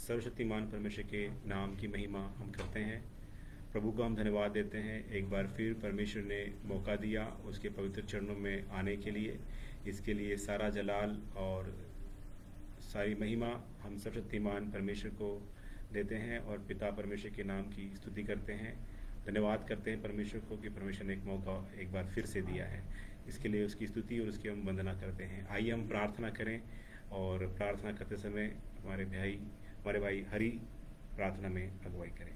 सर्वशक्तिमान परमेश्वर के नाम की महिमा हम करते हैं। प्रभु को हम धन्यवाद देते हैं। एक बार फिर परमेश्वर ने मौका दिया उसके पवित्र चरणों में आने के लिए। इसके लिए सारा जलाल और सारी महिमा हम सर्वशक्तिमान परमेश्वर को देते हैं और पिता परमेश्वर के नाम की स्तुति करते हैं। धन्यवाद करते हैं परमेश्वर को कि परमेश्वर ने एक मौका एक बार फिर से दिया है। इसके लिए उसकी स्तुति और उसकी हम वंदना करते हैं। आइए हम प्रार्थना करें और प्रार्थना करते समय हमारे भाई हरि प्रार्थना में अगुवाई करें।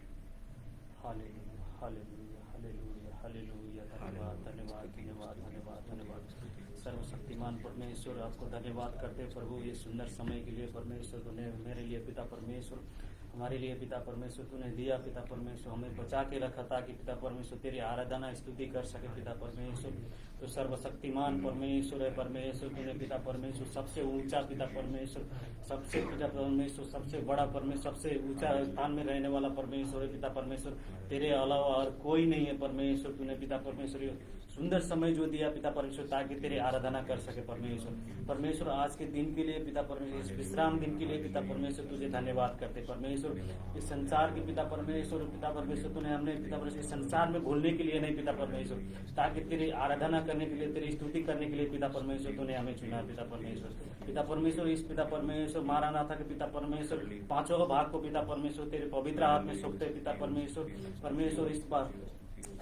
Hallelujah hallelujah hallelujah hallelujah. धन्यवाद धन्यवाद धन्यवाद धन्यवाद धन्यवाद। सर्वशक्तिमान परमेश्वर आपको धन्यवाद करते प्रभु ये सुंदर समय के लिए। परमेश्वर तूने मेरे लिए पिता परमेश्वर हमारे लिए पिता परमेश्वर तूने दिया। पिता परमेश्वर हमें बचा के रखा ताकि पिता परमेश्वर तेरी आराधना स्तुति कर सके। पिता परमेश्वर तो सर्वशक्तिमान परमेश्वर है। परमेश्वर तूने पिता परमेश्वर सबसे ऊंचा पिता परमेश्वर सबसे पिता परमेश्वर सबसे बड़ा परमेश्वर सबसे ऊंचा स्थान में रहने वाला परमेश्वर है। पिता परमेश्वर तेरे अलावा और कोई नहीं है। परमेश्वर तूने पिता परमेश्वर सुंदर समय जो दिया पिता परमेश्वर ताकि तेरी आराधना कर सके। परमेश्वर आज के दिन के लिए पिता परमेश्वर इस विश्राम दिन के लिए पिता परमेश्वर तुझे धन्यवाद करते। परमेश्वर इस संसार के पिता परमेश्वर तूने हमने पिता परमेश्वर इस संसार में भूलने के लिए नहीं पिता परमेश्वर ताकि तेरी आराधना करने के लिए तेरी स्तुति करने के लिए पिता परमेश्वर तूने हमें चुना। पिता परमेश्वर इस पिता परमेश्वर मारानाथा के पिता परमेश्वर पांचों भाग को पिता परमेश्वर तेरे पवित्र हाथ में सौंपते पिता परमेश्वर इस बार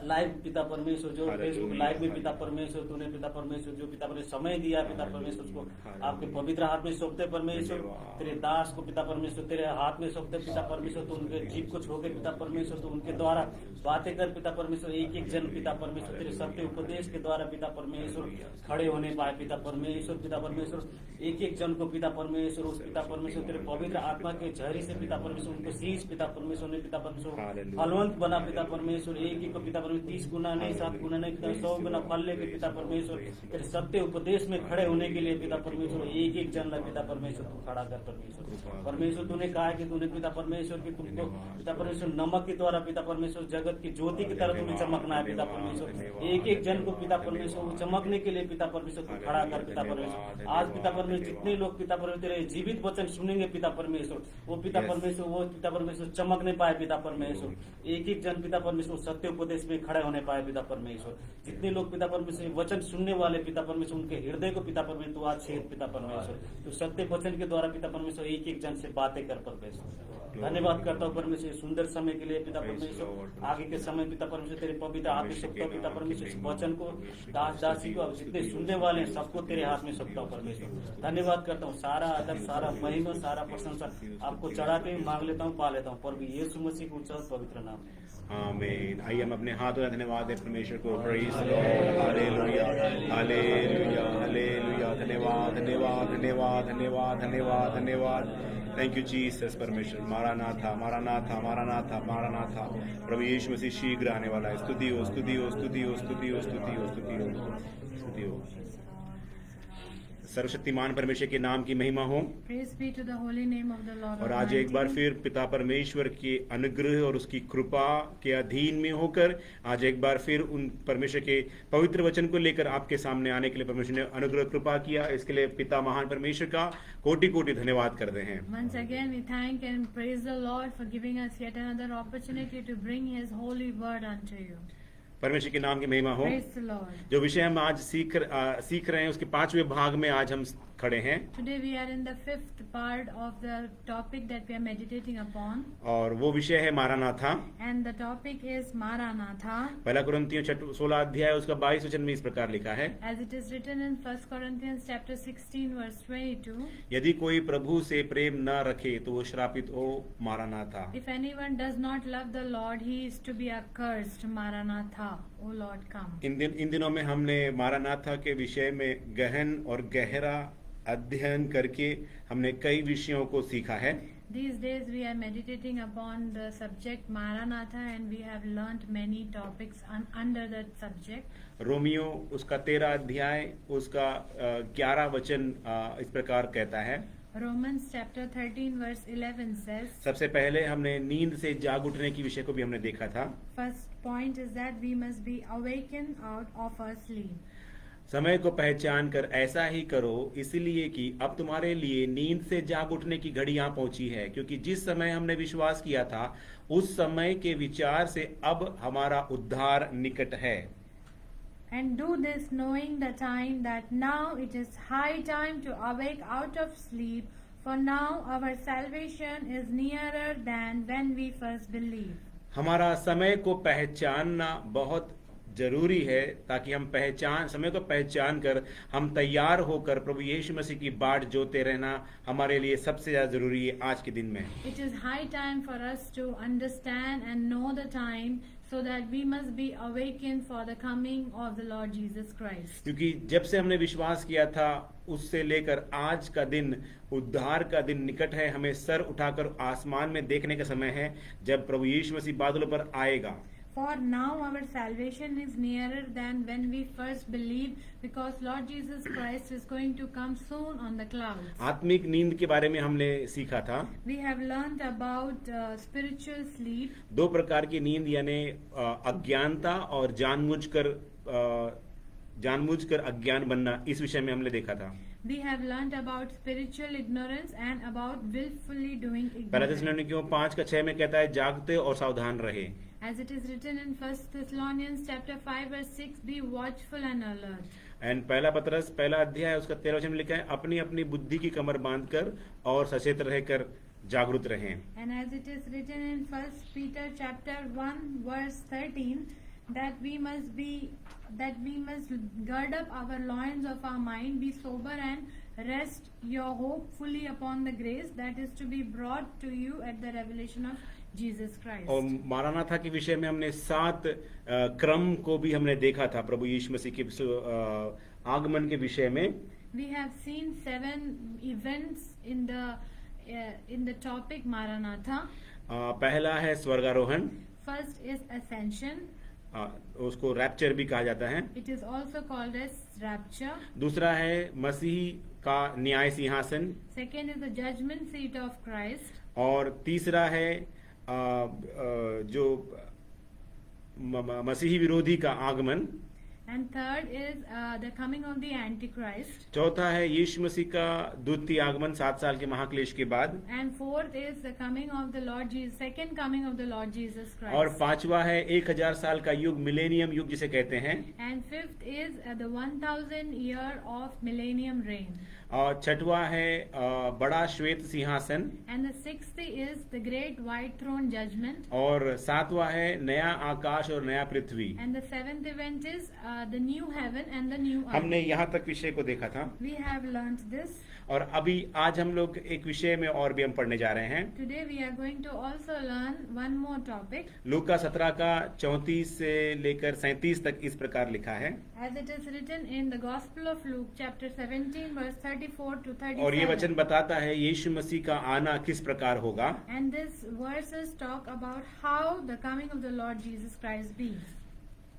लाइव पिता परमेश्वर जो फेसबुक लाइव में पिता परमेश्वर तूने पिता परमेश्वर जो पिता परमेश्वर समय दिया पिता परमेश्वर उसको आपके पवित्र हाथ में सौंपते परमेश्वर। तेरे दास को पिता परमेश्वर तेरे हाथ में सौंपते पिता परमेश्वर तो उनके जीव को छोड़ पिता परमेश्वर तो उनके द्वारा बातें कर पिता परमेश्वर एक एक जन पिता परमेश्वर तेरे सत्य उपदेश के द्वारा पिता परमेश्वर खड़े होने पाए। पिता परमेश्वर एक एक जन को पिता परमेश्वर उस पिता परमेश्वर तेरे पवित्र आत्मा के झरी से पिता परमेश्वर उनको शीश पिता परमेश्वर ने पिता परमेश्वर फलवंत बना पिता परमेश्वर एक एक को पिता 30 गुना नहीं 7 गुना नहीं 100 गुना फल लेके पिता परमेश्वर तेरे सत्य उपदेश में खड़े होने के लिए पिता परमेश्वर एक एक जन लग पिता परमेश्वर तू खड़ा कर। परमेश्वर तूने कहा कि तूने पिता परमेश्वर की तुमको पिता परमेश्वर नमक के द्वारा पिता परमेश्वर जगत की ज्योति की तरह तुम्हें चमकना है। पिता परमेश्वर एक एक जन को पिता परमेश्वर चमकने के लिए पिता परमेश्वर तू खड़ा कर। पिता परमेश्वर आज पिता परमेश्वर जितने लोग पिता परमेश्वर तेरे जीवित वचन सुनेंगे पिता परमेश्वर वो पिता परमेश्वर चमकने पाए। पिता परमेश्वर एक एक जन पिता परमेश्वर सत्य उपदेश में खड़े होने पाए। पिता परमेश्वर जितने लोग पिता परमेश्वर वचन सुनने वाले पिता परमेश्वर उनके हृदय को पिता परमेश्वर तू आज छेद पिता परमेश्वर तो सत्य वचन के द्वारा पिता परमेश्वर एक एक जन से बातें कर। परमेश्वर धन्यवाद करता हूँ परमेश्वर सुंदर समय के लिए पिता परमेश्वर आगे के समय पिता परमेश्वर तेरे पवित्र हाथ में सौंपता हूँ। पिता परमेश्वर इस वचन को दास दासी को जितने सुनने वाले हैं सबको तेरे हाथ में सौंपता हूँ। परमेश्वर धन्यवाद करता हूँ। सारा आदर सारा महिमा सारा प्रशंसा आपको चढ़ा के मांग लेता हूँ पा लेता हूँ। प्रभु यीशु मसीह को ऊंचा पवित्र नाम आमीन। आइए हम अपने हाथों का धन्यवाद दें परमेश्वर को। Praise the Lord. Hallelujah hallelujah hallelujah. धन्यवाद धन्यवाद धन्यवाद धन्यवाद धन्यवाद धन्यवाद। Thank you Jesus. परमेश्वर मारानाथा मारानाथा मारानाथा मारानाथा। प्रभु यीशु मसीह शीघ्र आने वाला है। स्तुति हो स्तुति हो स्तुति हो स्तुति हो स्तुति हो स्तुति हो स्तुति हो। सर्वशक्तिमान परमेश्वर के नाम की महिमा हो। Praise be to the holy name of the Lord और आज एक बार फिर पिता परमेश्वर के अनुग्रह और उसकी कृपा के अधीन में होकर आज एक बार फिर उन परमेश्वर के पवित्र वचन को लेकर आपके सामने आने के लिए परमेश्वर ने अनुग्रह कृपा किया। इसके लिए पिता महान परमेश्वर का कोटि कोटि धन्यवाद करते हैं। Once again we thank and praise the Lord for giving us yet another opportunity to bring His holy word unto you. परमेश्वर के नाम की महिमा हो। Praise the Lord. जो विषय हम आज सीख रहे हैं उसके 5वें भाग में आज हम खड़े हैं। Today we are in the 5th part of the topic that we are meditating upon. और वो विषय है मारानाथा। And the topic is Maranatha. पहला कुरिन्थियों 16 अध्याय उसका 22 वचन में इस प्रकार लिखा है। As it is written in 1 Corinthians chapter 16 verse 22. यदि कोई प्रभु से प्रेम न रखे तो वो श्रापित हो। मारानाथा। If anyone does not love the Lord, he is to be accursed. Maranatha. O Lord, come. इन दिनों में हमने मारानाथा के विषय में गहन और गहरा अध्ययन करके हमने कई विषयों को सीखा है। These days we are meditating upon the subject Maranatha and we have learnt many topics under that subject. Romeo उसका 13 अध्याय उसका 11 वचन इस प्रकार कहता है। Romans chapter 13 verse 11 says. सबसे पहले हमने नींद से जाग उठने की विषय को भी हमने देखा था। First point is that we must be awakened out of our sleep. समय को पहचान कर ऐसा ही करो, इसलिए कि अब तुम्हारे लिए नींद से जाग उठने की घड़ी यहाँ पहुंची है, क्योंकि जिस समय हमने विश्वास किया था उस समय के विचार से अब हमारा उद्धार निकट है। And do this knowing the time that now it is high time to awake out of sleep, for now our salvation is nearer than when we first believed. हमारा समय को पहचानना बहुत जरूरी है, ताकि हम समय को पहचान कर हम तैयार होकर प्रभु यीशु मसीह की बाट जोते रहना हमारे लिए सबसे ज्यादा जरूरी है आज के दिन में। It is high time for us to understand and know the time, so that we must be awakened for the coming of the Lord Jesus Christ. क्योंकि जब से हमने विश्वास किया था उससे लेकर आज का दिन उद्धार का दिन निकट है। हमें सर उठाकर आसमान में देखने का समय है जब प्रभु यीशु मसीह बादलों पर आएगा। For now our salvation is nearer than when we first believed, because Lord Jesus Christ is going to come soon on the clouds. आत्मिक नींद के बारे में हमने सीखा था। We have learned about spiritual sleep. दो प्रकार की नींद, यानी अज्ञानता और जानबूझकर अज्ञान बनना, इस विषय में हमने देखा था। We have learned about spiritual ignorance and about willfully doing पहला ignorance. थिस्सलुनीकियों 5:6 में कहता है जागते और सावधान रहे। As it is written in 1 Thessalonians chapter 5 verse 6, be watchful and alert. And पहला पतरस पहला अध्याय उसका 13 वचन में लिखा है अपनी अपनी बुद्धि की कमर बांधकर और सचेत रहकर जागरूक रहें। And as it is written in 1 Peter chapter 1 verse 13, that we must gird up our loins of our mind, be sober and rest your hope fully upon the grace that is to be brought to you at the revelation of Jesus Christ. और मारानाथा के विषय में हमने 7 क्रम को भी हमने देखा था प्रभु यीशु मसीह के आगमन के विषय में। We have seen 7 events in the topic Maranatha. पहला है स्वर्गारोहण, First is ascension. उसको रैप्चर भी कहा जाता है। It is also called as rapture. दूसरा है मसीह का न्याय सिंहासन, Second is the judgment seat of Christ. और तीसरा है जो मसीही विरोधी का आगमन। And third is the coming of the Antichrist. चौथा है यीशु मसीह का द्वितीय आगमन 7 साल के महाक्लेश के बाद। And fourth is the coming of the Lord Jesus, second coming of the Lord Jesus Christ. और पांचवा है 1000 साल का युग, मिलेनियम युग जिसे कहते हैं। And fifth is the 1000 year of millennium reign. और छठवा है बड़ा श्वेत सिंहासन। And the sixth is the great white throne judgment. और सातवा है नया आकाश और नया पृथ्वी। And the seventh event is the new heaven and the new earth. हमने यहाँ तक विषय को देखा था। We have learnt this. और अभी आज हम लोग एक विषय में और भी हम पढ़ने जा रहे हैं। Today we are going to also learn one more topic. लूका 17 का 34 से लेकर 37 तक इस प्रकार लिखा है। As it is written in the Gospel of Luke, chapter 17, verse 34 to 37. और ये वचन बताता है यीशु मसीह का आना किस प्रकार होगा। And these verses talk about how the coming of the Lord Jesus Christ be.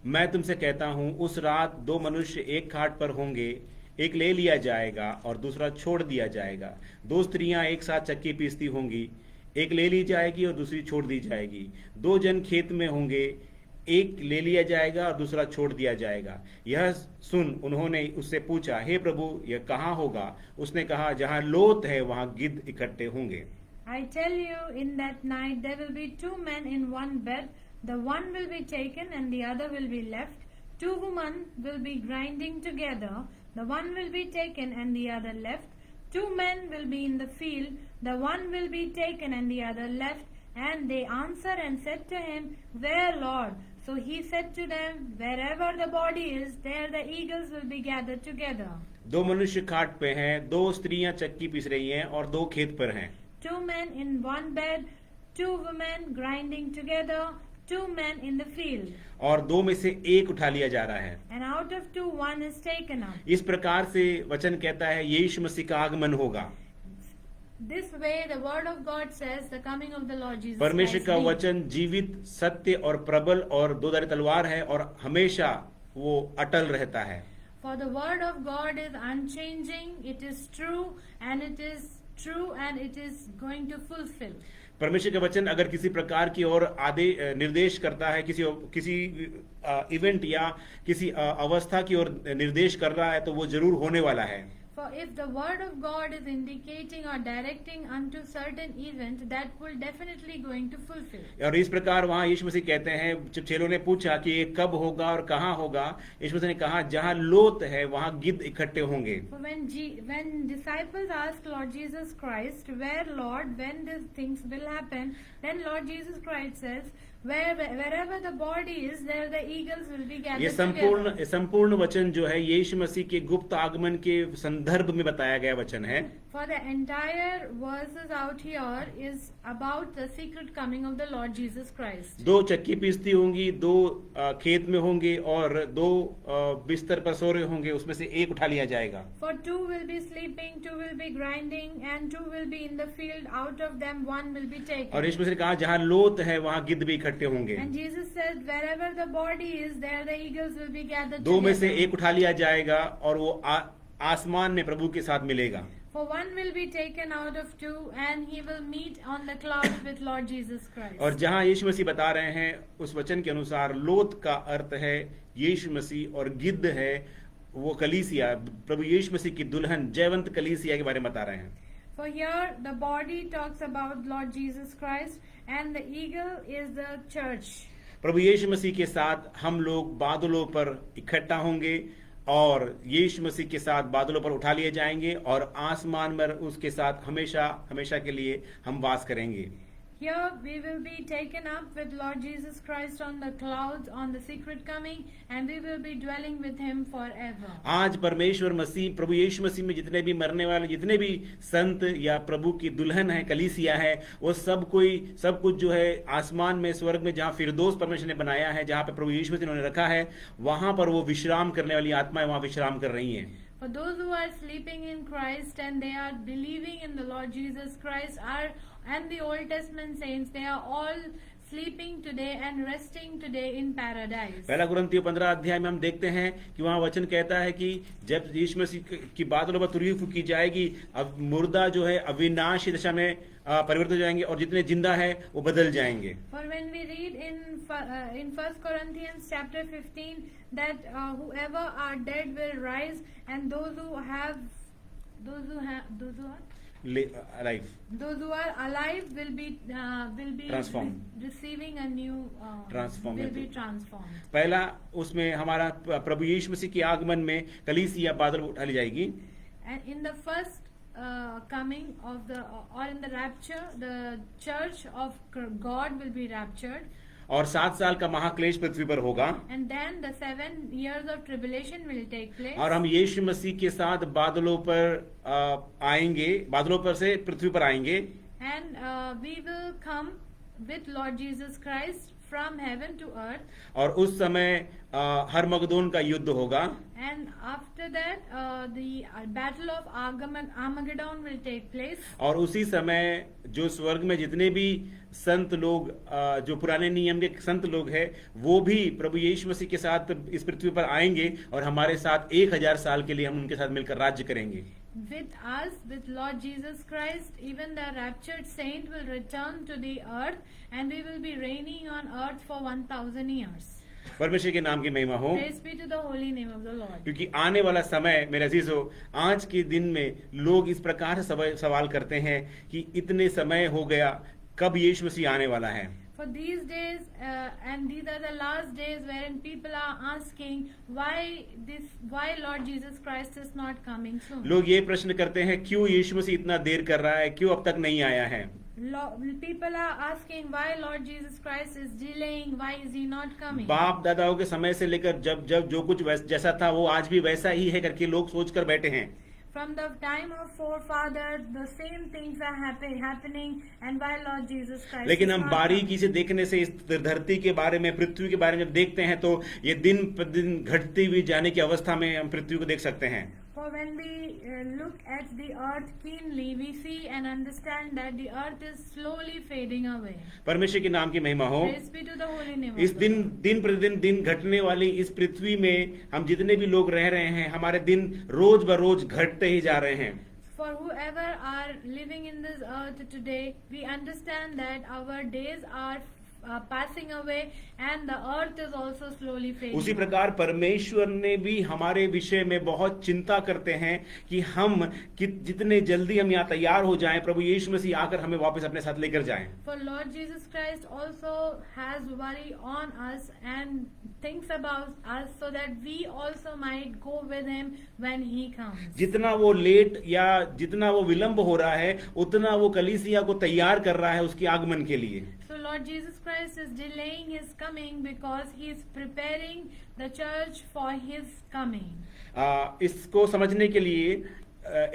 मैं तुमसे कहता हूँ उस रात 2 मनुष्य एक खाट पर होंगे, एक ले लिया जाएगा और दूसरा छोड़ दिया जाएगा। 2 स्त्रियां एक साथ चक्की पीसती होंगी, एक ले ली जाएगी और दूसरी छोड़ दी जाएगी। 2 जन खेत में होंगे, एक ले लिया जाएगा और दूसरा छोड़ दिया जाएगा। यह सुन उन्होंने उससे पूछा, हे प्रभु यह कहाँ होगा? उसने कहा, जहाँ लोथ है वहाँ गिद्ध इकट्ठे होंगे। I tell you, in that night there will be 2 men in one bed. The one will be taken and the other will be left. 2 women will be grinding together. The one will be taken and the other left. 2 men will be in the field. The one will be taken and the other left. And they answered and said to him, Where, Lord? So he said to them, Wherever the body is, there the eagles will be gathered together. 2 मनुष्य खाट पे हैं, 2 स्त्रियां चक्की piece रही हैं और 2 खेत पर हैं। 2 men in one bed, 2 women grinding together, 2 men in the field. और 2 में से एक उठा लिया जा रहा है। And out of 2, 1 is taken up. इस प्रकार से वचन कहता है यीशु मसीह का आगमन होगा। This way the word of God says the coming of the Lord Jesus परमेश्वर Christ का be. वचन जीवित, सत्य और प्रबल और 2-धारी तलवार है और हमेशा वो अटल रहता है। For the word of God is unchanging, it is true, and it is true and it is going to fulfill. परमेश्वर का वचन अगर किसी प्रकार की और निर्देश करता है, किसी इवेंट या किसी अवस्था की ओर निर्देश कर रहा है, तो वो जरूर होने वाला है. For if the word of God is indicating or directing unto certain event, that will definitely going to fulfill. और इस प्रकार वहाँ यीशु मसीह कहते हैं, जब चेलों ने पूछा कि ये कब होगा और कहाँ होगा, यीशु मसीह ने कहा जहाँ लोथ है वहाँ गिद्ध इकट्ठे होंगे. For when disciples asked Lord Jesus Christ, where Lord, when these things will happen, then Lord Jesus Christ says, wherever the body is, there the eagles will be gathered together. ये संपूर्ण वचन जो है यीशु मसीह के गुप्त आगमन के संदर्भ में बताया गया वचन है. For the entire verses out here is about the secret coming of the Lord Jesus Christ. 2 चक्की पीसती होंगी, 2 खेत में होंगे और 2 बिस्तर पर सो रहे होंगे, उसमें से एक उठा लिया जाएगा. For 2 will be sleeping, 2 will be grinding, and 2 will be in the field. Out of them 1 will be taken. और यीशु मसीह ने कहा जहाँ लोथ है वहाँ गिद्ध भी इकट्ठे होंगे. And Jesus said, wherever the body is, there the eagles will be gathered 2 में से together. एक उठा लिया जाएगा और वो आसमान में प्रभु के साथ मिलेगा. For 1 will be taken out of 2, and he will meet on the clouds with Lord Jesus Christ. और जहाँ यीशु मसीह बता रहे हैं उस वचन के अनुसार लोथ का अर्थ है यीशु मसीह और गिद्ध है वो कलीसिया, प्रभु यीशु मसीह की दुल्हन जयवंत कलीसिया के बारे में बता रहे हैं. For here the body talks about Lord Jesus Christ, and the eagle is the church. प्रभु यीशु मसीह के साथ हम लोग बादलों पर इकट्ठा होंगे और यीशु मसीह के साथ बादलों पर उठा लिए जाएंगे और आसमान में उसके साथ हमेशा हमेशा के लिए हम वास करेंगे. Here we will be taken up with Lord Jesus Christ on the clouds on the secret coming, and we will be dwelling with him forever. आज परमेश्वर मसीह प्रभु यीशु मसीह में जितने भी मरने वाले, जितने भी संत या प्रभु की दुल्हन है, कलीसिया है, वो सब कुछ जो है आसमान में स्वर्ग में जहाँ फिरदौस परमेश्वर ने बनाया है, जहाँ पे प्रभु यीशु मसीह ने रखा है, वहां पर वो विश्राम करने वाली आत्माएं वहां विश्राम कर रही हैं. For those who are sleeping in Christ and they are believing in the Lord Jesus Christ and the Old Testament saints, they are all sleeping today and resting today in paradise. पहला कुरिन्थियों 15 अध्याय में हम देखते हैं कि वहाँ वचन कहता है कि जब यीशु मसीह की बादलों पर तुरही फूंकी जाएगी, अब मुर्दा जो है अविनाशी दशा में परिवर्तित हो जाएंगे और जितने जिंदा है वो बदल जाएंगे. For when we read in 1 Corinthians chapter 15 that whoever are dead will rise, and those who are alive will be Transformed. receiving a new Transformed. will be transformed. पहला उसमें हमारा प्रभु यीशु मसीह के आगमन में कलीसिया बादल उठा ली जाएगी. And in the first coming of or in the rapture, the church of God will be raptured. और 7 साल का महाक्लेश पृथ्वी पर होगा. And then the 7 years of tribulation will take place. और हम यीशु मसीह के साथ बादलों पर आएंगे, बादलों पर से पृथ्वी पर आएंगे. And we will come with Lord Jesus Christ from heaven to earth. और उस समय हरमगदोन का युद्ध होगा. And after that the battle of Armageddon will take place. और उसी समय जो स्वर्ग में जितने भी संत लोग जो पुराने नियम के संत लोग हैं, वो भी प्रभु यीशु मसीह के साथ इस पृथ्वी पर आएंगे और हमारे साथ 1000 साल के लिए हम उनके साथ मिलकर राज्य करेंगे. With us, with Lord Jesus Christ, even the raptured saint will return to the earth, and we will be reigning on earth for 1000 years. परमेश्वर के नाम की महिमा हो. Praise be to the holy name of the Lord. क्योंकि आने वाला समय मेरे अजीजों, आज के दिन में लोग इस प्रकार से सवाल करते हैं कि इतने समय हो गया, कब यीशु मसीह आने वाला है. For these days, and these are the last days wherein people are asking why Lord Jesus Christ is not coming soon. लोग ये प्रश्न करते हैं क्यों यीशु मसीह इतना देर कर रहा है, क्यों अब तक नहीं आया है. People are asking why Lord Jesus Christ is delaying, why is he not coming? बाप दादाओं के समय से लेकर जब जो कुछ जैसा था वो आज भी वैसा ही है करके लोग सोच कर बैठे हैं. From the time of forefathers, the same things are happening, and why Lord Jesus Christ. लेकिन हम बारीकी से देखने से इस धरती के बारे में, पृथ्वी के बारे में जब देखते हैं तो ये दिन प्रतिदिन घटती हुई जाने की अवस्था में हम पृथ्वी को देख सकते हैं. For when we look at the earth keenly, we see and understand that the earth is slowly fading away. परमेश्वर के नाम की महिमा हो. Praise be to the holy name इस of the Lord. दिन प्रतिदिन दिन घटने वाली इस पृथ्वी में हम जितने भी लोग रह रहे हैं, हमारे दिन रोज ब रोज घटते ही जा रहे हैं. for whoever are living in this earth today, we understand that our days are passing away and the earth is also slowly fading. उसी प्रकार परमेश्वर ने भी हमारे विषय में बहुत चिंता करते हैं कि हम जितने जल्दी हम यहाँ तैयार हो जाएं, प्रभु यीशु मसीह आकर हमें वापस अपने साथ लेकर जाएं। For Lord Jesus Christ also has worry on us and thinks about us so that we also might go with him when he comes. जितना वो लेट या जितना वो विलंब हो रहा है, उतना वो कलीसिया को तैयार कर रहा है उसके आगमन के लिए। So Lord Jesus Christ is delaying his coming because he is preparing the church for his coming. इसको समझने के लिए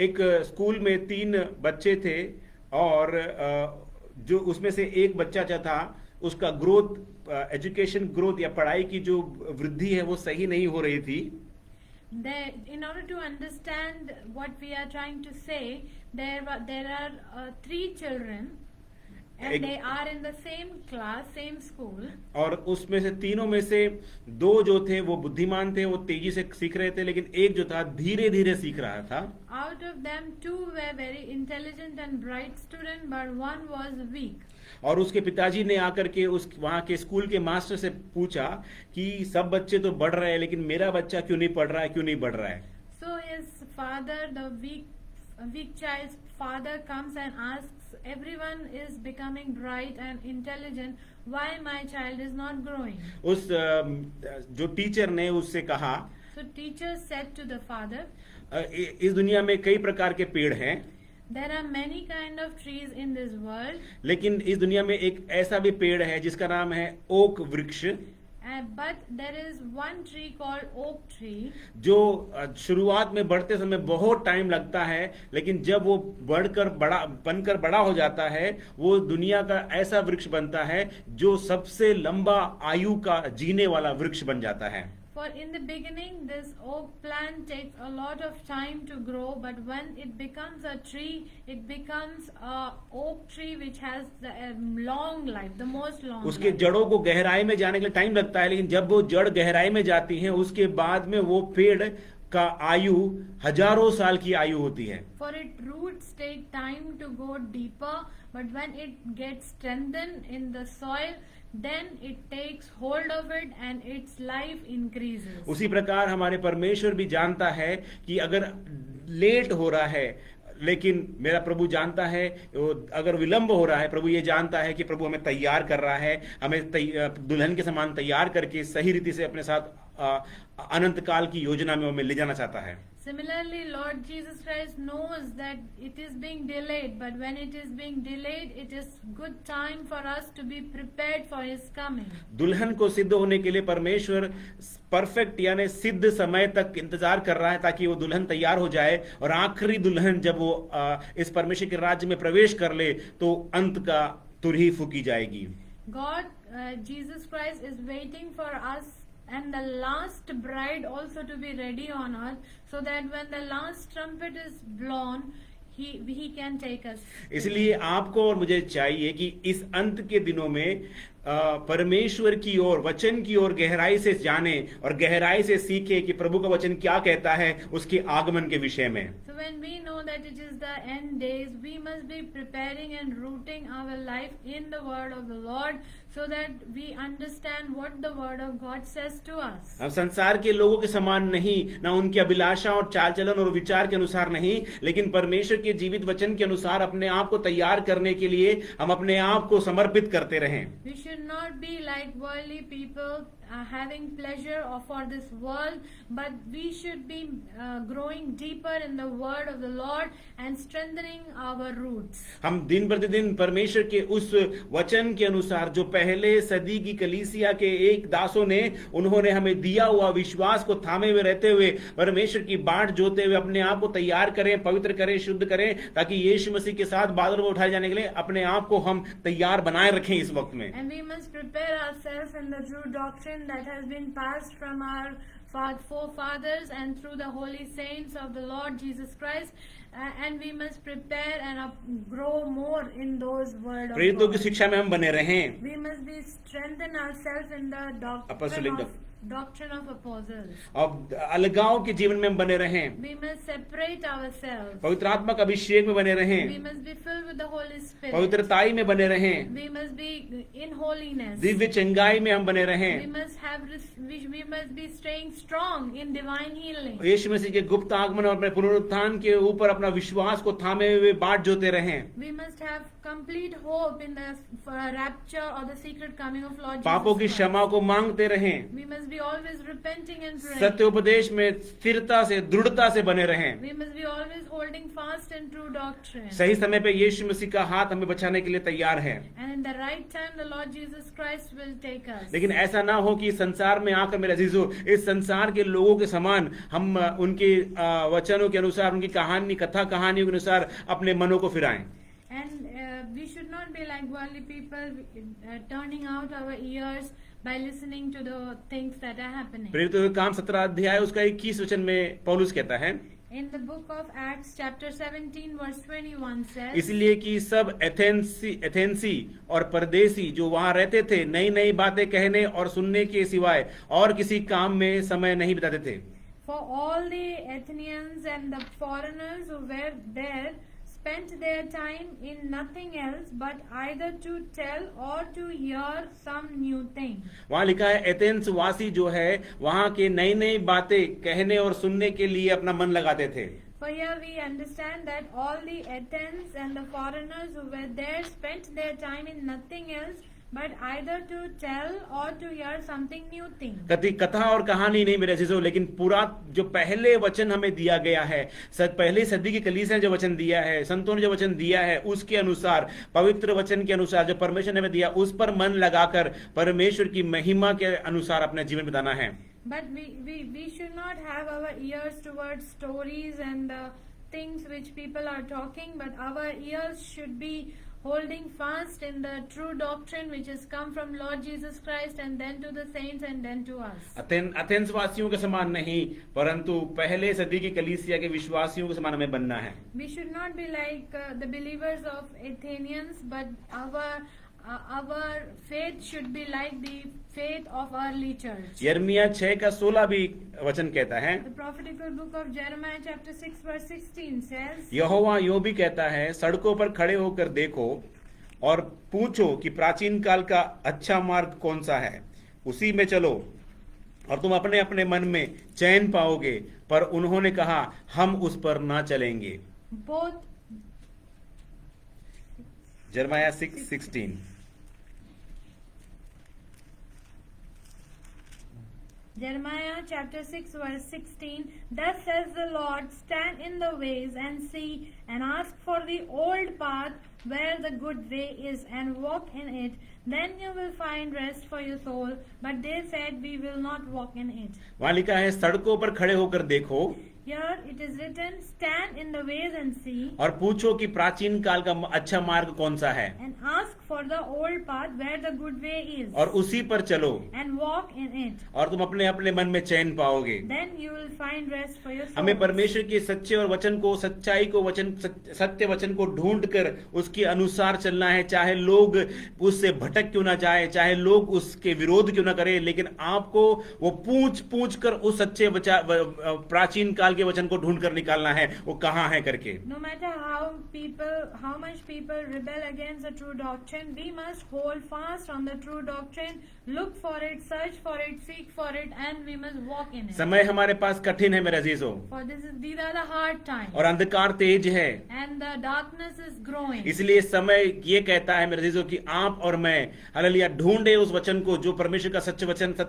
एक स्कूल में 3 बच्चे थे और जो उसमें से एक बच्चा जो था उसका ग्रोथ, एजुकेशन ग्रोथ या पढ़ाई की जो वृद्धि है वो सही नहीं हो रही थी। In order to understand what we are trying to say, there are 3 children. And they are in the same class, same school. और उसमें से तीनों में से 2 जो थे वो बुद्धिमान थे, वो तेजी से सीख रहे थे, लेकिन एक जो था धीरे धीरे सीख रहा था। Out of them 2 were very intelligent and bright student, but one was weak. और उसके पिताजी ने आकर के उस वहां के स्कूल के मास्टर से पूछा कि सब बच्चे तो बढ़ रहे हैं लेकिन मेरा बच्चा क्यों नहीं पढ़ रहा है, क्यों नहीं बढ़ रहा है। So his father, the weak child's father, comes and asks, everyone is becoming bright and intelligent, why my child is not growing? उस जो टीचर ने उससे कहा, So teacher said to the father, इस दुनिया में कई प्रकार के पेड़ हैं, there are many kind of trees in this world, लेकिन इस दुनिया में एक ऐसा भी पेड़ है जिसका नाम है ओक वृक्ष, but there is one tree called oak tree, जो शुरुआत में बढ़ते समय बहुत टाइम लगता है, लेकिन जब वो बनकर बड़ा हो जाता है वो दुनिया का ऐसा वृक्ष बनता है जो सबसे लंबा आयु का जीने वाला वृक्ष बन जाता है। For in the beginning, this oak plant takes a lot of time to grow, but when it becomes a tree, it becomes a oak tree which has the long life, the most long उसके life. जड़ों को गहराई में जाने के लिए time लगता है, लेकिन जब वो जड़ गहराई में जाती हैं उसके बाद में वो पेड़ का आयु हजारों साल की आयु होती है। For its roots take time to go deeper, but when it gets strengthened in the soil, then it takes hold of it and its life increases. उसी प्रकार हमारे परमेश्वर भी जानता है कि अगर लेट हो रहा है, लेकिन मेरा प्रभु जानता है, अगर विलंब हो रहा है, प्रभु ये जानता है कि प्रभु हमें तैयार कर रहा है, हमें दुल्हन के समान तैयार करके सही रीति से अपने साथ अनंत काल की योजना में हमें ले जाना चाहता है। Similarly, Lord Jesus Christ knows that it is being delayed, but when it is being delayed, it is good time for us to be prepared for His coming. दुल्हन को सिद्ध होने के लिए परमेश्वर परफेक्ट यानी सिद्ध समय तक इंतजार कर रहा है ताकि वो दुल्हन तैयार हो जाए और आखिरी दुल्हन जब वो इस परमेश्वर के राज्य में प्रवेश कर ले तो अंत का तुरही फूकी जाएगी। God, Jesus Christ is waiting for us and the last bride also to be ready on earth, so that when the last trumpet is blown, he can take us. इसलिए आपको और मुझे चाहिए कि इस अंत के दिनों में परमेश्वर की ओर, वचन की ओर गहराई से जाने और गहराई से सीखे कि प्रभु का वचन क्या कहता है उसके आगमन के विषय में। So when we know that it is the end days, we must be preparing and rooting our life in the word of the Lord, so that we understand what the word of God says to us. हम संसार के लोगों के समान नहीं, ना उनकी अभिलाषा और चाल चलन और विचार के अनुसार नहीं, लेकिन परमेश्वर के जीवित वचन के अनुसार अपने आप को तैयार करने के लिए हम अपने आप को समर्पित करते रहें। We should not be like worldly people, having pleasure for this world, but we should be growing deeper in the word of the Lord and strengthening our roots. हम दिन प्रतिदिन परमेश्वर के उस वचन के अनुसार जो पहले सदी की कलीसिया के एक दासों ने उन्होंने हमें दिया हुआ विश्वास को थामे हुए रहते हुए परमेश्वर की बाट जोते हुए अपने आप को तैयार करें, पवित्र करें, शुद्ध करें, ताकि यीशु मसीह के साथ बादल को उठाए जाने के लिए अपने आप को हम तैयार बनाए रखें इस वक्त में। And we must prepare ourselves in the true doctrine that has been passed from our forefathers and through the holy saints of the Lord Jesus Christ, and we must prepare and grow more in those word of प्रेरितों की God. शिक्षा में हम बने रहें। We must be strengthen ourselves in the doctrine Apostolic of doctrine of apostles. अब अलगाव के जीवन में हम बने रहें, We must separate ourselves. पवित्र आत्मा का अभिषेक में बने We रहें, must be filled with the Holy Spirit. पवित्रताई में बने रहें, We must be in holiness. Divya चंगाई में हम बने We रहें, must be staying strong in divine healing. यीशु मसीह के गुप्त आगमन और अपने पुनरुत्थान के ऊपर अपना विश्वास को थामे हुए बाट जोते रहें, We must have complete hope in the rapture or the secret coming of Lord पापों की Jesus Christ. क्षमा को मांगते रहें, We must be always repenting and सत्य praying. उपदेश में स्थिरता से दृढ़ता से बने रहें। We must be always holding fast in true doctrine. सही समय पे यीशु मसीह का हाथ हमें बचाने के लिए तैयार है, And in the right time, the Lord Jesus Christ will take us. लेकिन ऐसा ना हो कि इस संसार में आकर मेरे अजीजों, इस संसार के लोगों के समान हम उनके वचनों के अनुसार, उनकी कहानी कथा कहानियों के अनुसार अपने मनों को फिराएं। And we should not be like worldly people, turning out our ears by listening to the things that are happening. प्रेरितों के काम 17 अध्याय उसका 21 वचन में पौलुस कहता है, In the book of Acts, chapter 17, verse 21 says, इसलिए कि सब एथेंसी और परदेसी जो वहां रहते थे नई नई बातें कहने और सुनने के सिवाय और किसी काम में समय नहीं बिताते थे। For all the Athenians and the foreigners who were there spent their time in nothing else but either to tell or to hear some new thing. वहां लिखा है एथेंस वासी जो है वहां के नई नई बातें कहने और सुनने के लिए अपना मन लगाते थे। For here we understand that all the Athens and the foreigners who were there spent their time in nothing else but either to tell or to hear something new thing. कथा और कहानी नहीं मेरे अजीजों, लेकिन पूरा जो पहले वचन हमें दिया गया है, पहली सदी की कलीसिया ने जो वचन दिया है, संतों ने जो वचन दिया है, उसके अनुसार, पवित्र वचन के अनुसार जो परमेश्वर ने हमें दिया, उस पर मन लगाकर परमेश्वर की महिमा के अनुसार अपना जीवन बिताना है। But we should not have our ears towards stories and the things which people are talking, but our ears should be holding fast in the true doctrine which has come from Lord Jesus Christ and then to the saints and then to us. Athens वासियों के समान नहीं, परंतु पहले सदी की कलीसिया के विश्वासियों के समान हमें बनना है। We should not be like the believers of Athenians, but our faith should be like the faith of early church. यिर्मयाह 6:16 भी वचन कहता है, The prophetical book of Jeremiah chapter 6 verse 16 says, यहोवा यूं भी कहता है, सड़कों पर खड़े होकर देखो और पूछो कि प्राचीन काल का अच्छा मार्ग कौन सा है, उसी में चलो और तुम अपने अपने मन में चैन पाओगे। पर उन्होंने कहा, हम उस पर ना चलेंगे। both यिर्मयाह 6:16। Jeremiah chapter 6 verse 16, Thus says the Lord, stand in the ways and see, and ask for the old path where the good way is, and walk in it. Then you will find rest for your soul. But they said, we will not walk in it. वहां लिखा है, सड़कों पर खड़े होकर देखो Here it is written, stand in the ways and see, और पूछो कि प्राचीन काल का अच्छा मार्ग कौन सा है, and ask for the old path where the good way is, और उसी पर चलो and walk in it. और तुम अपने अपने मन में चैन पाओगे। Then you will find rest for your soul. हमें परमेश्वर के सच्चे और वचन को, सच्चाई को, सत्य वचन को ढूंढ कर उसके अनुसार चलना है। चाहे लोग उससे भटक क्यों ना जाए, चाहे लोग उसके विरोध क्यों ना करें, लेकिन आपको वो पूछ कर उस सच्चे प्राचीन काल के वचन को ढूंढ कर निकालना है, वो कहाँ है करके। No matter how much people rebel against the true doctrine, we must hold fast on the true doctrine, look for it, search for it, seek for it, and we must walk in it. समय हमारे पास कठिन है मेरे अजीजों, For these are the hard times, और अंधकार तेज है। and the darkness is growing. इसलिए समय ये कहता है मेरे अजीजों कि आप और मैं हालेलुया ढूंढे उस वचन को जो परमेश्वर का सत्य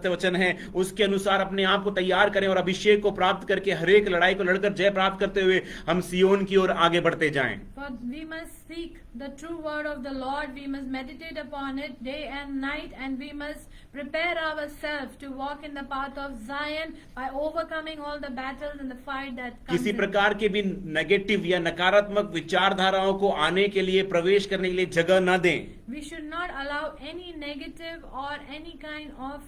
वचन है, उसके अनुसार अपने आप को तैयार करें और अभिषेक को प्राप्त करके हर एक लड़ाई को लड़कर जय प्राप्त करते हुए हम सियोन की ओर आगे बढ़ते जाएं। For we must seek the true word of the Lord, we must meditate upon it day and night, and we must prepare ourselves to walk in the path of Zion by overcoming all the battles and the fight that comes. किसी in. प्रकार के भी negative या नकारात्मक विचारधाराओं को आने के लिए, प्रवेश करने के लिए जगह न दें। We should not allow any negative or any kind of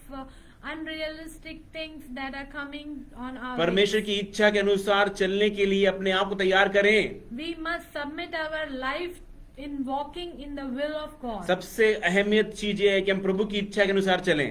unrealistic things that are coming on our परमेश्वर की इच्छा के अनुसार चलने के लिए अपने आप को तैयार करें। We must submit our life in walking in the will of God. सबसे अहमियत चीज ये है कि हम प्रभु की इच्छा के अनुसार चलें।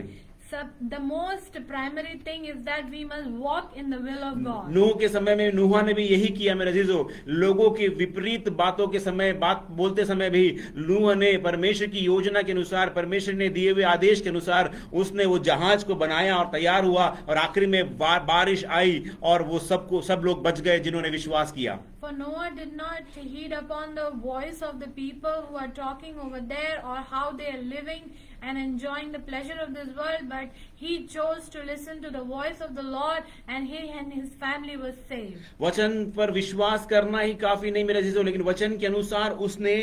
the most primary thing is that we must walk in the will of God. नूह के समय में नूहा ने भी यही किया मेरे अजीजों। लोगों की विपरीत बातों के समय, बात बोलते समय भी नूह ने परमेश्वर की योजना के अनुसार, परमेश्वर ने दिए हुए आदेश के अनुसार उसने वो जहाज को बनाया और तैयार हुआ, और आखिरी में बारिश आई और वो सब लोग बच गए जिन्होंने विश्वास किया। For Noah did not heed upon the voice of the people who are talking over there or how they are living and enjoying the pleasure of this world, but he chose to listen to the voice of the Lord, and he and his family was saved. वचन पर विश्वास करना ही काफी नहीं मेरे अजीजों, लेकिन वचन के अनुसार उसने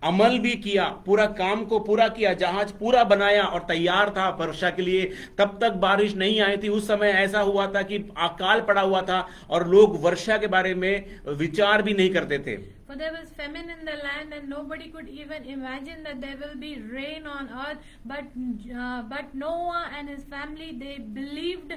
अमल भी किया, पूरा काम को पूरा किया, जहाज पूरा बनाया और तैयार था वर्षा के लिए। तब तक बारिश नहीं आई थी। उस समय ऐसा हुआ था कि अकाल पड़ा हुआ था और लोग वर्षा के बारे में विचार भी नहीं करते थे। For there was famine in the land, and nobody could even imagine that there will be rain on earth. But Noah and his family, they believed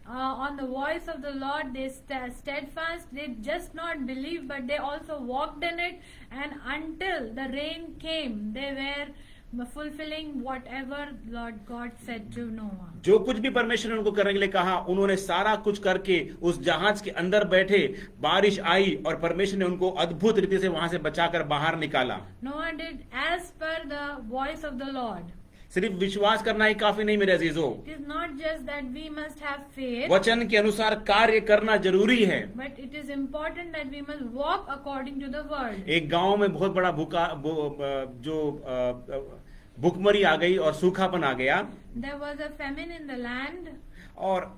on the voice of the Lord. They steadfast. They just not believed, but they also walked in it. And until the rain came, they were fulfilling whatever Lord God said to Noah. जो कुछ भी परमेश्वर ने उनको करने के लिए कहा, उन्होंने सारा कुछ करके उस जहाज के अंदर बैठे। बारिश आई और परमेश्वर ने उनको अद्भुत रीति से वहां से बचाकर बाहर निकाला। Noah did as per the voice of the Lord. सिर्फ विश्वास करना ही काफी नहीं मेरे अजीजों, It is not just that we must have faith, वचन के अनुसार कार्य करना जरूरी है। but it is important that we must walk according to the word. एक गांव में बहुत बड़ा भूखमरी आ गई और सूखापन आ गया, There was a famine in the land, और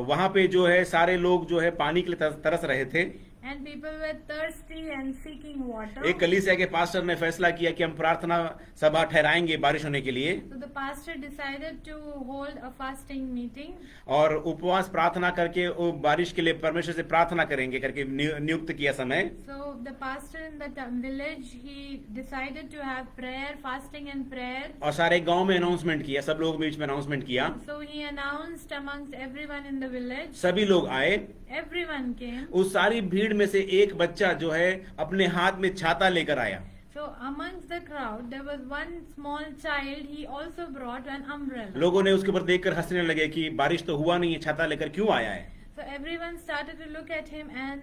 वहां पे जो है सारे लोग जो है पानी के लिए तरस रहे थे। and people were thirsty and seeking water. एक कलीसिया के पास्टर ने फैसला किया कि हम प्रार्थना सभा ठहराएंगे बारिश होने के लिए, So the pastor decided to hold a fasting meeting, और उपवास प्रार्थना करके वो बारिश के लिए परमेश्वर से प्रार्थना करेंगे करके नियुक्त किया समय। so the pastor in the village, he decided to have prayer, fasting and prayer. और सारे गांव में अनाउंसमेंट किया, सब लोग बीच में अनाउंसमेंट किया। So he announced amongst everyone in the village. सभी लोग आए। Everyone came. उस सारी भीड़ में से एक बच्चा जो है अपने हाथ में छाता लेकर आया। So amongst the crowd, there was one small child. He also brought an umbrella. लोगों ने उसके ऊपर देखकर हंसने लगे कि बारिश तो हुआ नहीं है, छाता लेकर क्यों आया है। So everyone started to look at him and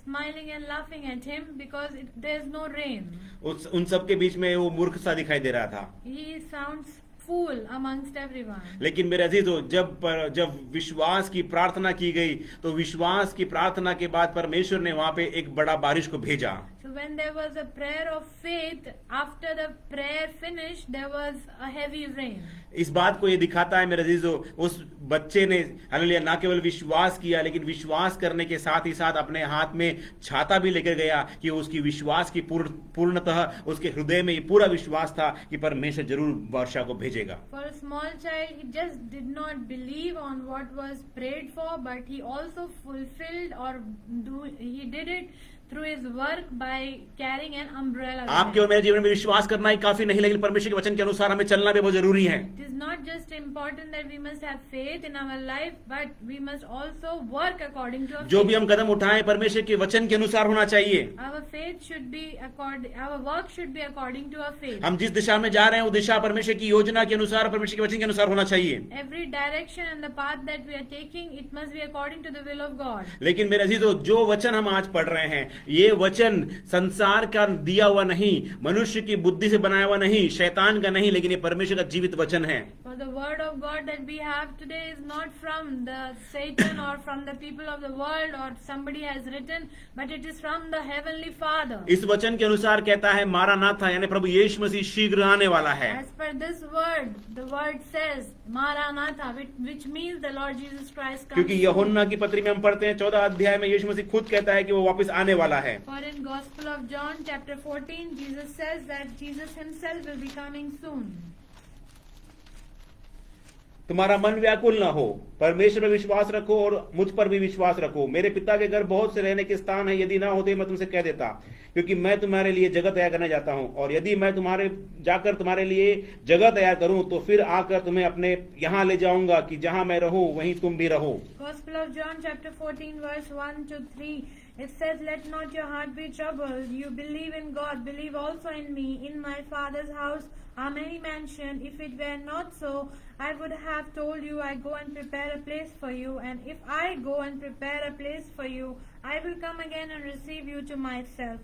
smiling and laughing at him because there's no rain. उन सब के बीच में वो मूर्ख सा दिखाई दे रहा था। He sounds fool amongst everyone. लेकिन मेरे अजीजों, जब विश्वास की प्रार्थना की गई तो विश्वास की प्रार्थना के बाद परमेश्वर ने वहां पे एक बड़ा बारिश को भेजा। So when there was a prayer of faith, after the prayer finished, there was a heavy rain. इस बात को ये दिखाता है मेरे अजीजों, उस बच्चे ने हालेलुया ना केवल विश्वास किया, लेकिन विश्वास करने के साथ ही साथ अपने हाथ में छाता भी लेकर गया कि उसकी विश्वास की पूर्णतः उसके हृदय में ये पूरा विश्वास था कि परमेश्वर जरूर वर्षा को भेजेगा। For a small child, he just did not believe on what was prayed for, but he also fulfilled he did it through his work by carrying an umbrella. आपके और मेरे जीवन में विश्वास करना ही काफी नहीं, लेकिन परमेश्वर के वचन के अनुसार हमें चलना भी बहुत जरूरी है। It is not just important that we must have faith in our life, but we must also work according to our जो faith. भी हम कदम उठाएं परमेश्वर के वचन के अनुसार होना चाहिए। Our faith should be our work should be according to our faith. हम जिस दिशा में जा रहे हैं वो दिशा परमेश्वर की योजना के अनुसार, परमेश्वर के वचन के अनुसार होना चाहिए। Every direction and the path that we are taking, it must be according to the will of God. लेकिन मेरे अजीजों, जो वचन हम आज पढ़ रहे हैं, ये वचन संसार का दिया हुआ नहीं, मनुष्य की बुद्धि से बनाया हुआ नहीं, शैतान का नहीं, लेकिन ये परमेश्वर का जीवित वचन है। For the word of God that we have today is not from the Satan or from the people of the world or somebody has written, but it is from the heavenly Father. इस वचन के अनुसार कहता है मारानाथा, यानी प्रभु यीशु मसीह शीघ्र आने वाला है। As per this word, the word says Maranatha, which means the Lord Jesus Christ comes. क्योंकि यूहन्ना की पत्री में हम पढ़ते हैं 14 अध्याय में यीशु मसीह खुद कहता है कि वो वापस आने वाला है। For in Gospel of John chapter 14, Jesus says that Jesus himself will be coming soon. तुम्हारा मन व्याकुल ना हो, परमेश्वर में विश्वास रखो और मुझ पर भी विश्वास रखो। मेरे पिता के घर बहुत से रहने के स्थान है, यदि ना होते मैं तुमसे कह देता, क्योंकि मैं तुम्हारे लिए जगह तैयार करने जाता हूं। और यदि मैं जाकर तुम्हारे लिए जगह तैयार करूं तो फिर आकर तुम्हें अपने यहां ले जाऊंगा कि जहां मैं रहूं वहीं तुम भी रहो। Gospel of John chapter 14 verse 1 to 3. it says, "Let not your heart be troubled. You believe in God, believe also in me. In my Father's house are many mansions. If it were not so, I would have told you, I go and prepare a place for you. And if I go and prepare a place for you, I will come again and receive you to myself,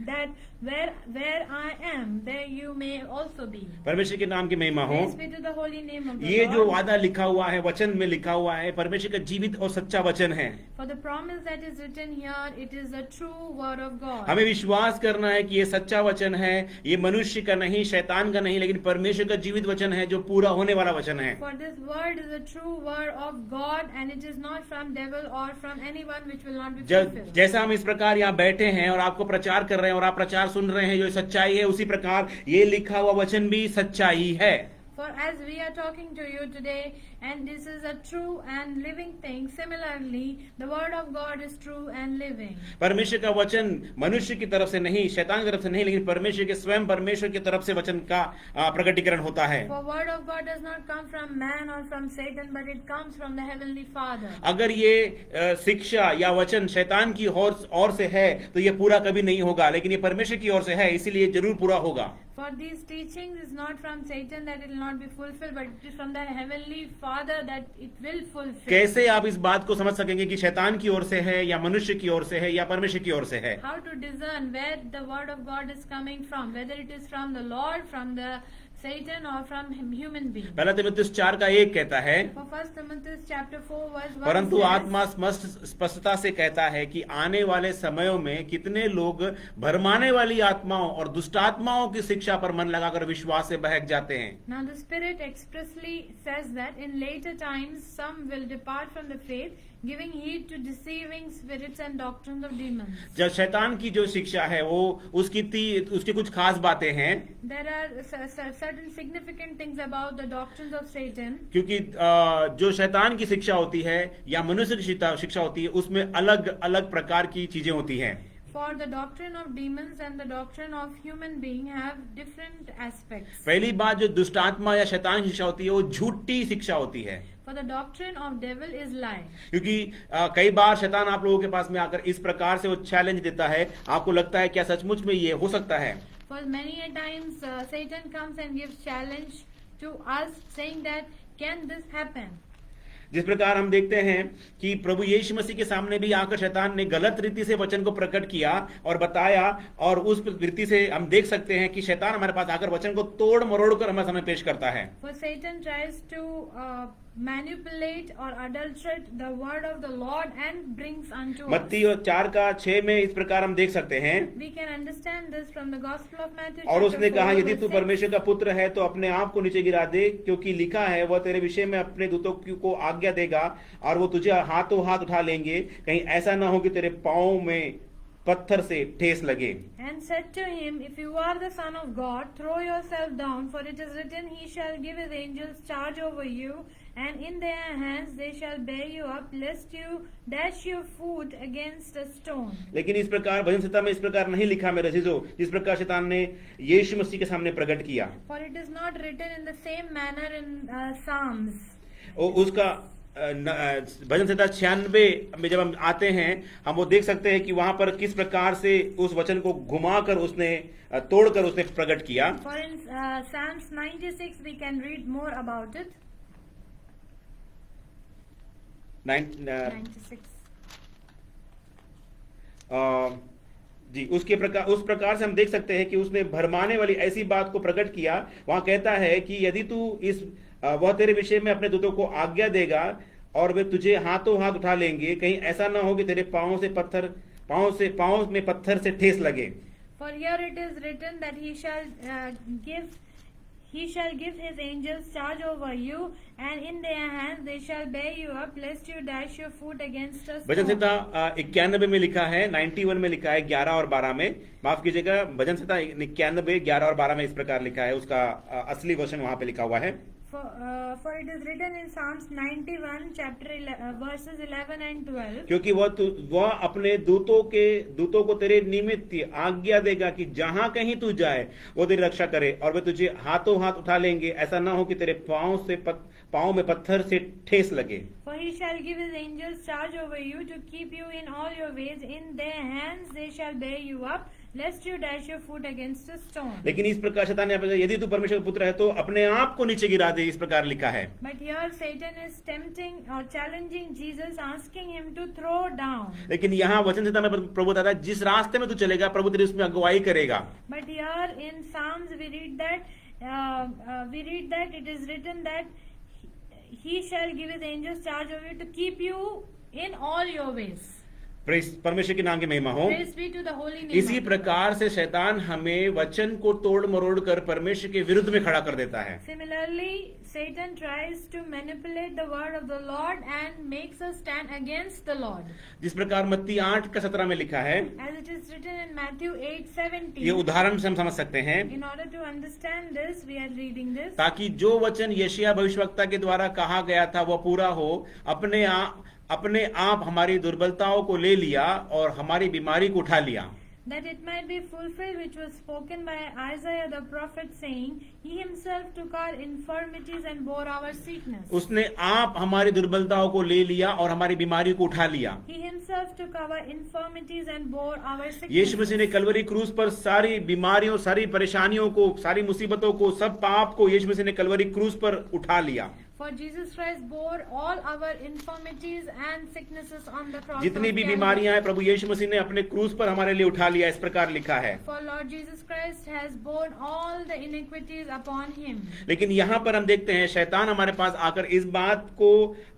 that where I am, there you may also be." परमेश्वर के नाम की महिमा हो। Praise be to the holy name of the ये जो Lord. वादा लिखा हुआ है, वचन में लिखा हुआ है, परमेश्वर का जीवित और सच्चा वचन है। For the promise that is written here, it is a true word of God. हमें विश्वास करना है कि ये सच्चा वचन है, ये मनुष्य का नहीं, शैतान का नहीं, लेकिन परमेश्वर का जीवित वचन है जो पूरा होने वाला वचन है। For this word is a true word of God, and it is not from devil or from anyone which will not be fulfilled. जैसा हम इस प्रकार यहाँ बैठे हैं और आपको प्रचार कर रहे हैं और आप प्रचार सुन रहे हैं जो सच्चाई है, उसी प्रकार ये लिखा हुआ वचन भी सच्चाई है। For as we are talking to you today, and this is a true and living thing, similarly, the word of God is true and living. परमेश्वर का वचन मनुष्य की तरफ से नहीं, शैतान की तरफ से नहीं, लेकिन परमेश्वर के स्वयं परमेश्वर की तरफ से वचन का प्रकटीकरण होता है। For word of God does not come from man or from Satan, but it comes from the heavenly Father. अगर ये शिक्षा या वचन शैतान की ओर से है तो ये पूरा कभी नहीं होगा, लेकिन ये परमेश्वर की ओर से है, इसीलिए जरूर पूरा होगा। For these teachings is not from Satan that it will not be fulfilled, but it is from the heavenly Father that it will fulfill. कैसे आप इस बात को समझ सकेंगे कि शैतान की ओर से है या मनुष्य की ओर से है या परमेश्वर की ओर से है? How to discern where the word of God is coming from, whether it is from the Lord, from the Satan, or from human being. पहला तिमुथियुस 4:1 कहता है, For 1 Timothy chapter 4 verse 1 परंतु says, आत्मा स्पष्टता से कहता है कि आने वाले समयों में कितने लोग भरमाने वाली आत्माओं और दुष्टात्माओं की शिक्षा पर मन लगाकर विश्वास से बहक जाते हैं। Now the Spirit expressly says that in later times some will depart from the faith, giving heed to deceiving spirits and doctrines of demons. जब शैतान की जो शिक्षा है वो उसकी कुछ खास बातें हैं, There are certain significant things about the doctrines of Satan. क्योंकि जो शैतान की शिक्षा होती है या मनुष्य की शिक्षा होती है उसमें अलग अलग प्रकार की चीजें होती हैं। For the doctrine of demons and the doctrine of human being have different aspects. पहली बात जो दुष्टात्मा या शैतान की शिक्षा होती है वो झूठी शिक्षा होती है। For the doctrine of devil is lie. क्योंकि कई बार शैतान आप लोगों के पास में आकर इस प्रकार से वो चैलेंज देता है, आपको लगता है क्या सचमुच में ये हो सकता है? For many a times Satan comes and gives challenge to us, saying that can this happen? जिस प्रकार हम देखते हैं कि प्रभु यीशु मसीह के सामने भी आकर शैतान ने गलत रीति से वचन को प्रकट किया और बताया, और उस रीति से हम देख सकते हैं कि शैतान हमारे पास आकर वचन को तोड़ मरोड़ कर हमारे सामने पेश करता है। For Satan tries to manipulate or adulterate the word of the Lord and brings unto us. मत्ती 4:6 में इस प्रकार हम देख सकते हैं, We can understand this from the Gospel of Matthew. और उसने chapter कहा 4, यदि तू verse 6. परमेश्वर का पुत्र है तो अपने आप को नीचे गिरा दे, क्योंकि लिखा है वह तेरे विषय में अपने दूतों को आज्ञा देगा और वो तुझे हाथों हाथ उठा लेंगे, कहीं ऐसा ना हो कि तेरे पांव में पत्थर से ठेस लगे। And said to him, If you are the Son of God, throw yourself down, for it is written, He shall give His angels charge over you, and in their hands they shall bear you up, lest you dash your foot against a stone. लेकिन इस प्रकार भजन संहिता में इस प्रकार नहीं लिखा मेरे अजीजों, जिस प्रकार शैतान ने यीशु मसीह के सामने प्रकट किया। For it is not written in the same manner in Psalms. उसका भजन संहिता 96 में जब हम आते हैं, हम वो देख सकते हैं कि वहां पर किस प्रकार से उस वचन को घुमाकर उसने तोड़कर उसने प्रकट किया। For in Psalms 96 we can read more about it. 96. जी, उस प्रकार से हम देख सकते हैं कि उसने भरमाने वाली ऐसी बात को प्रकट किया। वहां कहता है कि यदि तू वह तेरे विषय में अपने दूतों को आज्ञा देगा और वे तुझे हाथों हाथ उठा लेंगे, कहीं ऐसा ना हो कि तेरे पांव में पत्थर से ठेस लगे। For here it is written that he shall give his angels charge over you, and in their hands they shall bear you up, lest you dash your foot against a bhajan stone. संहिता 91 में लिखा है, 91 में लिखा है 11 और 12 में, माफ कीजिएगा, भजन संहिता 91 11 और 12 में इस प्रकार लिखा है, उसका असली वर्षन वहां पे लिखा हुआ है। For it is written in Psalms 91, verses 11 and 12. क्योंकि वह अपने दूतों को तेरे निमित्त आज्ञा देगा कि जहां कहीं तू जाए वो तेरी रक्षा करे, और वे तुझे हाथों हाथ उठा लेंगे, ऐसा ना हो कि तेरे पांव में पत्थर से ठेस लगे। For he shall give his angels charge over you to keep you in all your ways. In their hands they shall bear you up, lest you dash your foot against a stone. लेकिन इस प्रकार शैतान ने यदि तू परमेश्वर का पुत्र है तो अपने आप को नीचे गिरा दे, इस प्रकार लिखा है। But here Satan is tempting or challenging Jesus, asking him to throw down. लेकिन यहाँ वचन संहिता में प्रभु बताता है जिस रास्ते में तू चलेगा प्रभु तेरी उसमें अगुवाई करेगा। But here in Psalms we read that it is written that he shall give his angels charge over you to keep you in all your ways. परमेश्वर के नाम की महिमा हो। Praise be to the holy name. इसी प्रकार से शैतान हमें वचन को तोड़ मरोड़ कर परमेश्वर के विरुद्ध में खड़ा कर देता है। Similarly, Satan tries to manipulate the word of the Lord and makes us stand against the Lord. जिस प्रकार मत्ती 8:17 में लिखा है, As it is written in Matthew 8:17. ये उदाहरण से हम समझ सकते हैं, In order to understand this, we are reading this. ताकि जो वचन यशायाह भविष्यवक्ता के द्वारा कहा गया था वह पूरा हो। अपने आप हमारी दुर्बलताओं को ले लिया और हमारी बीमारी को उठा लिया। That it might be fulfilled which was spoken by Isaiah the prophet, saying, He himself took our infirmities and bore our sickness. उसने आप हमारी दुर्बलताओं को ले लिया और हमारी बीमारी को उठा लिया। He himself took our infirmities and bore our sickness. यीशु मसीह ने कलवरी क्रूस पर सारी बीमारियों, सारी परेशानियों को, सारी मुसीबतों को, सब पाप को यीशु मसीह ने कलवरी क्रूस पर उठा लिया। For Jesus Christ bore all our infirmities and sicknesses on the cross. जितनी of भी Calvary. बीमारियां हैं प्रभु यीशु मसीह ने अपने क्रूस पर हमारे लिए उठा लिया, इस प्रकार लिखा है। For Lord Jesus Christ has borne all the iniquities upon him. लेकिन यहाँ पर हम देखते हैं शैतान हमारे पास आकर इस बात को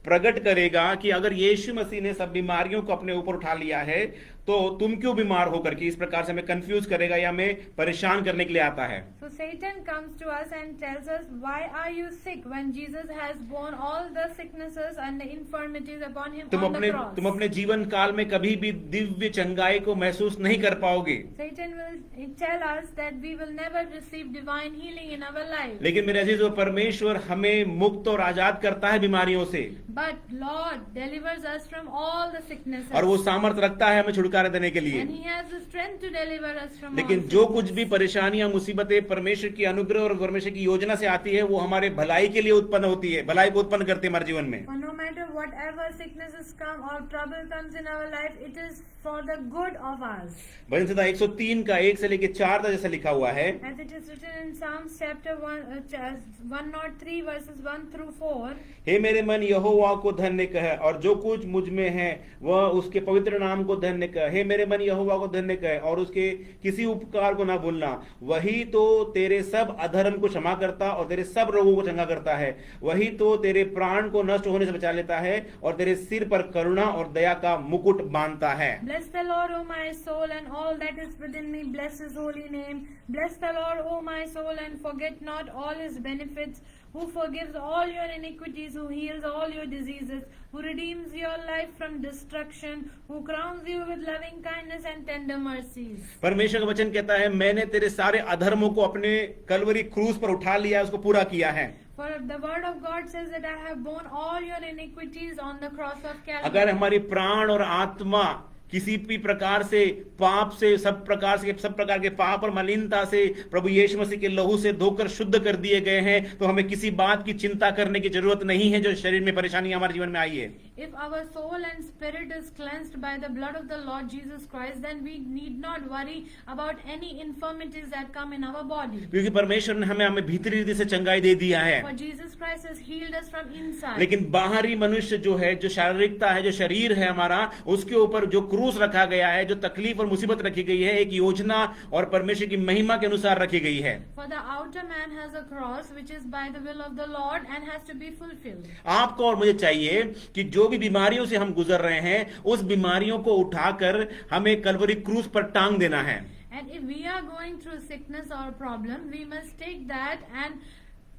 प्रकट करेगा कि अगर यीशु मसीह ने सब बीमारियों को अपने ऊपर उठा लिया है तो तुम क्यों बीमार होकर के, इस प्रकार से हमें कंफ्यूज करेगा या हमें परेशान करने के लिए आता है। So Satan comes to us and tells us, why are you sick when Jesus has borne all the sicknesses and the infirmities upon him on the cross? तुम अपने जीवन काल में कभी भी दिव्य चंगाई को महसूस नहीं कर पाओगे। Satan will tell us that we will never receive divine healing in our life. लेकिन मेरे अजीजों, परमेश्वर हमें मुक्त और आजाद करता है बीमारियों से, But Lord delivers us from all the sicknesses. और वो सामर्थ रखता है हमें छुटकारा देने के लिए। And he has the strength to deliver us from लेकिन all जो sickness. कुछ भी परेशानियां, मुसीबतें परमेश्वर की अनुग्रह और परमेश्वर की योजना से आती है वो हमारे भलाई के लिए उत्पन्न होती है, भलाई को उत्पन्न करती है हमारे जीवन में। For no matter whatever sicknesses come or trouble comes in our life, it is for the good of us. भजन संहिता 103 का 1 से लेकर 4 तक जैसा लिखा हुआ है, As it is written in Psalms chapter 103 verses 1 through 4. हे मेरे मन यहोवा को धन्य कह और जो कुछ मुझ में है वह उसके पवित्र नाम को धन्य कह। हे मेरे मन यहोवा को धन्य कह और उसके किसी उपकार को ना भूलना। वही तो तेरे सब अधर्म को क्षमा करता और तेरे सब रोगों को चंगा करता है। वही तो तेरे प्राण को नष्ट होने से बचा लेता है और तेरे सिर पर करुणा और दया का मुकुट बांधता है। Bless the Lord, O my soul, and all that is within me. Bless his holy name. Bless the Lord, O my soul, and forget not all his benefits, who forgives all your iniquities, who heals all your diseases, who redeems your life from destruction, who crowns you with loving kindness and tender mercies. परमेश्वर का वचन कहता है, मैंने तेरे सारे अधर्मों को अपने कलवरी क्रूस पर उठा लिया, उसको पूरा किया है। For the word of God says that I have borne all your iniquities on the cross of Calvary. अगर हमारी प्राण और आत्मा किसी भी प्रकार से पाप से, सब प्रकार के पाप और मलिनता से प्रभु यीशु मसीह के लहू से धोकर शुद्ध कर दिए गए हैं, तो हमें किसी बात की चिंता करने की जरूरत नहीं है जो शरीर में परेशानी हमारे जीवन में आई है। If our soul and spirit is cleansed by the blood of the Lord Jesus Christ, then we need not worry about any infirmities that come in our body. क्योंकि परमेश्वर ने हमें भीतरी रीति से चंगाई दे दिया है। For Jesus Christ has healed us from inside. लेकिन बाहरी मनुष्य जो है, जो शारीरिकता है, जो शरीर है हमारा, उसके ऊपर जो क्रूस रखा गया है, जो तकलीफ और मुसीबत रखी गई है, एक योजना और परमेश्वर की महिमा के अनुसार रखी गई है। For the outer man has a cross which is by the will of the Lord and has to be fulfilled. आपको और मुझे चाहिए कि जो भी बीमारियों से हम गुजर रहे हैं उस बीमारियों को उठाकर हमें कलवरी क्रूस पर टांग देना है। And if we are going through sickness or problem, we must take that and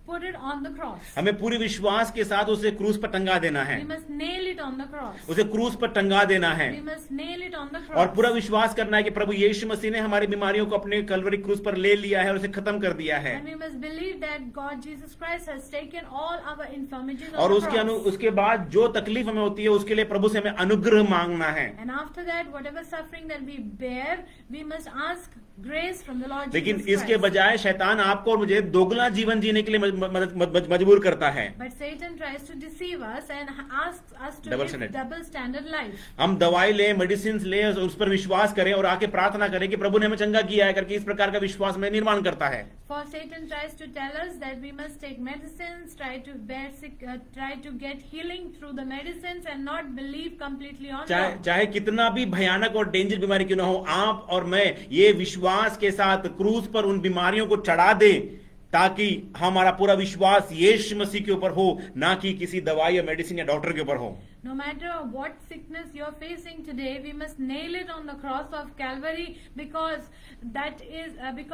put it on the cross. हमें पूरे विश्वास के साथ उसे क्रूस पर टंगा देना है, We must nail it on the cross. उसे क्रूस पर टंगा देना है We must nail it on the और cross. पूरा विश्वास करना है कि प्रभु यीशु मसीह ने हमारी बीमारियों को अपने कलवरी क्रूस पर ले लिया है और उसे खत्म कर दिया है। And we must believe that God Jesus Christ has taken all our infirmities और on the cross. उसके बाद जो तकलीफ हमें होती है उसके लिए प्रभु से हमें अनुग्रह मांगना है। And after that, whatever suffering that we bear, we must ask grace from the Lord लेकिन Jesus इसके Christ. बजाय शैतान आपको और मुझे दोगुना जीवन जीने के लिए मजबूर करता है। But Satan tries to deceive us and asks us to Double live standard. double standard life. हम दवाई लें, मेडिसिन लें, उस पर विश्वास करें और आके प्रार्थना करें कि प्रभु ने हमें चंगा किया है करके इस प्रकार का विश्वास में निर्माण करता है। For Satan tries to tell us that we must take medicines, try to get healing through the medicines and not believe completely on God. चाहे कितना भी भयानक और डेंजर बीमारी क्यों ना हो, आप और मैं ये विश्वास के साथ क्रूस पर उन बीमारियों को चढ़ा दें ताकि हमारा पूरा विश्वास यीशु मसीह के ऊपर हो, ना कि किसी दवाई या मेडिसिन या डॉक्टर के ऊपर हो। No matter what sickness you're facing today, we must nail it on the cross of Calvary because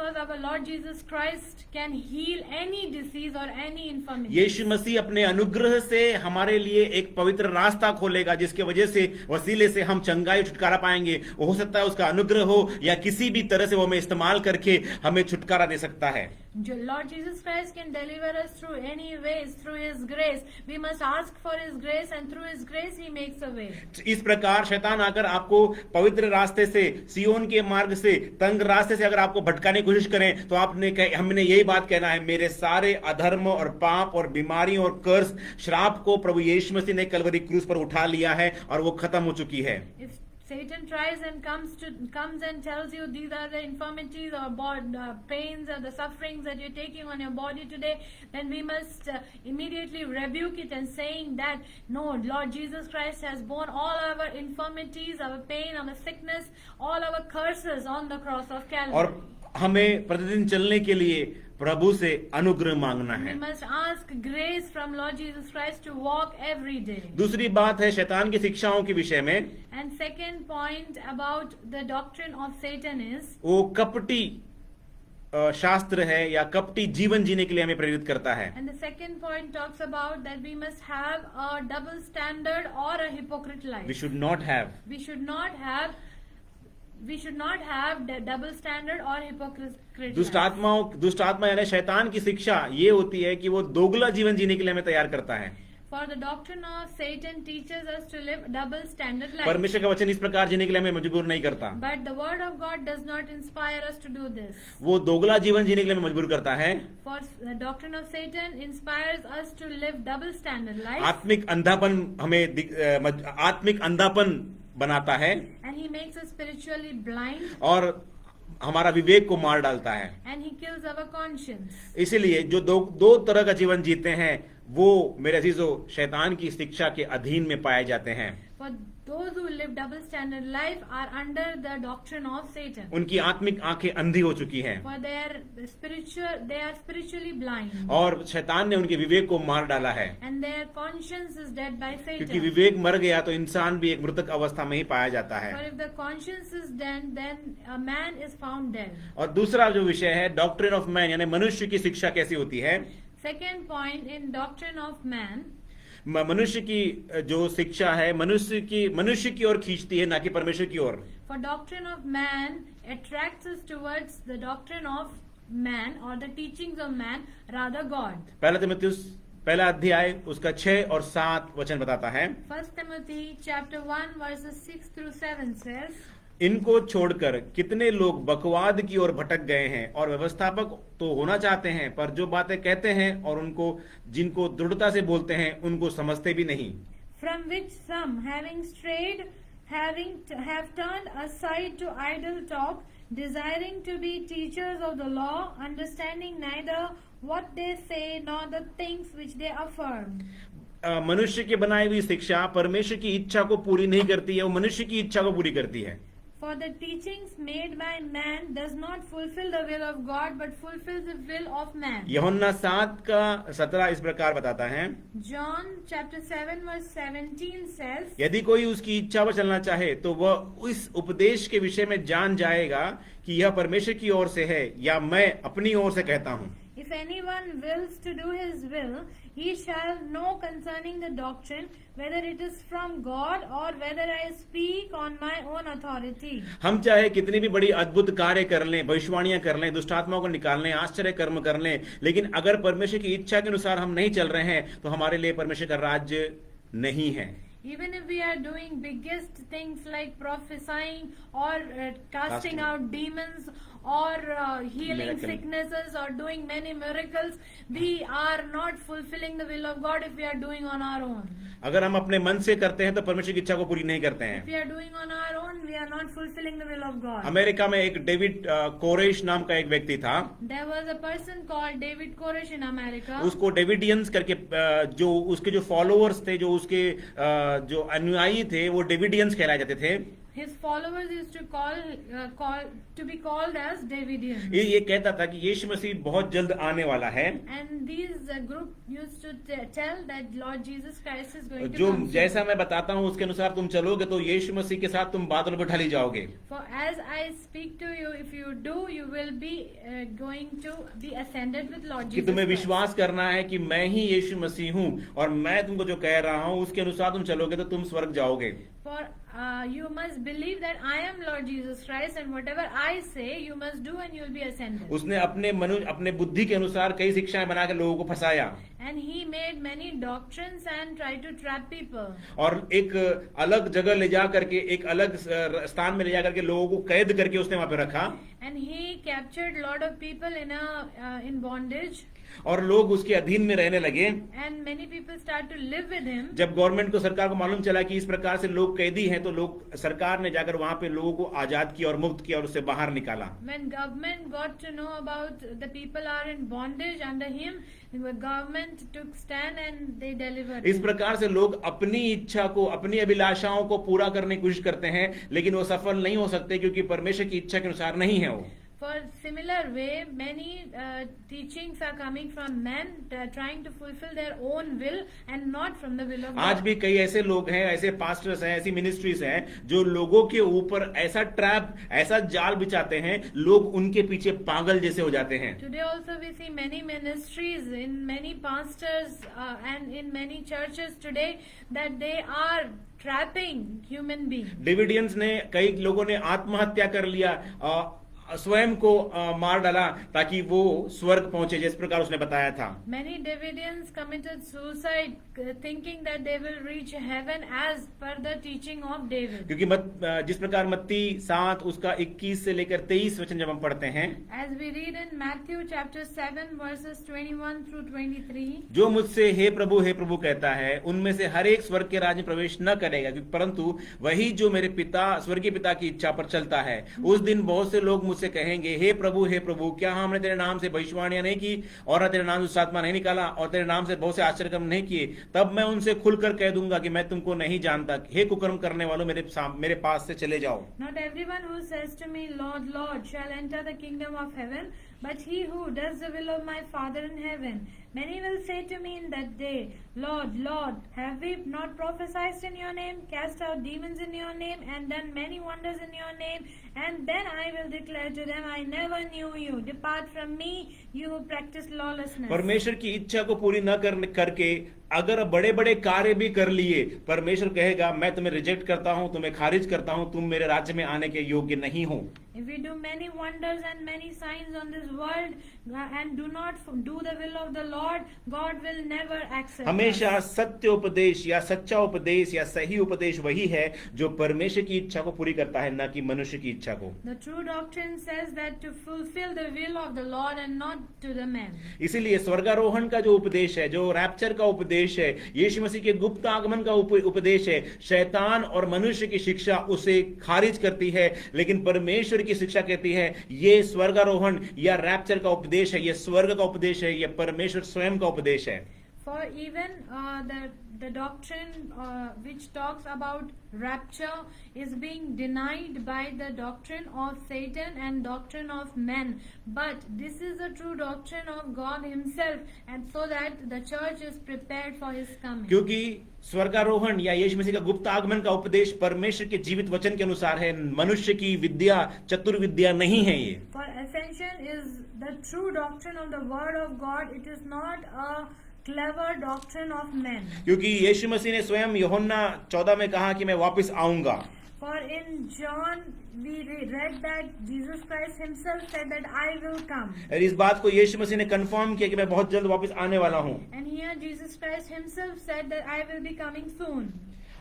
our Lord Jesus Christ can heal any disease or any infirmity. यीशु मसीह अपने अनुग्रह से हमारे लिए एक पवित्र रास्ता खोलेगा जिसके वजह से वसीले से हम चंगाई छुटकारा पाएंगे। हो सकता है उसका अनुग्रह हो या किसी भी तरह से वो हमें इस्तेमाल करके हमें छुटकारा दे सकता है। Lord Jesus Christ can deliver us through any ways, through His grace. We must ask for His grace, and through His grace He makes a way. इस प्रकार शैतान आकर आपको पवित्र रास्ते से, सियोन के मार्ग से, तंग रास्ते से अगर आपको भटकाने की कोशिश करें तो हमने यही बात कहना है, मेरे सारे अधर्म और पाप और बीमारी और कर्ज, श्राप को प्रभु यीशु मसीह ने कलवरी क्रूस पर उठा लिया है और वो खत्म हो चुकी है। If Satan tries and comes and tells you these are the infirmities or pains or the sufferings that you're taking on your body today, then we must immediately rebuke it and saying that no, Lord Jesus Christ has borne all our infirmities, our pain, our sickness, all our curses on the cross of Calvary. और हमें प्रतिदिन चलने के लिए प्रभु से अनुग्रह मांगना है। We must ask grace from Lord Jesus Christ to walk every day. दूसरी बात है शैतान की शिक्षाओं के विषय में, And second point about the doctrine of Satan is वो कपटी शास्त्र है या कपटी जीवन जीने के लिए हमें प्रेरित करता है। and the second point talks about that we must have a double standard or a hypocrite life. We should not have the double standard or hypocrite दुष्ट life. आत्मा यानी शैतान की शिक्षा ये होती है कि वो दोगला जीवन जीने के लिए हमें तैयार करता है। For the doctrine of Satan teaches us to live double standard life. परमेश्वर का वचन इस प्रकार जीने के लिए हमें मजबूर नहीं करता, But the word of God does not inspire us to do this. वो दोगला जीवन जीने के लिए हमें मजबूर करता है। For the doctrine of Satan inspires us to live double standard life. आत्मिक अंधापन बनाता है And he makes us spiritually blind. और हमारा विवेक को मार डालता है। And he kills our conscience. इसीलिए जो दो तरह का जीवन जीते हैं वो मेरे अजीजों शैतान की शिक्षा के अधीन में पाए जाते हैं। For those who live double standard life are under the doctrine of Satan. उनकी आत्मिक आंखें अंधी हो चुकी हैं For they are spiritually blind. और शैतान ने उनके विवेक को मार डाला है। And their conscience is dead by क्योंकि Satan. विवेक मर गया तो इंसान भी एक मृतक अवस्था में ही पाया जाता For है। if the conscience is dead, then a man is found dead. और दूसरा जो विषय है डॉक्ट्रिन ऑफ मैन यानी मनुष्य की शिक्षा कैसी होती है। Second point in doctrine of man, मनुष्य की जो शिक्षा है मनुष्य की ओर खींचती है, ना कि परमेश्वर की ओर। for doctrine of man attracts us towards the doctrine of man or the teachings of man, rather God. पहला तिमुथियुस पहला अध्याय उसका 6 और 7 वचन बताता है, 1 Timothy chapter 1 verses 6 through 7 says, इनको छोड़कर कितने लोग बकवाद की ओर भटक गए हैं और व्यवस्थापक तो होना चाहते हैं पर जो बातें कहते हैं और जिनको दृढ़ता से बोलते हैं उनको समझते भी नहीं। From which some, having strayed, have turned aside to idle talk, desiring to be teachers of the law, understanding neither what they say nor the things which they affirm. मनुष्य की बनाई हुई शिक्षा परमेश्वर की इच्छा को पूरी नहीं करती है, वो मनुष्य की इच्छा को पूरी करती है। For the teachings made by man does not fulfill the will of God, but fulfills the will of man. यूहन्ना 7:17 इस प्रकार बताता है, John chapter 7 verse 17 says, यदि कोई उसकी इच्छा पर चलना चाहे तो वह इस उपदेश के विषय में जान जाएगा कि यह परमेश्वर की ओर से है या मैं अपनी ओर से कहता हूँ। If anyone wills to do his will, he shall know concerning the doctrine, whether it is from God or whether I speak on my own authority. हम चाहे कितनी भी बड़ी अद्भुत कार्य कर लें, भविष्यवाणियां कर लें, दुष्ट आत्माओं को निकाल लें, आश्चर्य कर्म कर लें, लेकिन अगर परमेश्वर की इच्छा के अनुसार हम नहीं चल रहे हैं तो हमारे लिए परमेश्वर का राज्य नहीं है. Even if we are doing biggest things like prophesying or casting out demons or healing Miracle. sicknesses or doing many miracles, we are not fulfilling the will of God if we are doing on our own. अगर हम अपने मन से करते हैं तो परमेश्वर की इच्छा को पूरी नहीं करते हैं. If we are doing on our own, we are not fulfilling the will of God. America में एक डेविड कोरेश नाम का एक व्यक्ति था. There was a person called David Koresh in America. उसको डेविडियंस करके जो उसके जो फॉलोअर्स थे, जो उसके जो अनुयायी थे, वो डेविडियंस कहलाए जाते थे. His followers used to be called as Davidians. ये कहता था कि यीशु मसीह बहुत जल्द आने वाला है. And these group used to tell that Lord Jesus Christ is going to जो come soon. जैसा मैं बताता हूँ उसके अनुसार तुम चलोगे तो यीशु मसीह के साथ तुम बादल पर ढली जाओगे. For as I speak to you, if you do, you will be going to be ascended with Lord कि Jesus तुम्हें Christ. विश्वास करना है कि मैं ही यीशु मसीह हूँ और मैं तुमको जो कह रहा हूँ उसके अनुसार तुम चलोगे तो तुम स्वर्ग जाओगे. For you must believe that I am Lord Jesus Christ, and whatever I say, you must do, and you will be ascended. उसने अपने बुद्धि के अनुसार कई शिक्षाएं बना के लोगों को फंसाया. And he made many doctrines and tried to trap people. और एक अलग जगह ले जा करके, एक अलग स्थान में ले जा करके लोगों को कैद करके उसने वहां पे रखा. And he captured lot of people in bondage. और लोग उसके अधीन में रहने लगे. And many people start to live with him. जब गवर्नमेंट को, सरकार को मालूम चला कि इस प्रकार से लोग कैदी हैं तो लोग, सरकार ने जाकर वहां पे लोगों को आजाद किया और मुक्त किया और उससे बाहर निकाला. When government got to know about the people are in bondage under him, the government took stand and they delivered इस him. प्रकार से लोग अपनी इच्छा को, अपनी अभिलाषाओं को पूरा करने की कोशिश करते हैं, लेकिन वो सफल नहीं हो सकते क्योंकि परमेश्वर की इच्छा के अनुसार नहीं है वो. For similar way, many teachings are coming from men trying to fulfill their own will and not from the will of आज God. भी कई ऐसे लोग हैं, ऐसे पास्टर्स हैं, ऐसी मिनिस्ट्रीज हैं जो लोगों के ऊपर ऐसा ट्रैप, ऐसा जाल बिछाते हैं, लोग उनके पीछे पागल जैसे हो जाते हैं. Today also we see many ministries in many pastors and in many churches today that they are trapping human beings. डेविडियंस ने, कई लोगों ने आत्महत्या कर लिया, स्वयं को मार डाला ताकि वो स्वर्ग पहुंचे, जिस प्रकार उसने बताया था. Many Davidians committed suicide thinking that they will reach heaven as per the teaching of David. क्योंकि जिस प्रकार मत्ती 7 उसका 21 से लेकर 23 वचन जब हम पढ़ते हैं, As we read in Matthew chapter 7 verses 21 through 23, जो मुझसे हे प्रभु कहता है उनमें से हर एक स्वर्ग के राज्य में प्रवेश न करेगा, परंतु वही जो मेरे पिता, स्वर्गीय पिता की इच्छा पर चलता है. उस दिन बहुत से लोग मुझसे कहेंगे, हे प्रभु क्या हमने तेरे नाम से भविष्यवाणियां नहीं की और न तेरे नाम से दुष्ट आत्मा नहीं निकाला और तेरे नाम से बहुत से आश्चर्य कर्म नहीं किए? तब मैं उनसे खुलकर कह दूंगा कि मैं तुमको नहीं जानता. हे कुकर्म करने वालों, मेरे पास से चले जाओ. Not everyone who says to me, Lord, Lord, shall enter the kingdom of heaven, but he who does the will of my Father in heaven. Many will say to me in that day, Lord, Lord, have we not prophesied in your name, cast out demons in your name, and done many wonders in your name? And then I will declare to them, I never knew you. Depart from me, you who practice lawlessness. परमेश्वर की इच्छा को पूरी न करके अगर बड़े बड़े कार्य भी कर लिए, परमेश्वर कहेगा मैं तुम्हें रिजेक्ट करता हूं, तुम्हें खारिज करता हूं, तुम मेरे राज्य में आने के योग्य नहीं हो. If we do many wonders and many signs on this world and do not do the will of the Lord, God will never accept हमेशा us. सत्य उपदेश या सच्चा उपदेश या सही उपदेश वही है जो परमेश्वर की इच्छा को पूरी करता है, न कि मनुष्य की इच्छा को. The true doctrine says that to fulfill the will of the Lord and not to the men. इसीलिए स्वर्गारोहण का जो उपदेश है, जो रैप्चर का उपदेश है, यीशु मसीह के गुप्त आगमन का उपदेश है, शैतान और मनुष्य की शिक्षा उसे खारिज करती है, लेकिन परमेश्वर की शिक्षा कहती है ये स्वर्गारोहण या रैप्चर का उपदेश है, ये स्वर्ग का उपदेश है, ये परमेश्वर स्वयं का उपदेश है. For even the doctrine which talks about rapture is being denied by the doctrine of Satan and doctrine of men. But this is the true doctrine of God Himself, and so that the church is prepared for His coming. क्योंकि स्वर्गारोहण या यीशु मसीह का गुप्त आगमन का उपदेश परमेश्वर के जीवित वचन के अनुसार है, मनुष्य की विद्या, चतुर विद्या नहीं है ये। For ascension is the true doctrine of the Word of God. It is not a clever doctrine of men. क्योंकि यीशु मसीह ने स्वयं यूहन्ना 14 में कहा कि मैं वापस आऊंगा। For in John we read that Jesus Christ Himself said that I will come. और इस बात को यीशु मसीह ने कंफर्म किया कि मैं बहुत जल्द वापस आने वाला हूं। And here Jesus Christ Himself said that I will be coming soon.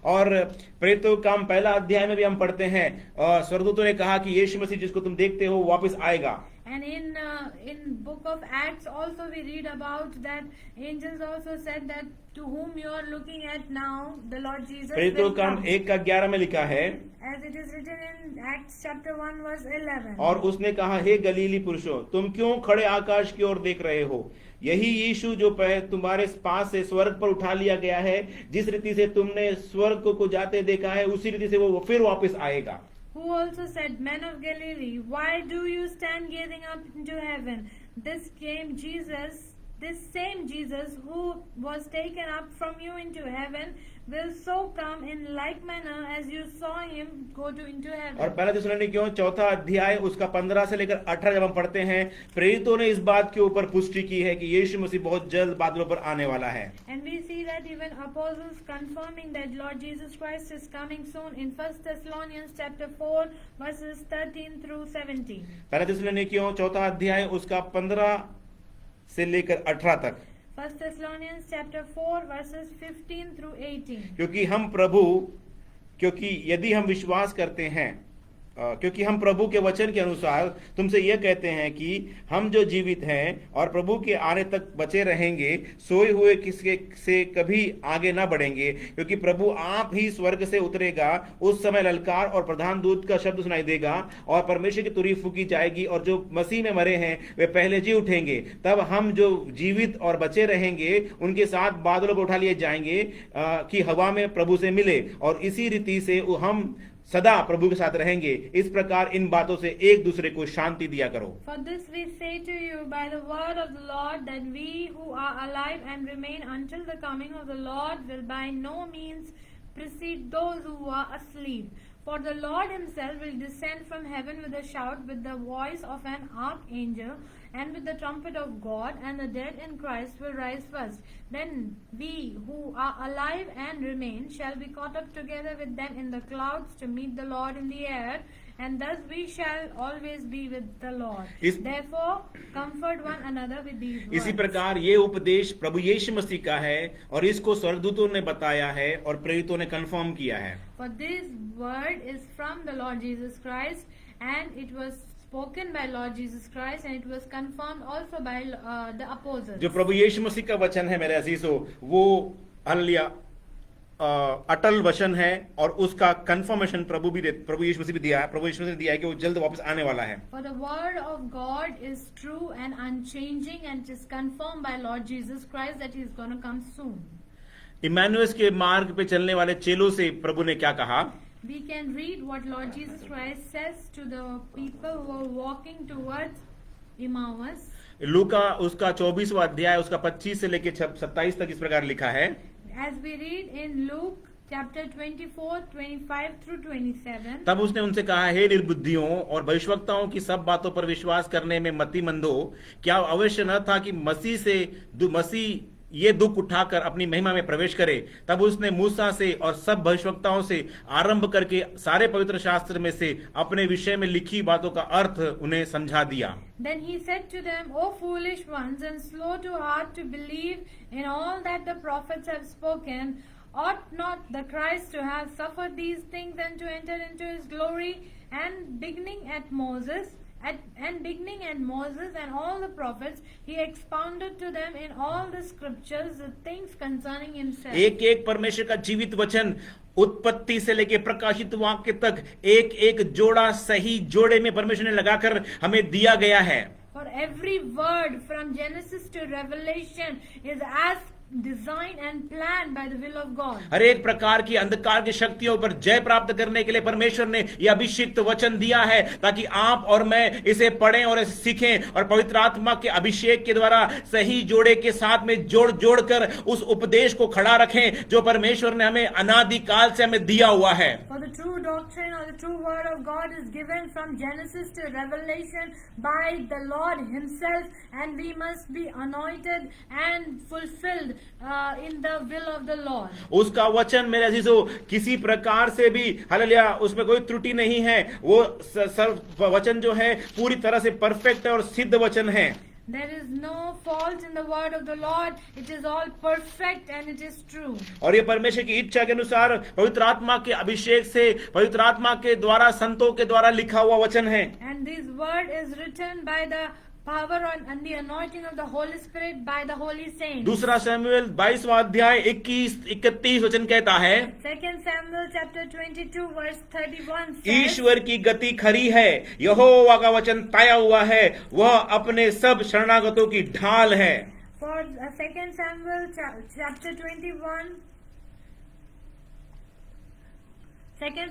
और प्रेरितों का काम पहला अध्याय में भी हम पढ़ते हैं, स्वर्गदूतों ने कहा कि यीशु मसीह जिसको तुम देखते हो वापस आएगा। And in book of Acts also we read about that angels also said that to whom you are looking at now, the Lord Jesus प्रेरितों will का काम come. 1:11 में लिखा है, As it is written in Acts chapter 1 verse 11. और उसने कहा, हे गलीली पुरुषों, तुम क्यों खड़े आकाश की ओर देख रहे हो? यही यीशु जो तुम्हारे पास से स्वर्ग पर उठा लिया गया है, जिस रीति से तुमने स्वर्ग को जाते देखा है, उसी रीति से वो फिर वापस आएगा। Who also said, Men of Galilee, why do you stand gazing up into heaven? This same Jesus who was taken up from you into heaven will so come in like manner as you saw him go into heaven. और पहला थिस्सलुनीकियों 4 अध्याय उसका 15 से लेकर 18 जब हम पढ़ते हैं, प्रेरितों ने इस बात के ऊपर पुष्टि की है कि यीशु मसीह बहुत जल्द बादलों पर आने वाला है। And we see that even apostles confirming that Lord Jesus Christ is coming soon in 1 Thessalonians chapter 4 verses 13 through 17. पहला थिस्सलुनीकियों 4 अध्याय उसका 15 से लेकर 18 तक। 1 Thessalonians chapter 4 verses 15 through 18. क्योंकि यदि हम विश्वास करते हैं, क्योंकि हम प्रभु के वचन के अनुसार तुमसे यह कहते हैं कि हम जो जीवित हैं और प्रभु के आने तक बचे रहेंगे, सोए हुए किसी से कभी आगे ना बढ़ेंगे, क्योंकि प्रभु आप ही स्वर्ग से उतरेगा। उस समय ललकार और प्रधान दूत का शब्द सुनाई देगा और परमेश्वर की तुरही फूकी जाएगी, और जो मसीह में मरे हैं वे पहले जी उठेंगे। तब हम जो जीवित और बचे रहेंगे उनके साथ बादलों पर उठा लिए जाएंगे कि हवा में प्रभु से मिले, और इसी रीति से हम सदा प्रभु के साथ रहेंगे। इस प्रकार इन बातों से एक दूसरे को शांति दिया करो। For this we say to you by the word of the Lord, that we who are alive and remain until the coming of the Lord will by no means precede those who are asleep. For the Lord Himself will descend from heaven with a shout, with the voice of an archangel, and with the trumpet of God, and the dead in Christ will rise first. Then we who are alive and remain shall be caught up together with them in the clouds to meet the Lord in the air, and thus we shall always be with the Lord. Therefore comfort one another with these words. इसी प्रकार ये उपदेश प्रभु यीशु मसीह का है, और इसको स्वर्गदूतों ने बताया है और प्रेरितों ने कंफर्म किया है। For this word is from the Lord Jesus Christ, and it was spoken by Lord Jesus Christ, and it was confirmed also by the apostles. जो प्रभु यीशु मसीह का वचन है मेरे अजीजों, वो हालेलुया अटल वचन है, और उसका कंफर्मेशन प्रभु यीशु मसीह भी दिया है, प्रभु यीशु मसीह ने दिया है कि वो जल्द वापस आने वाला है। For the word of God is true and unchanging, and it is confirmed by Lord Jesus Christ that He is going to come soon. Emmanuel के मार्ग पे चलने वाले चेलों से प्रभु ने क्या कहा? We can read what Lord Jesus Christ says to the people who are walking towards Emmaus. लूका उसका 24वां अध्याय उसका 25 से लेकर 27 तक इस प्रकार लिखा है। As we read in Luke chapter 24, 25 through 27. तब उसने उनसे कहा, हे निर्बुद्धियों और भविष्यवक्ताओं की सब बातों पर विश्वास करने में मतिमंदो, क्या अवश्य न था कि मसीह ये दुख उठाकर अपनी महिमा में प्रवेश करे? तब उसने मूसा से और सब भविष्यवक्ताओं से आरंभ करके सारे पवित्र शास्त्र में से अपने विषय में लिखी बातों का अर्थ उन्हें समझा दिया। Then he said to them, O foolish ones, and slow to heart to believe in all that the prophets have spoken, ought not the Christ to have suffered these things and to enter into his glory? And beginning at Moses and all the prophets, he expounded to them in all the scriptures the things concerning himself. एक एक परमेश्वर का जीवित वचन उत्पत्ति से लेके प्रकाशित वाक्य तक एक एक जोड़ा सही जोड़े में परमेश्वर ने लगाकर हमें दिया गया है। For every word from Genesis to Revelation is as designed and planned by the will of God. हर एक प्रकार की अंधकार की शक्तियों पर जय प्राप्त करने के लिए परमेश्वर ने यह अभिषिक्त वचन दिया है, ताकि आप और मैं इसे पढ़ें और इसे सीखें और पवित्र आत्मा के अभिषेक के द्वारा सही जोड़े के साथ में जोड़ जोड़ कर उस उपदेश को खड़ा रखें जो परमेश्वर ने हमें अनादि काल से हमें दिया हुआ है। For the true doctrine or the true word of God is given from Genesis to Revelation by the Lord himself, and we must be anointed and fulfilled in the will of the Lord. उसका वचन मेरे अजीजों किसी प्रकार से भी hallelujah उसमें कोई त्रुटि नहीं है। वो वचन जो है पूरी तरह से परफेक्ट है और सिद्ध वचन है। There is no fault in the word of the Lord. It is all perfect and it is true. और ये परमेश्वर की इच्छा के अनुसार पवित्र आत्मा के अभिषेक से पवित्र आत्मा के द्वारा संतों के द्वारा लिखा हुआ वचन है। And this word is written by the power and the anointing of the Holy Spirit by the holy saints. दूसरा शमूएल 22वां अध्याय 21-31 वचन कहता है, 2 Samuel chapter 22 verse 31 says, ईश्वर की गति खरी है, यहोवा का वचन ताया हुआ है, वह अपने सब शरणागतों की ढाल है। For 2 Samuel chapter 21, 2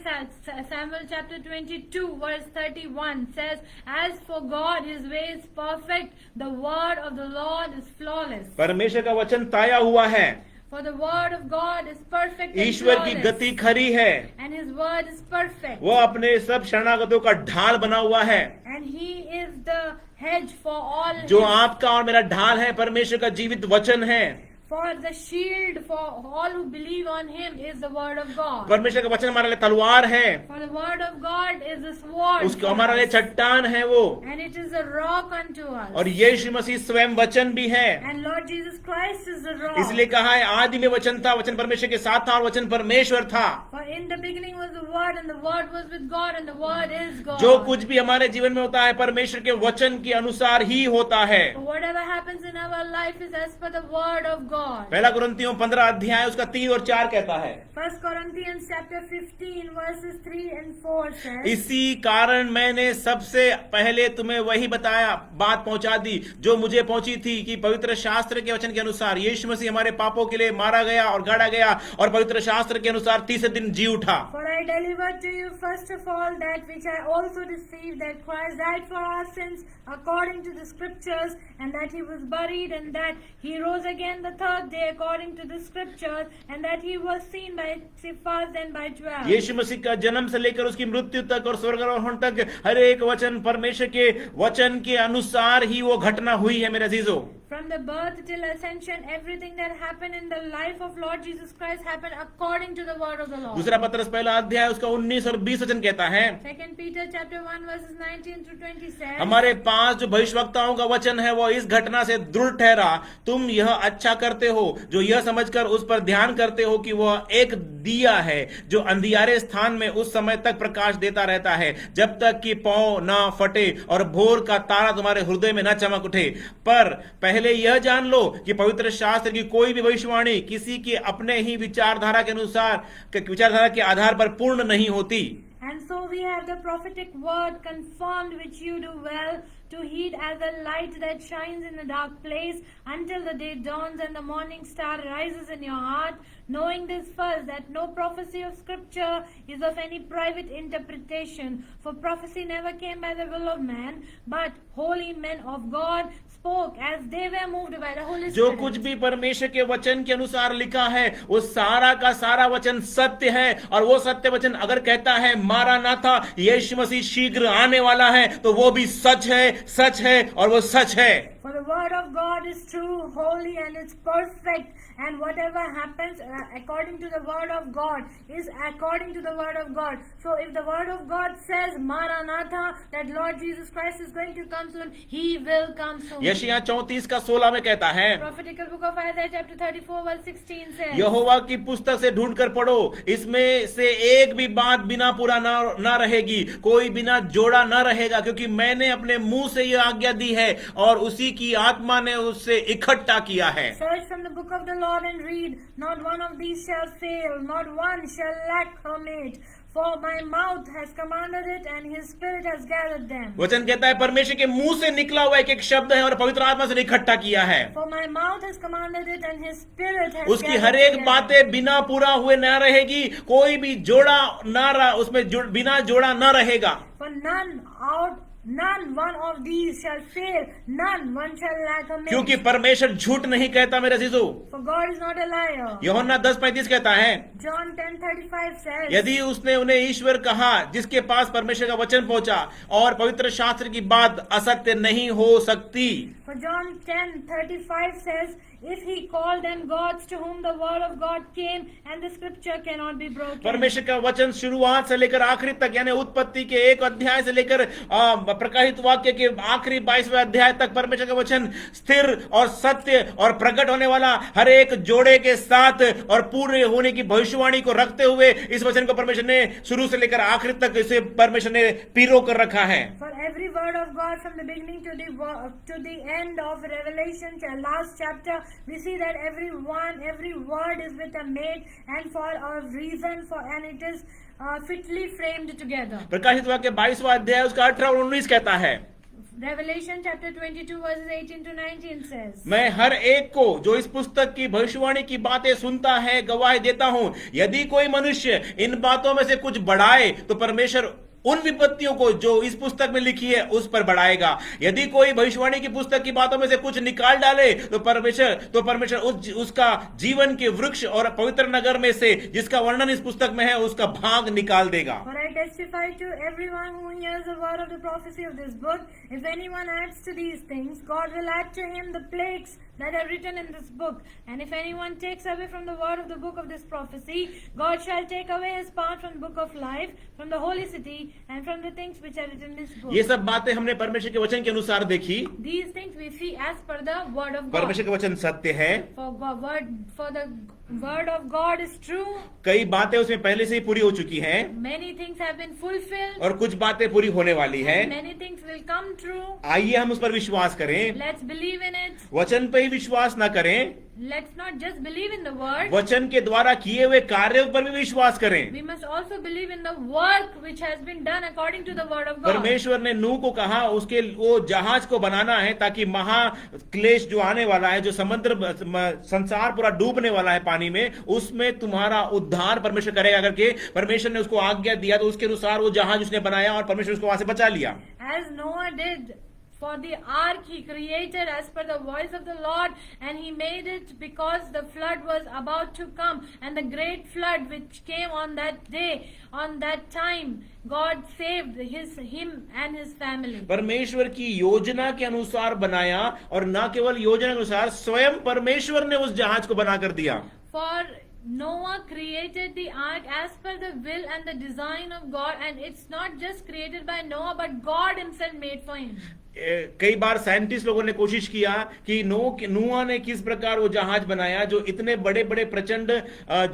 Samuel chapter 22 verse 31 says, As for God, his way is perfect, the word of the Lord is flawless. परमेश्वर का वचन ताया हुआ है, For the word of God is perfect and ईश्वर की flawless, गति खरी है, and his word is perfect, वह अपने सब शरणागतों का ढाल बना हुआ है। and he is the hedge for all जो his, आपका और मेरा ढाल है परमेश्वर का जीवित वचन है। for the shield for all who believe on him is the word of God. परमेश्वर का वचन हमारे लिए तलवार है, For the word of God is the sword उसको for हमारे लिए us, चट्टान है वो, and it is a rock unto us. और यीशु मसीह स्वयं वचन भी है। And Lord Jesus Christ is the rock. इसलिए कहा है आदि में वचन था, वचन परमेश्वर के साथ था और वचन परमेश्वर था। For in the beginning was the word, and the word was with God, and the word is God. जो कुछ भी हमारे जीवन में होता है परमेश्वर के वचन के अनुसार ही होता है। So whatever happens in our life is as per the word of God. पहला कुरिन्थियों 15 अध्याय उसका 3 और 4 कहता है, 1 Corinthians chapter 15 verses 3 and 4 says, इसी कारण मैंने सबसे पहले तुम्हें वही बताया, बात पहुंचा दी जो मुझे पहुंची थी कि पवित्र शास्त्र के वचन के अनुसार यीशु मसीह हमारे पापों के लिए मारा गया और गाड़ा गया और पवित्र शास्त्र के अनुसार तीसरे दिन जी उठा। For I delivered to you first of all that which I also received, that Christ died for our sins according to the scriptures, and that he was buried, and that he rose again the third day according to the scriptures, and that he was seen by Cephas and by 12. यीशु मसीह का जन्म से लेकर उसकी मृत्यु तक और स्वर्गारोहण तक हर एक वचन परमेश्वर के वचन के अनुसार ही वो घटना हुई है मेरे अजीजों। From the birth till ascension, everything that happened in the life of Lord Jesus Christ happened according to the word of the Lord. दूसरा पत्रस पहला अध्याय उसका 19 और 20 वचन कहता है, 2 Peter chapter 1 verses 19 through 20 says, हमारे पास जो भविष्यवक्ताओं का वचन है वो इस घटना से दृढ़ ठहरा, तुम यह अच्छा करते हो जो यह समझकर उस पर ध्यान करते हो कि वह एक दिया है जो अंधियारे स्थान में उस समय तक प्रकाश देता रहता है जब तक कि पौ ना फटे और भोर का तारा तुम्हारे हृदय में न चमक उठे। पर पहले यह जान लो कि पवित्र शास्त्र की कोई भी भविष्यवाणी किसी के अपने ही विचारधारा के आधार पर पूर्ण नहीं होती। And so we have the prophetic word confirmed, which you do well to heed as a light that shines in a dark place until the day dawns and the morning star rises in your heart, knowing this first, that no prophecy of scripture is of any private interpretation, for prophecy never came by the will of man, but holy men of God spoke as they were moved by the Holy जो Spirit. कुछ भी परमेश्वर के वचन के अनुसार लिखा है वो सारा का सारा वचन सत्य है, और वो सत्य वचन अगर कहता है मारानाथा यीशु मसीह शीघ्र आने वाला है तो वो भी सच है और वो सच है। For the word of God is true, holy, and it's perfect. And whatever happens according to the word of God is according to the word of God. So if the word of God says Maranatha, that Lord Jesus Christ is going to come soon, he will come soon. यशायाह 34 का 16 में कहता है, Prophetical book of Isaiah chapter 34 verse 16 says, यहोवा की पुस्तक से ढूंढ कर पढ़ो, इसमें से एक भी बात बिना पूरा ना रहेगी, कोई बिना जोड़ा ना रहेगा, क्योंकि मैंने अपने मुंह से यह आज्ञा दी है और उसी की आत्मा ने उससे इकट्ठा किया है। Search from the book of the Lord and read, not one of these shall fail, not one shall lack her mate. For my mouth has commanded it, and his spirit has gathered them. वचन कहता है परमेश्वर के मुंह से निकला हुआ एक एक शब्द है और पवित्र आत्मा से इकट्ठा किया है। For my mouth has commanded it, and his spirit has उसकी gathered हर एक together. बातें बिना पूरा हुए न रहेगी, कोई भी जोड़ा ना रहा, उसमें बिना जोड़ा न रहेगा। For none one of these shall fail, none one shall lack a mate. क्योंकि परमेश्वर झूठ नहीं कहता मेरे अजीजों। For God is not a liar. यूहन्ना 10:35 कहता है, John 10:35 says, यदि उसने उन्हें ईश्वर कहा जिसके पास परमेश्वर का वचन पहुंचा, और पवित्र शास्त्र की बात असत्य नहीं हो सकती। For John 10:35 says, if he called them gods to whom the word of God came, and the scripture cannot be broken. परमेश्वर का वचन शुरुआत से लेकर आखिरी तक, यानी उत्पत्ति के 1 अध्याय से लेकर प्रकाशित वाक्य के आखिरी 22वें अध्याय तक परमेश्वर का वचन स्थिर और सत्य और प्रकट होने वाला, हर एक जोड़े के साथ और पूरे होने की भविष्यवाणी को रखते हुए इस वचन को परमेश्वर ने शुरू से लेकर आखिरी तक इसे परमेश्वर ने पिरो कर रखा है। For every word of God from the beginning to the end of Revelation, last chapter, we see that every word is with a mate and for a reason, and it is fitly framed together. प्रकाशित वाक्य 22वां अध्याय उसका 18 और 19 कहता है, Revelation chapter 22 verses 18 to 19 says, मैं हर एक को जो इस पुस्तक की भविष्यवाणी की बातें सुनता है गवाही देता हूं, यदि कोई मनुष्य इन बातों में से कुछ बढ़ाए तो परमेश्वर उन विपत्तियों को जो इस पुस्तक में लिखी है उस पर बढ़ाएगा। यदि कोई भविष्यवाणी की पुस्तक की बातों में से कुछ निकाल डाले तो परमेश्वर उसका जीवन के वृक्ष और पवित्र नगर में से जिसका वर्णन इस पुस्तक में है उसका भाग निकाल देगा। For I testify to everyone who hears the word of the prophecy of this book, if anyone adds to these things, God will add to him the plagues that are written in this book. And if anyone takes away from the word of the book of this prophecy, God shall take away his part from the book of life, from the holy city, and from the things which are written in this book. ये सब बातें हमने परमेश्वर के वचन के अनुसार देखी। These things we see as per the word of God. परमेश्वर का वचन सत्य है। For the word of God is true. कई बातें उसमें पहले से ही पूरी हो चुकी हैं। Many things have been fulfilled. और कुछ बातें पूरी होने वाली है। Many things will come true. आइए हम उस पर विश्वास करें। Let's believe in it. वचन पे ही विश्वास ना करें, Let's not just believe in the word. वचन के द्वारा किए हुए कार्यों पर भी विश्वास करें। We must also believe in the work which has been done according to the word of God. परमेश्वर ने नूह को कहा उसके वो जहाज को बनाना है ताकि महाक्लेश जो आने वाला है, जो संसार पूरा डूबने वाला है पानी में, उसमें तुम्हारा उद्धार परमेश्वर करेगा करके परमेश्वर ने उसको आज्ञा दिया, तो उसके अनुसार वो जहाज उसने बनाया और परमेश्वर उसको वहां से बचा लिया। As Noah did for the ark, he created as per the voice of the Lord, and he made it because the flood was about to come, and the great flood which came on that day, on that time, God saved him and his family. परमेश्वर की योजना के अनुसार बनाया, और न केवल योजना के अनुसार, स्वयं परमेश्वर ने उस जहाज को बनाकर दिया। For Noah created the ark as per the will and the design of God, and it's not just created by Noah, but God himself made for him. कई बार साइंटिस्ट लोगों ने कोशिश किया कि नूह ने किस प्रकार वो जहाज बनाया जो इतने बड़े बड़े प्रचंड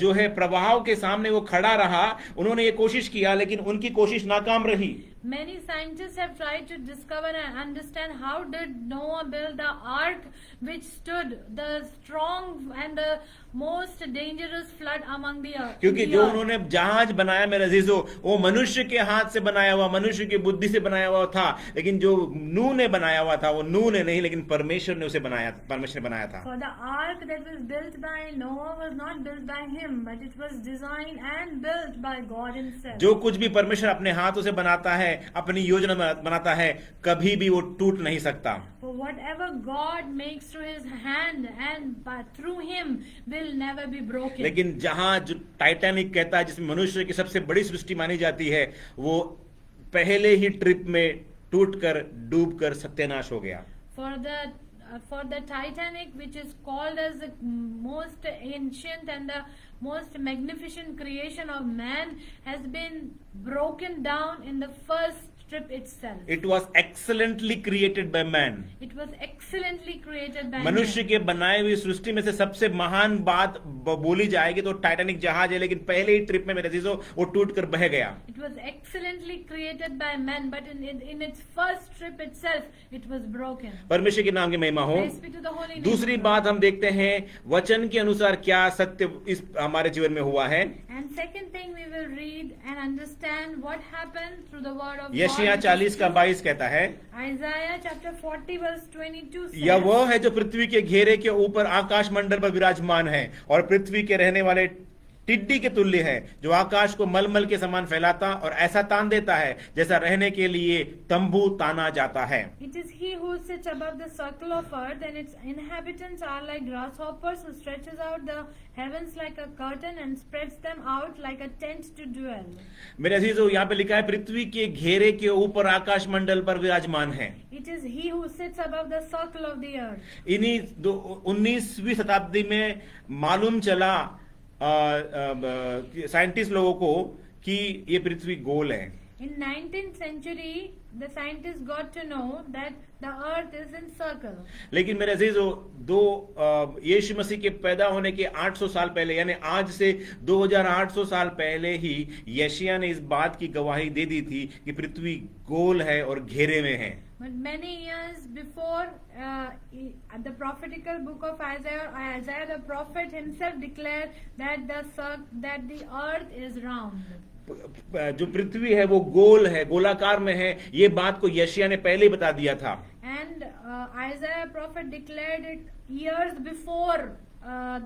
जो है प्रभाव के सामने वो खड़ा रहा। उन्होंने ये कोशिश किया लेकिन उनकी कोशिश नाकाम रही। Many scientists have tried to discover and understand how did Noah build the ark which stood the strong and the most dangerous flood among the earth. क्योंकि जो उन्होंने जहाज बनाया मेरे अजीजों, वो मनुष्य के हाथ से बनाया हुआ, मनुष्य की बुद्धि से बनाया हुआ था, लेकिन जो नूह ने बनाया हुआ था वो नूह ने नहीं, लेकिन परमेश्वर ने उसे बनाया, परमेश्वर ने बनाया था। For the ark that was built by Noah was not built by him, but it was designed and built by God himself. जो कुछ भी परमेश्वर अपने हाथों से बनाता है, अपनी योजना बनाता है, कभी भी वो टूट नहीं सकता। For whatever God makes through his hand and through him will never be broken. लेकिन जहाज टाइटैनिक कहता है, जिसमें मनुष्य की सबसे बड़ी सृष्टि मानी जाती है, वो पहले ही ट्रिप में टूटकर डूबकर सत्यानाश हो गया। For the Titanic, which is called as the most ancient and the most magnificent creation of man, has been broken down in the first strip itself. It was excellently created by man. It was excellently created by मनुष्य man. के बनाए हुई सृष्टि में से सबसे महान बात बोली जाएगी तो टाइटैनिक जहाज है, लेकिन पहले ही ट्रिप में मेरे अजीजों वो टूट कर बह गया. It was excellently created by man, but in its first trip itself, it was broken. परमेश्वर के नाम की महिमा हो. Praise be to the holy name. दूसरी बात हम देखते हैं वचन के अनुसार क्या सत्य इस हमारे जीवन में हुआ है. And second thing, we will read and understand what happened through the word of यशायाह God. 40 का 22 कहता है, Isaiah chapter 40 verse 22 says, यह वह है जो पृथ्वी के घेरे के ऊपर आकाश मंडल पर विराजमान है और पृथ्वी के रहने वाले टिड्डी के तुल्य है, जो आकाश को मलमल के समान फैलाता और ऐसा तान देता है जैसा रहने के लिए तंबू ताना जाता है. It is he who sits above the circle of earth, and its inhabitants are like grasshoppers, who stretches out the heavens like a curtain and spreads them out like a tent to dwell. मेरे अजीजों, यहाँ पे लिखा है पृथ्वी के घेरे के ऊपर आकाश मंडल पर विराजमान है. It is he who sits above the circle of the earth. इन्हीं 19वीं शताब्दी में मालूम चला साइंटिस्ट लोगों को कि ये पृथ्वी गोल है. In 19th century, the scientists got to know that the earth is in circle. लेकिन मेरे अजीजों, यीशु मसीह के पैदा होने के 800 साल पहले, यानी आज से 2800 साल पहले ही यशायाह ने इस बात की गवाही दे दी थी कि पृथ्वी गोल है और घेरे में है. But many years before, the prophetical book of Isaiah the prophet himself declared that the earth is round. जो पृथ्वी है वो गोल है, गोलाकार में है. ये बात को यशायाह ने पहले ही बता दिया था. And Isaiah prophet declared it years before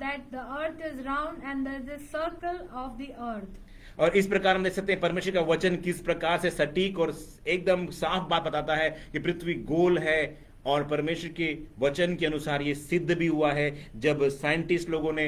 that the earth is round and there is a circle of the earth. और इस प्रकार हम देख सकते हैं परमेश्वर का वचन किस प्रकार से सटीक और एकदम साफ बात बताता है कि पृथ्वी गोल है. और परमेश्वर के वचन के अनुसार ये सिद्ध भी हुआ है जब साइंटिस्ट लोगों ने,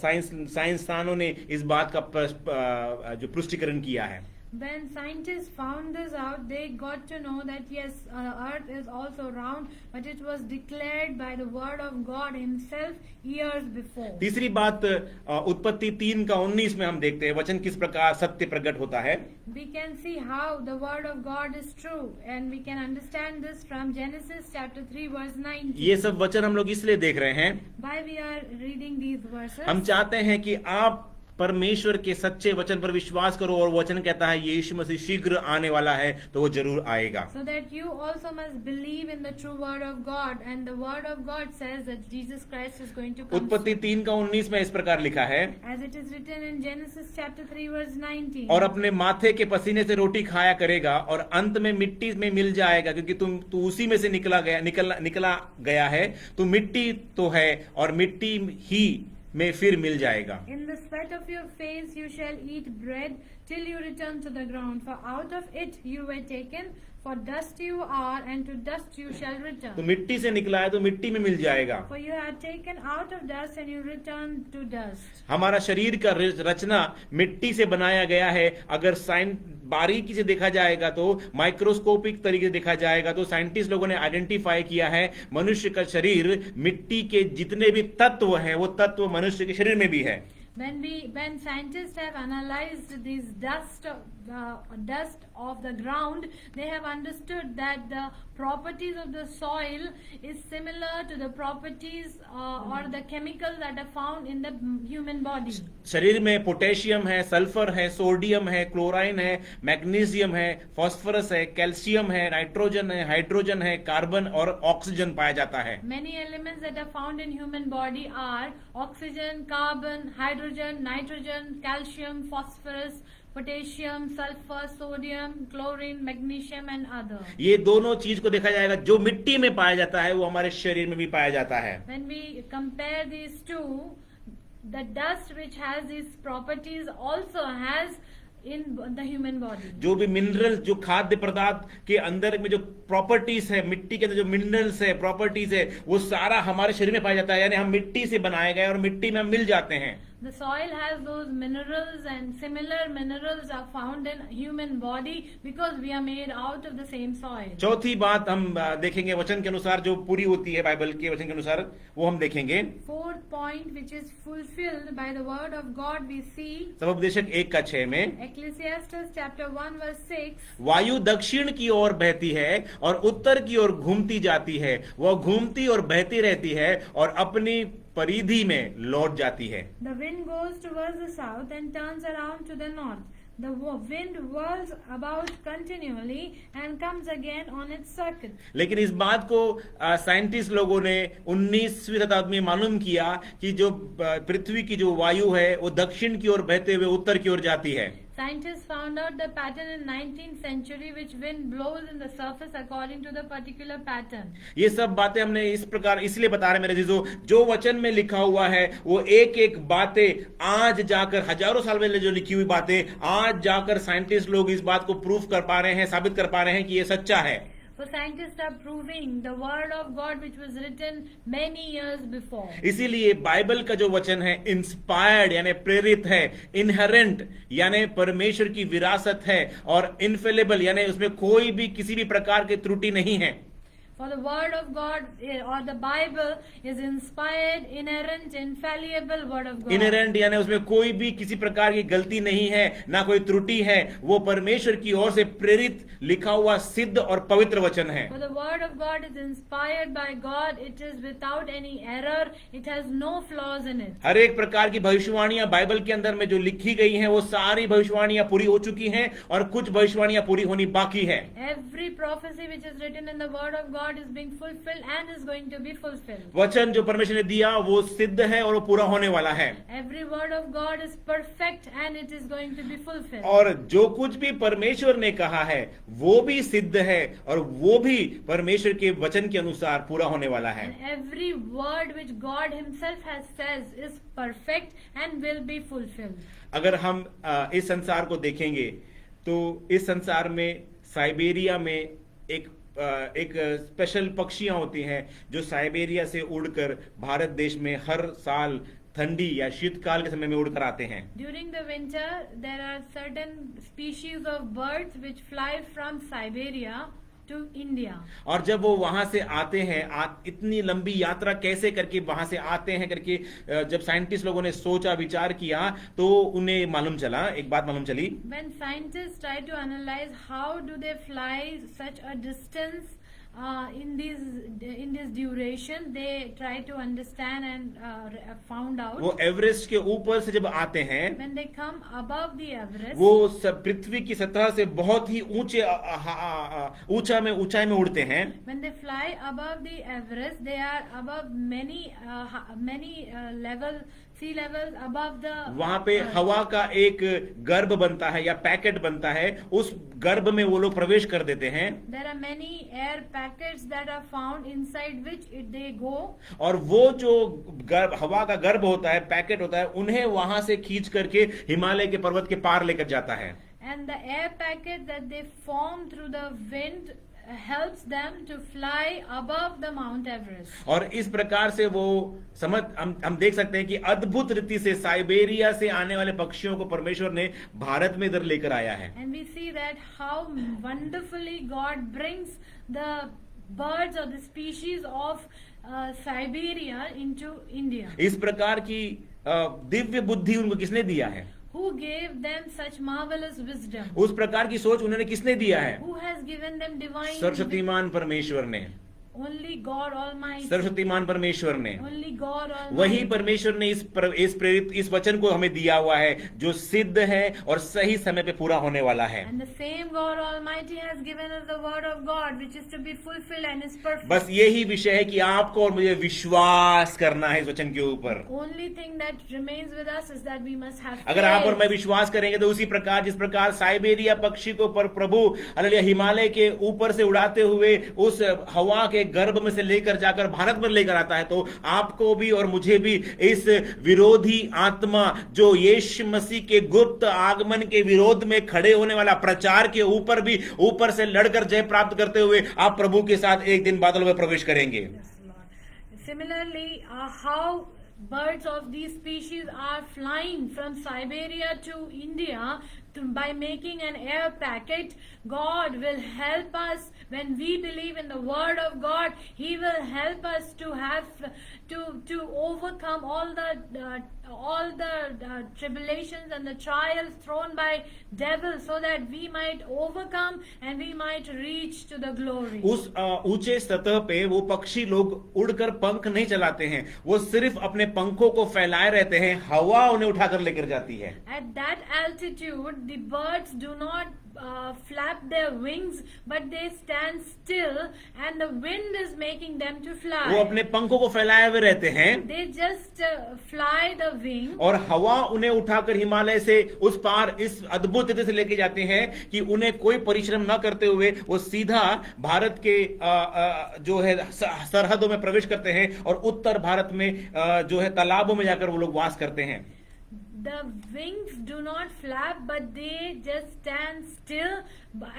साइंसदानों ने इस बात का जो पुष्टिकरण किया है. When scientists found this out, they got to know that yes, earth is also round, but it was declared by the word of God himself years before. तीसरी बात उत्पत्ति 3 का 19 में हम देखते हैं वचन किस प्रकार सत्य प्रकट होता है. We can see how the word of God is true, and we can understand this from Genesis chapter 3 verse 19. ये सब वचन हम लोग इसलिए देख रहे हैं, Why we are reading these verses? हम चाहते हैं कि आप परमेश्वर के सच्चे वचन पर विश्वास करो. और वचन कहता है यीशु मसीह शीघ्र आने वाला है, तो वो जरूर आएगा. So that you also must believe in the true word of God, and the word of God says that Jesus Christ is going to come उत्पत्ति soon. 3 का 19 में इस प्रकार लिखा है, As it is written in Genesis chapter 3 verse 19. और अपने माथे के पसीने से रोटी खाया करेगा और अंत में मिट्टी में मिल जाएगा, क्योंकि तू उसी में से निकला गया है. तू मिट्टी तो है और मिट्टी ही में फिर मिल जाएगा. In the sweat of your face you shall eat bread till you return to the ground, for out of it you were taken, for dust you are, and to dust you shall तो return. मिट्टी से निकला है तो मिट्टी में मिल जाएगा. For you are taken out of dust and you return to dust. हमारा शरीर का रचना मिट्टी से बनाया गया है. अगर बारीकी से देखा जाएगा तो, माइक्रोस्कोपिक तरीके से देखा जाएगा तो साइंटिस्ट लोगों ने आइडेंटिफाई किया है मनुष्य का शरीर मिट्टी के जितने भी तत्व हैं वो तत्व मनुष्य के शरीर में भी है. When scientists have analyzed these dust of the ground, they have understood that the properties of the soil is similar to the properties or the chemicals that are found in the human body. शरीर में potassium है, sulphur है, sodium है, chlorine है, magnesium है, phosphorus है, calcium है, nitrogen है, हाइड्रोजन है, कार्बन और ऑक्सीजन पाया जाता है. Many elements that are found in human body are oxygen, carbon, hydrogen, nitrogen, calcium, phosphorus, potassium, sulfur, sodium, chlorine, magnesium and other. ये दोनों चीज को देखा जाएगा, जो मिट्टी में पाया जाता है वो हमारे शरीर में भी पाया जाता है. When we compare these two, the dust which has these properties also has in the human body. जो भी मिनरल, जो खाद्य पदार्थ के अंदर में जो प्रॉपर्टीज है, मिट्टी के अंदर जो मिनरल्स है, प्रॉपर्टीज है, वो सारा हमारे शरीर में पाया जाता है. यानी हम मिट्टी से बनाए गए और मिट्टी में हम मिल जाते हैं. The soil has those minerals, and similar minerals are found in human body because we are made out of the same soil. चौथी बात हम देखेंगे वचन के अनुसार जो पूरी होती है बाइबल के वचन के अनुसार, वो हम देखेंगे। Fourth point, which is fulfilled by the word of God, we see सबोपदेशक 1:6 में, Ecclesiastes chapter 1 verse 6. वायु दक्षिण की ओर बहती है और उत्तर की ओर घूमती जाती है, वह घूमती और बहती रहती है और अपनी परिधि में लौट जाती है। The wind goes towards the south and turns around to the north. The wind whirls about continually and comes again on its circuit. लेकिन इस बात को साइंटिस्ट लोगों ने 19वीं शताब्दी में मालूम किया कि जो पृथ्वी की जो वायु है वो दक्षिण की ओर बहते हुए उत्तर की ओर जाती है। Scientists found out the pattern in 19th century, which wind blows in the surface according to the particular pattern. ये सब बातें हमने इस प्रकार इसलिए बता रहे मेरे जीजो, जो वचन में लिखा हुआ है वो एक एक बातें आज जाकर हजारों साल पहले जो लिखी हुई बातें आज जाकर साइंटिस्ट लोग इस बात को प्रूफ कर पा रहे हैं, साबित कर पा रहे हैं कि ये सच्चा है। So scientists are proving the word of God which was written many years before. इसीलिए बाइबल का जो वचन है इंस्पायर्ड यानी प्रेरित है, इनहेरेंट यानी परमेश्वर की विरासत है, और इनफेलेबल यानी उसमें कोई भी किसी भी प्रकार की त्रुटि नहीं है। For the word of God or the Bible is inspired, inerrant, infallible word of God. Inherent यानी उसमें कोई भी किसी प्रकार की गलती नहीं है, ना कोई त्रुटि है, वो परमेश्वर की ओर से प्रेरित लिखा हुआ सिद्ध और पवित्र वचन है। For the word of God is inspired by God, it is without any error, it has no flaws in it. हर एक प्रकार की भविष्यवाणियां बाइबल के अंदर में जो लिखी गई हैं वो सारी भविष्यवाणियां पूरी हो चुकी हैं और कुछ भविष्यवाणियां पूरी होनी बाकी है। Every prophecy which is written in the word of God is being fulfilled and is going to be fulfilled. वचन जो परमेश्वर ने दिया वो सिद्ध है और वो पूरा होने वाला है। Every word of God is perfect and it is going to be fulfilled. और जो कुछ भी परमेश्वर ने कहा है वो भी सिद्ध है और वो भी परमेश्वर के वचन के अनुसार पूरा होने वाला है। And every word which God himself has says is perfect and will be fulfilled. अगर हम इस संसार को देखेंगे तो इस संसार में साइबेरिया में एक स्पेशल पक्षियां होती हैं जो साइबेरिया से उड़कर भारत देश में हर साल ठंडी या शीतकाल के समय में उड़कर आते हैं। During the winter, there are certain species of birds which fly from Siberia to India. और जब वो वहां से आते हैं, इतनी लंबी यात्रा कैसे करके वहां से आते हैं करके जब साइंटिस्ट लोगों ने सोचा विचार किया तो उन्हें मालूम चला, एक बात मालूम चली। When scientists try to analyze how do they fly such a distance in this duration, they try to understand and found out. वो एवरेस्ट के ऊपर से जब आते हैं, When they come above the Everest, वो सब पृथ्वी की सतह से बहुत ही ऊंचाई में उड़ते हैं। when they fly above the Everest, they are above many sea levels above the वहां पे हवा का एक गर्भ बनता है या पैकेट बनता है, उस गर्भ में वो लोग प्रवेश कर देते हैं। There are many air packets that are found inside which they go. और वो जो हवा का गर्भ होता है, पैकेट होता है, उन्हें वहां से खींच करके हिमालय के पर्वत के पार लेकर जाता है। And the air packet that they form through the wind helps them to fly above the Mount Everest. और इस प्रकार से वो हम देख सकते हैं कि अद्भुत रीति से साइबेरिया से आने वाले पक्षियों को परमेश्वर ने भारत में इधर लेकर आया है। And we see that how wonderfully God brings the birds or the species of Siberia into India. इस प्रकार की दिव्य बुद्धि उनको किसने दिया है? Who gave them such marvelous wisdom? उस प्रकार की सोच उन्होंने किसने दिया है? Who has given them divine? सर्वशक्तिमान परमेश्वर ने। Only God Almighty. सर्वशक्तिमान परमेश्वर ने। Only God Almighty. वही परमेश्वर ने इस वचन को हमें दिया हुआ है जो सिद्ध है और सही समय पे पूरा होने वाला है। And the same God Almighty has given us the word of God which is to be fulfilled and is perfect. बस यही विषय है कि आपको और मुझे विश्वास करना है इस वचन के ऊपर। Only thing that remains with us is that we must have faith. अगर आप और मैं विश्वास करेंगे तो उसी प्रकार जिस प्रकार साइबेरिया पक्षी को प्रभु हालेलुया हिमालय के ऊपर से उड़ाते हुए उस हवा के गर्भ में से लेकर जाकर भारत में लेकर आता है, तो आपको भी और मुझे भी इस विरोधी आत्मा जो यीशु मसीह के गुप्त आगमन के विरोध में खड़े होने वाला प्रचार के ऊपर भी ऊपर से लड़कर जय प्राप्त करते हुए आप प्रभु के साथ एक दिन बादलों में प्रवेश करेंगे। Yes, Lord. Similarly, how birds of these species are flying from Siberia to India by making an air packet. God will help us when we believe in the word of God. He will help us to have to overcome all the tribulations and the trials thrown by devil, so that we might overcome and we might reach to the glory. उस ऊंचे सतह पे वो पक्षी लोग उड़कर पंख नहीं चलाते हैं, वो सिर्फ अपने पंखों को फैलाए रहते हैं, हवा उन्हें उठाकर लेकर जाती है. At that altitude, the birds do not flap their wings, but they stand still, and the wind is making them to fly. वो अपने पंखों को फैलाए हुए रहते हैं They just fly the wing, और हवा उन्हें उठाकर हिमालय से उस पार इस अद्भुत रीति से लेके जाते हैं कि उन्हें कोई परिश्रम न करते हुए वो सीधा भारत के जो है सरहदों में प्रवेश करते हैं और उत्तर भारत में जो है तालाबों में जाकर वो लोग वास करते हैं. the wings do not flap, but they just stand still,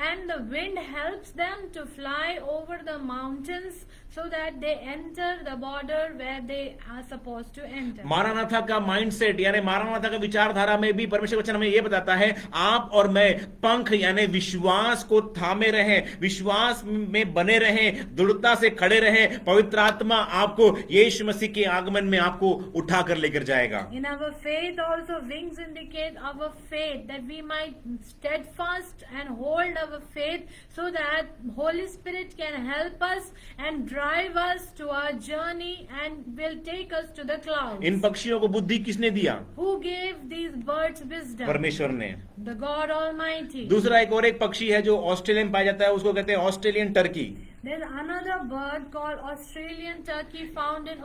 and the wind helps them to fly over the mountains so that they enter the border where they are supposed to enter. मारानाथा का mindset यानी मारानाथा का विचारधारा में भी परमेश्वर वचन हमें यह बताता है, आप और मैं पंख यानी विश्वास को थामे रहें, विश्वास में बने रहें, दृढ़ता से खड़े रहें. पवित्र आत्मा आपको यीशु मसीह के आगमन में आपको उठाकर लेकर जाएगा. In our faith also, wings indicate our faith, that we might steadfast and hold our faith so that Holy Spirit can help us and drive us to our journey and will take us to the clouds. इन पक्षियों को बुद्धि किसने दिया? Who gave these birds wisdom? परमेश्वर ने. The God Almighty. दूसरा एक और एक पक्षी है जो ऑस्ट्रेलिया में पाया जाता है, उसको कहते हैं Australian Turkey. There's another bird called Australian turkey found in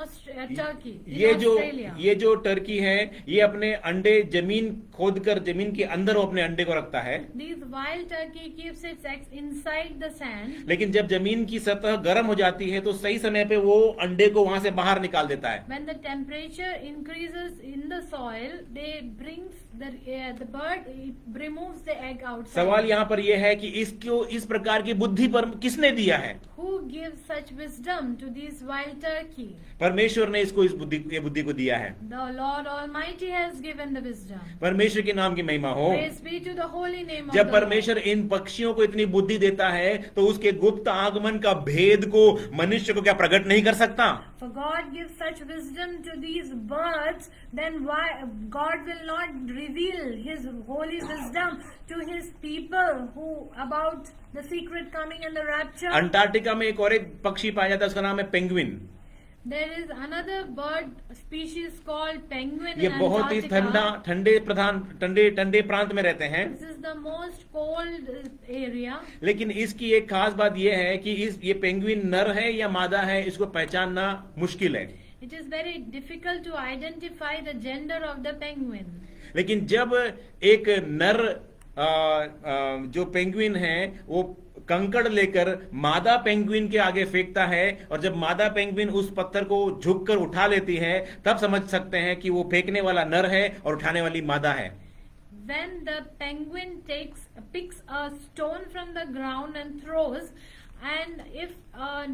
Turkey. In ये जो टर्की है, ये अपने अंडे जमीन खोदकर जमीन के अंदर वो अपने अंडे को रखता है. These wild turkey keeps its eggs inside the sand. लेकिन जब जमीन की सतह गर्म हो जाती है तो सही समय पे वो अंडे को वहां से बाहर निकाल देता है. When the temperature increases in the soil, they brings the bird removes the egg outside. सवाल यहाँ पर यह है कि इसको इस प्रकार की बुद्धि पर किसने दिया है? Who gives such wisdom to these wild turkey? परमेश्वर ने इसको इस बुद्धि को दिया है. The Lord Almighty has given the wisdom. परमेश्वर के नाम की महिमा हो. Praise be to the holy name of जब the Lord. परमेश्वर इन पक्षियों को इतनी बुद्धि देता है तो उसके गुप्त आगमन का भेद को मनुष्य को क्या प्रकट नहीं कर सकता? For God gives such wisdom to these birds, then why God will not reveal His holy wisdom to His people who about the secret coming and the rapture? Antarctica में एक और एक पक्षी पाया जाता है, उसका नाम है penguin. There is another bird species called penguin ये in बहुत ही Antarctica. ठंडे प्रांत में रहते हैं. This is the most cold area. लेकिन इसकी एक खास बात यह है कि ये पेंगुइन नर है या मादा है, इसको पहचानना मुश्किल है. It is very difficult to identify the gender of the penguin. लेकिन जब एक नर जो पेंगुइन है वो कंकड़ लेकर मादा पेंगुइन के आगे फेंकता है और जब मादा पेंगुइन उस पत्थर को झुककर उठा लेती है, तब समझ सकते हैं कि वो फेंकने वाला नर है और उठाने वाली मादा है. When the penguin picks a stone from the ground and throws, and if a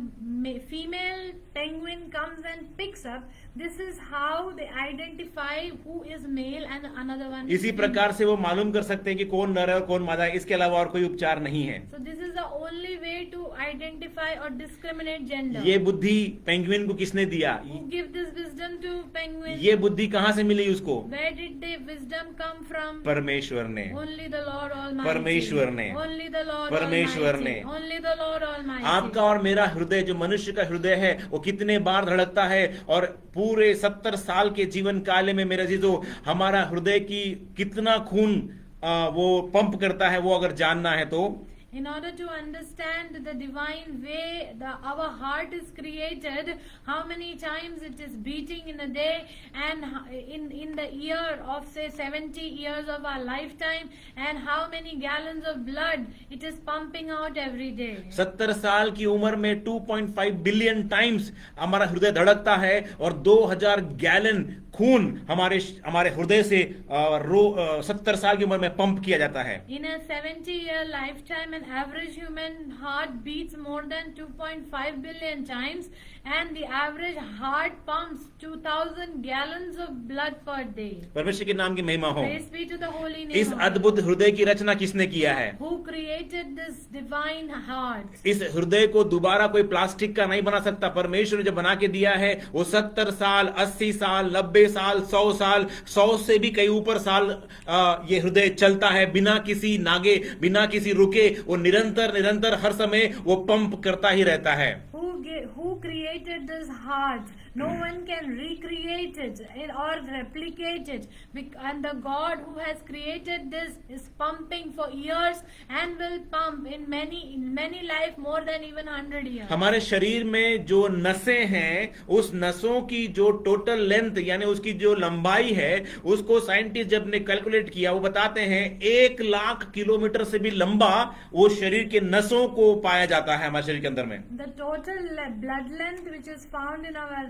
female penguin comes and picks up, this is how they identify who is male and another one is इसी female. प्रकार से वो मालूम कर सकते हैं कि कौन नर है और कौन मादा है. इसके अलावा और कोई उपचार नहीं है. So this is the only way to identify or discriminate gender. ये बुद्धि पेंगुइन को किसने दिया? Who give this wisdom to penguin? ये बुद्धि कहाँ से मिली उसको? Where did the wisdom come from? परमेश्वर ने. Only the Lord Almighty. परमेश्वर ने. Only the Lord परमेश्वर Almighty. ने. Only the Lord Almighty. आपका और मेरा हृदय, जो मनुष्य का हृदय है, वो कितने बार धड़कता है और पूरे 70 साल के जीवन काल में मेरे अजीजों, हमारा हृदय की कितना खून वो पंप करता है, वो अगर जानना है तो In order to understand the divine way our heart is created, how many times it is beating in a day, and in the year of say 70 years of our lifetime, and how many gallons of blood it is pumping out every day. 70 साल की उम्र में 2.5 billion times हमारा हृदय धड़कता है और 2000 gallon खून हमारे हृदय से 70 साल की उम्र में पंप किया जाता है। In a 70-year lifetime, an average human heart beats more than 2.5 billion times, and the average heart pumps 2,000 gallons of blood per day. परमेश्वर के नाम की महिमा हो। Praise be to the holy name. इस of अद्भुत God. हृदय की रचना किसने किया है? Who created this divine heart? इस हृदय को दोबारा कोई प्लास्टिक का नहीं बना सकता। परमेश्वर ने जो बना के दिया है वो 70 साल, 80 साल, 90 साल, 100 साल, 100 से भी कई ऊपर साल ये हृदय चलता है बिना किसी नागे, बिना किसी रुके। वो निरंतर हर समय वो पंप करता ही रहता है। Who created this heart? No one can recreate it or replicate it. And the God who has created this is pumping for years and will pump in many life more than even 100 years. हमारे शरीर में जो नसें हैं, उस नसों की जो टोटल लेंथ यानी उसकी जो लंबाई है, उसको साइंटिस्ट जब ने कैलकुलेट किया, वो बताते हैं 1 लाख किलोमीटर से भी लंबा वो शरीर के नसों को पाया जाता है हमारे शरीर के अंदर में। The total blood length which is found in our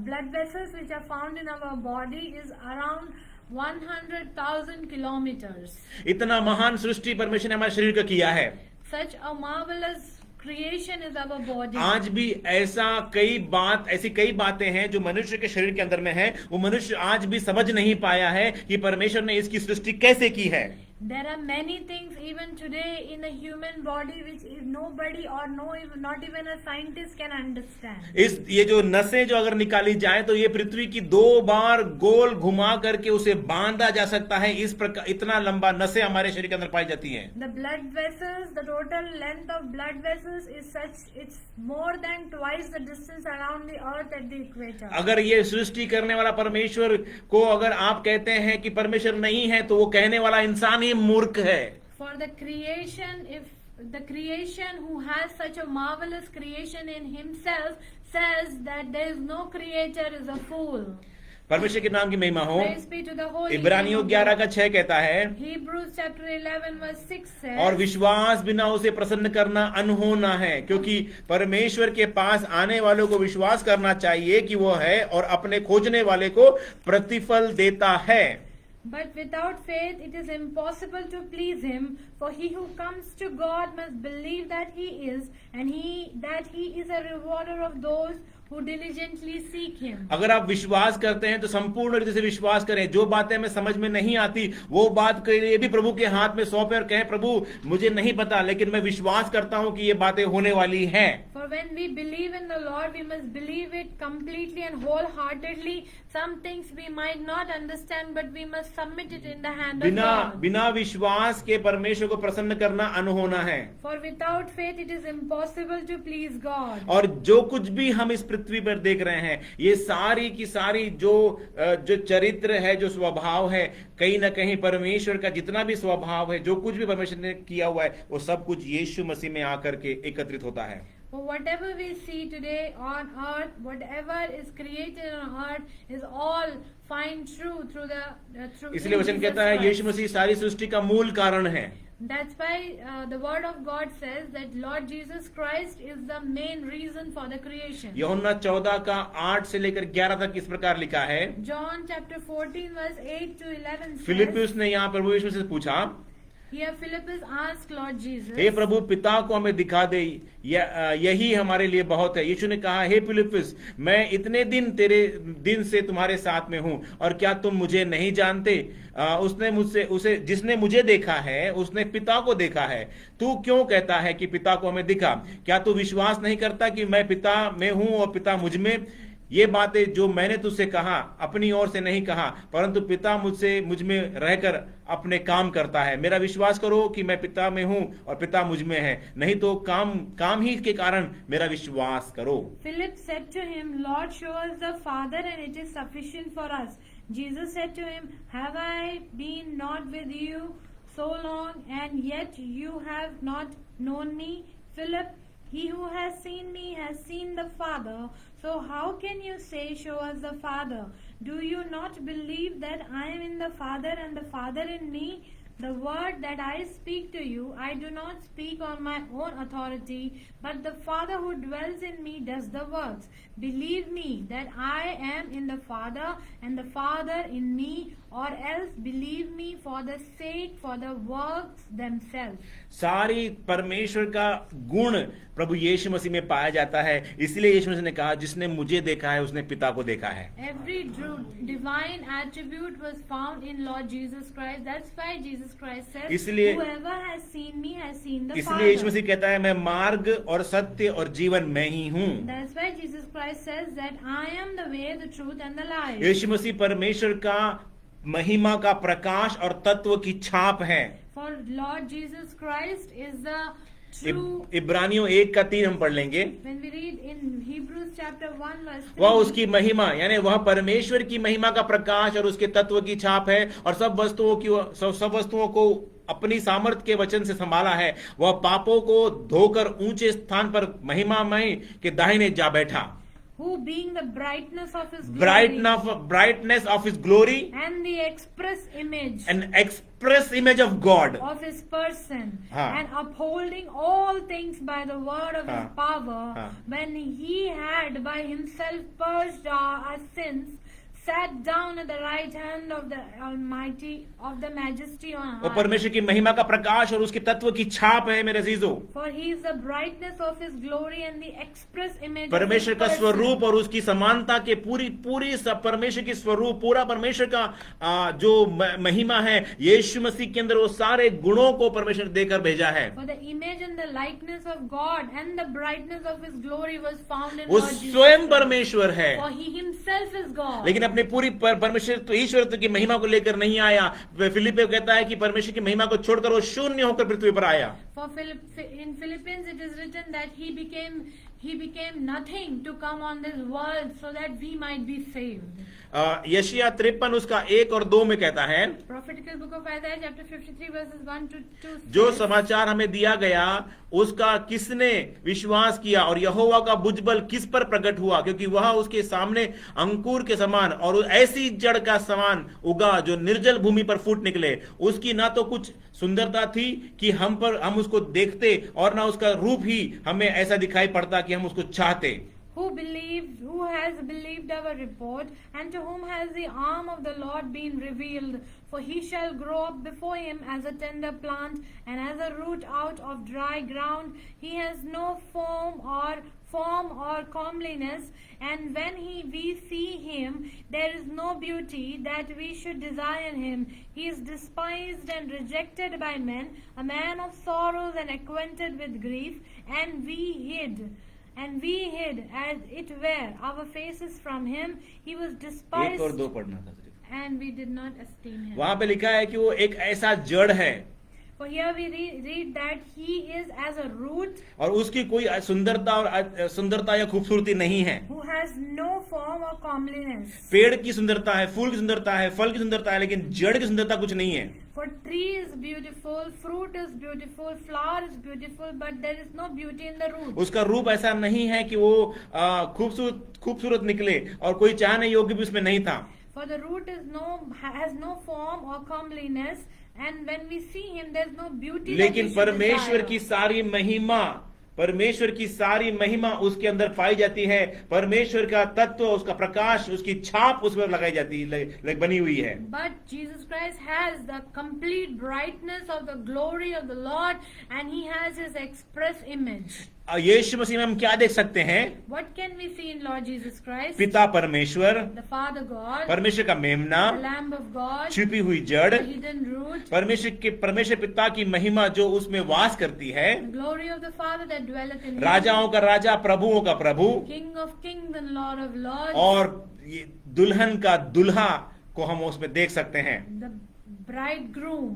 blood vessels which are found in our body is around 100,000 kilometers. इतना महान सृष्टि परमेश्वर ने हमारे शरीर का किया है। Such a marvelous creation is our body. आज भी ऐसी कई बातें हैं जो मनुष्य के शरीर के अंदर में है, वो मनुष्य आज भी समझ नहीं पाया है कि परमेश्वर ने इसकी सृष्टि कैसे की है। There are many things even today in the human body which is nobody or not even a scientist can understand. ये जो नसें जो अगर निकाली जाए तो ये पृथ्वी की 2 बार गोल घुमा करके उसे बांधा जा सकता है। इस प्रकार इतना लंबा नसें हमारे शरीर के अंदर पाई जाती हैं। The blood vessels, the total length of blood vessels is such, it's more than twice the distance around the earth at the equator. अगर ये सृष्टि करने वाला परमेश्वर को अगर आप कहते हैं कि परमेश्वर नहीं है, तो वो कहने वाला इंसान मूर्ख है। For the creation, if the creation who has such a marvelous creation in himself says that there is no creator is a fool. परमेश्वर के नाम की महिमा हो। Praise be to the holy इब्रानियों 11:6 कहता है, Hebrews chapter 11 verse 6 says, और विश्वास बिना उसे प्रसन्न करना अनहोना है, क्योंकि परमेश्वर के पास आने वालों को विश्वास करना चाहिए कि वो है और अपने खोजने वाले को प्रतिफल देता है। But without faith it is impossible to please him, for he who comes to God must believe that he is, and that he is a rewarder of those who diligently seek him. अगर आप विश्वास करते हैं तो संपूर्ण रीति से विश्वास करें। जो बातें हमें समझ में नहीं आती वो बात के लिए भी प्रभु के हाथ में सौंपे और कहें, प्रभु मुझे नहीं पता लेकिन मैं विश्वास करता हूं कि ये बातें होने वाली हैं। For when we believe in the Lord, we must believe it completely and wholeheartedly. Some things we might not understand, but we must submit it in the hand of God. बिना विश्वास के परमेश्वर को प्रसन्न करना अनहोना है। For without faith it is impossible to please God. और जो कुछ भी हम इस पृथ्वी पर देख रहे हैं, ये सारी की सारी जो चरित्र है, जो स्वभाव है, कहीं ना कहीं परमेश्वर का जितना भी स्वभाव है, जो कुछ भी परमेश्वर ने किया हुआ है, वो सब कुछ यीशु मसीह में आकर के एकत्रित होता है। For whatever we see today on earth, whatever is created on earth is all find true through इसलिए वचन कहता है यीशु मसीह सारी सृष्टि का मूल कारण है। That's why the word of God says that Lord Jesus Christ is the main reason for the creation. यूहन्ना 14:8 से लेकर 11 तक इस प्रकार लिखा है। John chapter 14 verse 8 to 11 says, फिलिप्पुस ने यहाँ प्रभु यीशु से पूछा, Here Philippus asked Lord Jesus, हे प्रभु पिता को हमें दिखा दे, यही हमारे लिए बहुत है। यीशु ने कहा, हे फिलिप्पुस, मैं इतने दिन से तुम्हारे साथ में हूं और क्या तुम मुझे नहीं जानते? जिसने मुझे देखा है उसने पिता को देखा है। तू क्यों कहता है कि पिता को हमें दिखा? क्या तू विश्वास नहीं करता कि मैं पिता में हूं और पिता मुझ में? ये बातें जो मैंने तुझसे कहा अपनी ओर से नहीं कहा, परंतु पिता मुझ में रहकर अपने काम करता है। मेरा विश्वास करो कि मैं पिता में हूं और पिता मुझ में है, नहीं तो काम ही के कारण मेरा विश्वास करो। Philip said to him, Lord, show us the Father and it is sufficient for us. Jesus said to him, Have I been not with you so long, and yet you have not known me? Philip, he who has seen me has seen the Father. So how can you say, show us the Father? Do you not believe that I am in the Father and the Father in me? The word that I speak to you, I do not speak on my own authority, but the Father who dwells in me does the works. Believe me that I am in the Father and the Father in me, or else believe me for the works themselves. सारी परमेश्वर का गुण प्रभु यीशु मसीह में पाया जाता है। इसलिए यीशु मसीह ने कहा, जिसने मुझे देखा है उसने पिता को देखा है। Every divine attribute was found in Lord Jesus Christ. That's why Jesus Christ says, इसलिए- whoever has seen me has seen the इसलिए यीशु Father. मसीह कहता है, मैं मार्ग और सत्य और जीवन मैं ही हूँ। That's why Jesus Christ says that I am the way, the truth and the life. यीशु मसीह परमेश्वर का महिमा का प्रकाश और तत्व की छाप है। For Lord Jesus Christ is the true. इब्रानियों 1:3 हम पढ़ लेंगे। When we read in Hebrews chapter 1 verse 3, वह उसकी महिमा, यानी वह परमेश्वर की महिमा का प्रकाश और उसके तत्व की छाप है, और सब वस्तुओं को अपनी सामर्थ्य के वचन से संभाला है। वह पापों को धोकर ऊंचे स्थान पर महिमामय के दाहिने जा बैठा। who being the brightness of his glory brightness of his glory and the express image of God, of his person, हाँ. and upholding all things by the word of his हाँ. power, हाँ. when he had by himself purged our sins, sat down at the right hand of the Almighty, of the Majesty on वो high. परमेश्वर की महिमा का प्रकाश और उसके तत्व की छाप है मेरे अजीजों। For he is the brightness of his glory and the express image परमेश्वर of का his person. स्वरूप और उसकी समानता के पूरी सब परमेश्वर की स्वरूप, पूरा परमेश्वर का जो महिमा है, यीशु मसीह के अंदर वो सारे गुणों को परमेश्वर देकर भेजा है। For the image and the likeness of God and the brightness of his glory was found in वो Lord Jesus स्वयं Christ. परमेश्वर है, For he himself is God. लेकिन अपनी पूरी परमेश्वर तो ईश्वरत्व की महिमा को लेकर नहीं आया। फिलिप्पियों कहता है कि परमेश्वर की महिमा को छोड़कर वो शून्य होकर पृथ्वी पर आया। In Philippians it is written that he became nothing to come on this world so that we might be saved. यशिया 53 उसका 1 और 2 में कहता है, Prophetical book of Isaiah chapter 53 verses 1 to 2 जो says, समाचार हमें दिया गया उसका किसने विश्वास किया, और यहोवा का भुजबल किस पर प्रकट हुआ, क्योंकि वह उसके सामने अंकुर के समान और ऐसी जड़ का समान उगा जो निर्जल भूमि पर फूट निकले। उसकी ना तो कुछ सुंदरता थी कि हम उसको देखते, और ना उसका रूप ही हमें ऐसा दिखाई पड़ता कि हम उसको चाहते। who has believed our report, and to whom has the arm of the Lord been revealed? For he shall grow up before him as a tender plant, and as a root out of dry ground. He has no form or comeliness, and when we see him, there is no beauty that we should desire him. He is despised and rejected by men, a man of sorrows and acquainted with grief, and we hid as it were our faces from him. He was 1 despised और 2 पढ़ना था सिर्फ। and we did not esteem him. वहां पे लिखा है कि वो एक ऐसा जड़ है, For here we read that he is as a root और उसकी कोई सुंदरता या खूबसूरती नहीं है। who has no form or comeliness. पेड़ की सुंदरता है, फूल की सुंदरता है, फल की सुंदरता है, लेकिन जड़ की सुंदरता कुछ नहीं है। For tree is beautiful, fruit is beautiful, flower is beautiful, but there is no beauty in the root. उसका रूप ऐसा नहीं है कि वो खूबसूरत निकले, और कोई चाहने योग्य भी उसमें नहीं था। For the root has no form or comeliness, and when we see him, there is no beauty. लेकिन परमेश्वर की सारी महिमा उसके अंदर पाई जाती है। परमेश्वर का तत्व, उसका प्रकाश, उसकी छाप उस पर लगाई जाती है, बनी हुई है। But Jesus Christ has the complete brightness of the glory of the Lord, and he has his express image. यीशु मसीह में हम क्या देख सकते हैं? What can we see in Lord Jesus Christ? पिता परमेश्वर, The Father God, परमेश्वर का मेमना, the Lamb of God, छिपी हुई जड़, the hidden root, परमेश्वर पिता की महिमा जो उसमें वास करती है, the glory of the Father that dwelleth in him, राजाओं का राजा, प्रभुओं का प्रभु, King of kings and Lord of lords, और ये दुल्हन का दुल्हा को हम उसमें देख सकते हैं। the bridegroom.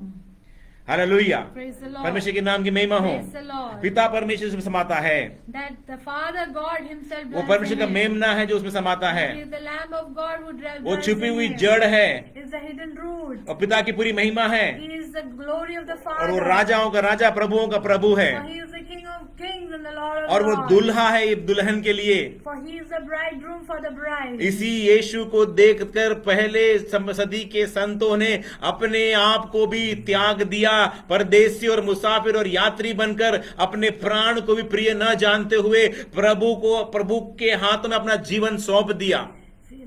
Hallelujah, Praise the Lord. परमेश्वर के नाम की महिमा हो। Praise the Lord. पिता परमेश्वर उसमें समाता है, That the Father God himself वो dwells परमेश्वर का in him. मेमना है जो उसमें समाता है, He is the Lamb of God who dwells वो छुपी in हुई him. जड़ है, Is the hidden root. और पिता की पूरी महिमा है, He is the glory of the और वो Father. राजाओं का राजा, प्रभुओं का प्रभु है। For he is the King of kings and the Lord of और वो lords. दुल्हा है ये दुल्हन के लिए। For he is the bridegroom for the bride. इसी यीशु को देखकर पहले सदी के संतों ने अपने आप को भी त्याग दिया, परदेसी और मुसाफिर और यात्री बनकर अपने प्राण को भी प्रिय न जानते हुए प्रभु के हाथों में अपना जीवन सौंप दिया।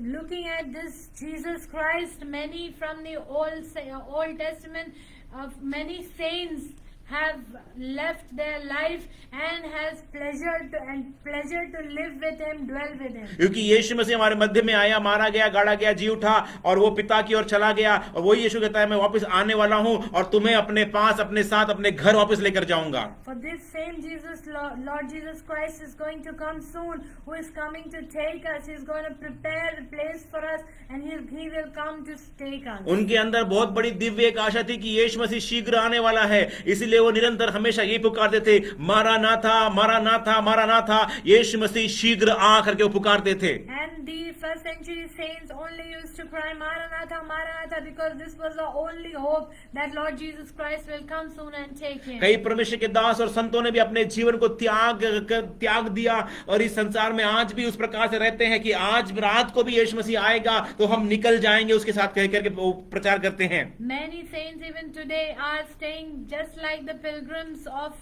Looking at this Jesus Christ, many from the Old Testament, many saints have left their life and has pleasure to live with him, dwell with him. क्योंकि यीशु मसीह हमारे मध्य में आया, मारा गया, गाड़ा गया, जी उठा और वो पिता की ओर चला गया। और वही यीशु कहता है मैं वापस आने वाला हूं और तुम्हें अपने पास, अपने साथ, अपने घर वापस लेकर जाऊंगा। For this same Jesus, Lord Jesus Christ is going to come soon, who is coming to take us. He is going to prepare a place for us and he will come to take us. उनके अंदर बहुत बड़ी दिव्य एक आशा थी कि यीशु मसीह शीघ्र आने वाला है, इसलिए वो निरंतर हमेशा ये पुकारते थे, मारानाथा, मारानाथा, मारानाथा। यीशु मसीह शीघ्र आ करके वो पुकारते थे। And the first century saints only used to cry Maranatha, Maranatha, because this was the only hope that Lord Jesus Christ will come soon and take him. कई परमेश्वर के दास और संतों ने भी अपने जीवन को त्याग दिया और इस संसार में आज भी उस प्रकार से रहते हैं कि आज रात को भी यीशु मसीह आएगा तो हम निकल जाएंगे उसके साथ कह करके वो प्रचार करते हैं। Many saints even today are staying just like the pilgrims of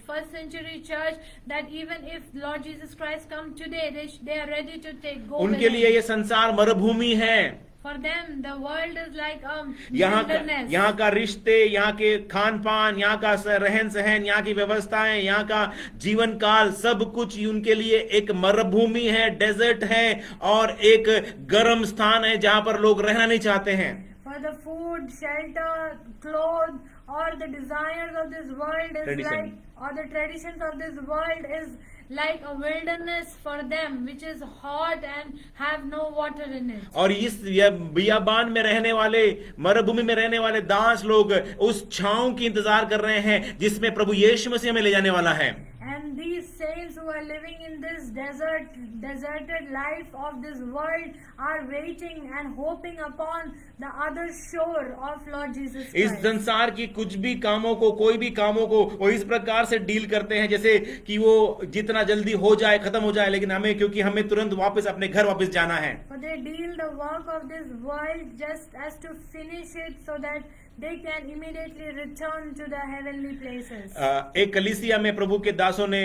first century church, that even if Lord Jesus Christ come today, they are ready to go with उनके लिए him. ये संसार मरुभूमि है। For them, the world is like a यहाँ का रिश्ते, यहाँ के खान पान, यहाँ का रहन सहन, यहाँ की व्यवस्थाएं, यहाँ का जीवन काल, सब कुछ उनके लिए एक मरुभूमि है, डेजर्ट है और एक गर्म स्थान है जहाँ पर लोग रहना नहीं चाहते हैं। For the food, shelter, clothes, or the desires of this world is Tradition. or the traditions of this world is like a wilderness for them, which is hot and have no water in it. और इस बियाबान में रहने वाले, मरुभूमि में रहने वाले दास लोग उस छांव की इंतजार कर रहे हैं जिसमें प्रभु यीशु मसीह हमें ले जाने वाला है। And these saints who are living in this deserted life of this world are waiting and hoping upon the other shore of Lord Jesus इस Christ. संसार की कुछ भी कामों को, कोई भी कामों को वो इस प्रकार से डील करते हैं जैसे कि वो जितना जल्दी हो जाए, खत्म हो जाए, लेकिन हमें, क्योंकि हमें तुरंत वापस अपने घर वापस जाना है। For they deal the work of this world just as to finish it so that they can immediately return to the heavenly places. एक कलीसिया में प्रभु के दासों ने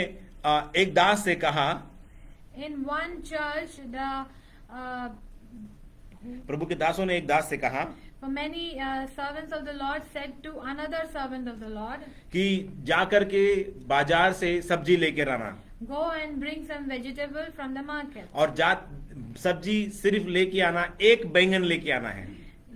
एक दास से कहा, In one church, प्रभु के दासों ने एक दास से कहा for many servants of the Lord said to another servant of the Lord, कि जाकर के बाजार से सब्जी लेकर आना go and bring some vegetable from the market. और सब्जी सिर्फ लेके आना, एक बैंगन लेके आना है,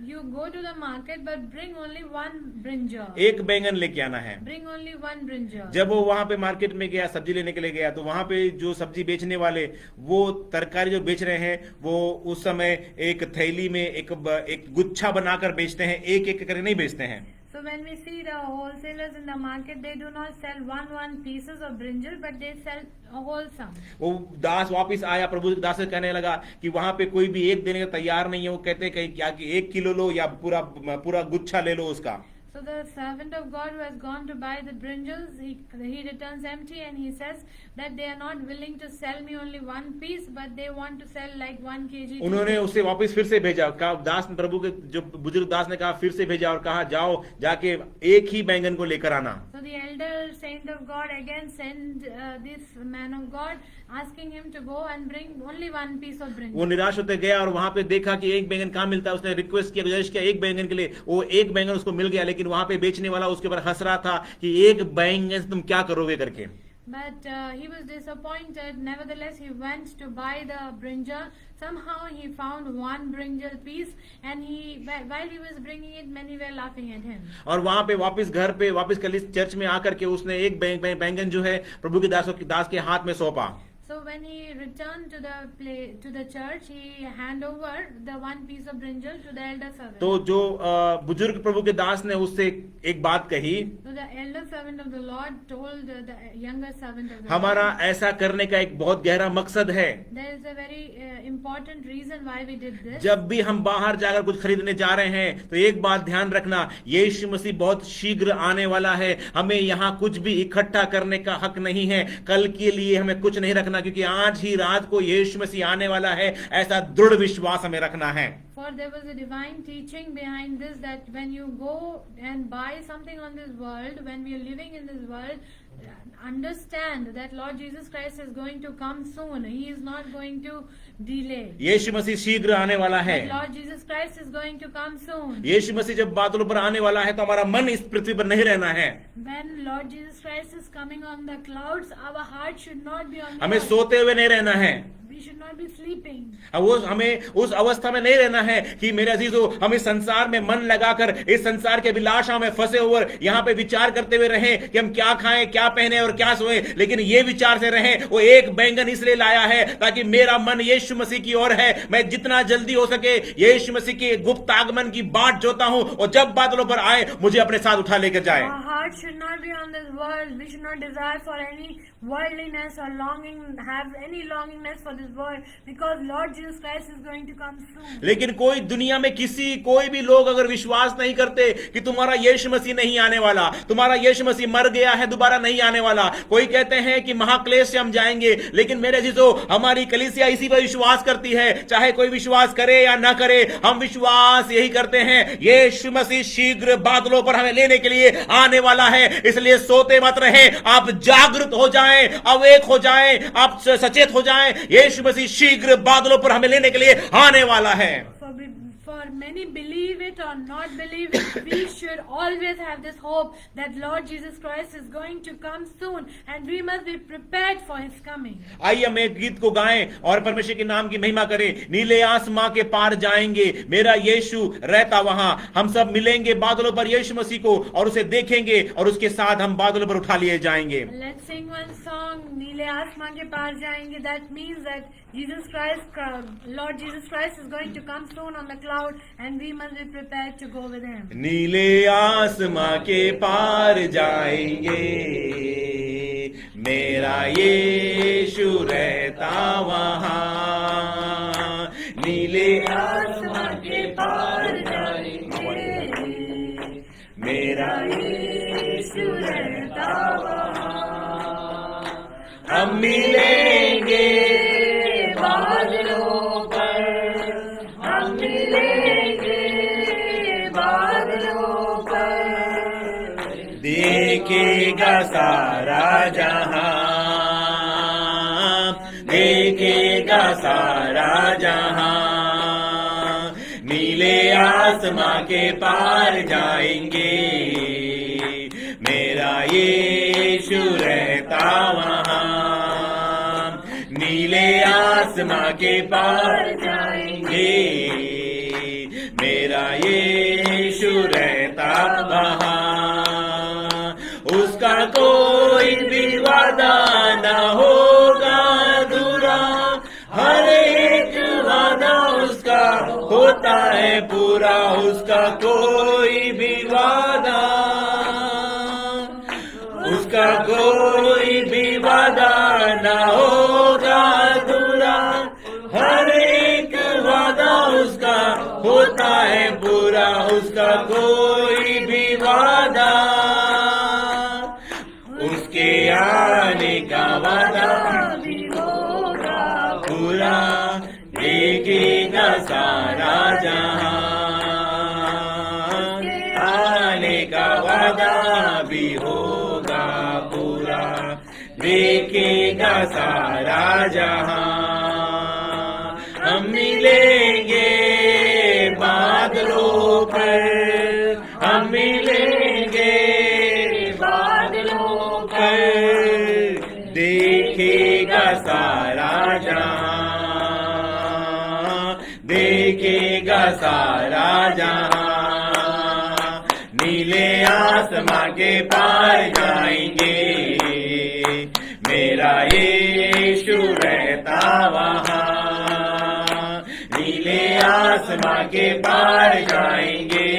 You go to the market but bring only one brinjal. एक बैंगन लेके आना है। Bring only one brinjal. जब वो वहां पे मार्केट में गया, सब्जी लेने के लिए गया, तो वहां पे जो सब्जी बेचने वाले, वो तरकारी जो बेच रहे हैं, वो उस समय एक थैली में एक गुच्छा बनाकर बेचते हैं, एक एक करके नहीं बेचते हैं। So when we see the wholesalers in the market, they do not sell one pieces of brinjal, but they sell a whole sum. वो दास वापस आया, प्रभु दास से कहने लगा कि वहां पे कोई भी एक देने का तैयार नहीं है। वो कहते हैं क्या कि 1 किलो लो या पूरा गुच्छा ले लो उसका। So the servant of God who has gone to buy the brinjals, he returns empty and he says that they are not willing to sell me only one piece, but they want to sell like 1 kg. उन्होंने उसे वापस फिर से भेजा, कहा दास, प्रभु के जो बुजुर्ग दास ने कहा, फिर से भेजा और कहा जाओ जाके एक ही बैंगन को लेकर आना। So the elder saint of God again sent this man of God, asking him to go and bring only one piece of brinjal. वो निराश होते गया और वहां पे देखा कि एक बैंगन कहाँ मिलता है। उसने रिक्वेस्ट किया, गुजारिश किया एक बैंगन के लिए। वो एक बैंगन उसको मिल गया, लेकिन वहां पे बेचने वाला उसके ऊपर हंस रहा था कि एक बैंगन से तुम क्या करोगे करके। But he was disappointed. Nevertheless, he went to buy the brinjal. Somehow he found one brinjal piece, and while he was bringing it, many were laughing at him. और वहां पे वापस घर पे चर्च में आकर के उसने एक बैंगन जो है प्रभु के दास के हाथ में सौंपा। So when he returned to the church, he hand over the one piece of brinjal to the elder servant. तो जो बुजुर्ग प्रभु के दास ने उससे एक बात कही, So the elder servant of the Lord told the younger servant of the हमारा Lord, ऐसा करने का एक बहुत गहरा मकसद है। there is a very important reason why we did this. जब भी हम बाहर जाकर कुछ खरीदने जा रहे हैं तो एक बात ध्यान रखना, यीशु मसीह बहुत शीघ्र आने वाला है। हमें यहाँ कुछ भी इकट्ठा करने का हक नहीं है, कल के लिए हमें कुछ नहीं रखना, क्योंकि आज ही रात को यीशु मसीह आने वाला है, ऐसा दृढ़ विश्वास हमें रखना है। For there was a divine teaching behind this, that when you go and buy something on this world, when we are living in this world, understand that Lord Jesus Christ is going to come soon. He is not going to delay. यीशु मसीह शीघ्र आने वाला है। That Lord Jesus Christ is going to come soon. यीशु मसीह जब बादलों पर आने वाला है तो हमारा मन इस पृथ्वी पर नहीं रहना है। When Lord Jesus Christ is coming on the clouds, our heart should not be on the हमें earth. सोते हुए नहीं रहना है। We should not be sleeping. वो हमें उस अवस्था में नहीं रहना है कि मेरे अजीजों, हम इस संसार में मन लगाकर इस संसार के अभिलाषा में फंसे हुए यहाँ पे विचार करते हुए रहें कि हम क्या खाएं, क्या पहने और क्या सोए, लेकिन ये विचार से रहें, वो एक बैंगन इसलिए लाया है ताकि मेरा मन यीशु मसीह की ओर है। मैं जितना जल्दी हो सके यीशु मसीह के गुप्त आगमन की बाट जोता हूं, और जब बादलों पर आए मुझे अपने साथ उठा लेकर जाए। Our heart should not be on this world. We should not desire for any worldliness or have any longingness for this world, because Lord Jesus Christ is going to come soon. लेकिन कोई दुनिया में कोई भी लोग अगर विश्वास नहीं करते कि तुम्हारा यीशु मसीह नहीं आने वाला, तुम्हारा यीशु मसीह मर गया है, दोबारा नहीं आने वाला, कोई कहते हैं कि महाक्लेश से हम जाएंगे, लेकिन मेरे अजीजों, हमारी कलीसिया इसी पर विश्वास करती है। चाहे कोई विश्वास करे या ना करे, हम विश्वास यही करते हैं, यीशु मसीह शीघ्र बादलों पर हमें लेने के लिए आने वाला है। इसलिए सोते मत रहें, आप जागृत हो जाएं, अवेक हो जाएं, आप सचेत हो जाएं। यीशु मसीह शीघ्र बादलों पर हमें लेने के लिए आने वाला है। For many, believe it or not believe it, we should always have this hope that Lord Jesus Christ is going to come soon, and we must be prepared for His coming. आइए हम एक गीत को गाएं और परमेश्वर के नाम की महिमा करें। नीले आसमां के पार जाएंगे, मेरा यीशु रहता वहां। हम सब मिलेंगे बादलों पर यीशु मसीह को और उसे देखेंगे, और उसके साथ हम बादलों पर उठा लिए जाएंगे। Let's sing one song, नीले आसमां के पार जाएंगे. That means that Jesus Christ, Lord Jesus Christ is going to come soon on the cloud, and we must be prepared to go with Him. नीले आसमां के पार जाएंगे, मेरा यीशु रहता वहां। नीले आसमां के पार जाएंगे, मेरा यीशु रहता वहां। हम मिलेंगे बादलों पर, हम मिलेंगे बादलों पर। देखेगा सारा जहां, देखेगा सारा जहां। नीले आसमां के पार जाएंगे, मेरा यीशु रहता वहां। नीले आसमां के पार जाएंगे, मेरा यीशु रहता वहां। उसका कोई भी वादा न होगा अधूरा, हर एक वादा उसका होता है पूरा। उसका कोई भी वादा, उसका कोई भी वादा न होगा अधूरा, हर एक वादा उसका होता है पूरा। उसका कोई भी वादा, उसके आने का वादा भी होगा पूरा। देखेगा सारा जहां, आने का वादा भी होगा पूरा। देखेगा सारा जहां, हम मिलेंगे बादलों पर, हम मिलेंगे बादलों पर। देखेगा सारा जहां, देखेगा सारा जहां। नीले आसमां के पार जाएंगे, मेरा मेरा यीशु रहता वहाँ। नीले आसमां के पार जाएंगे,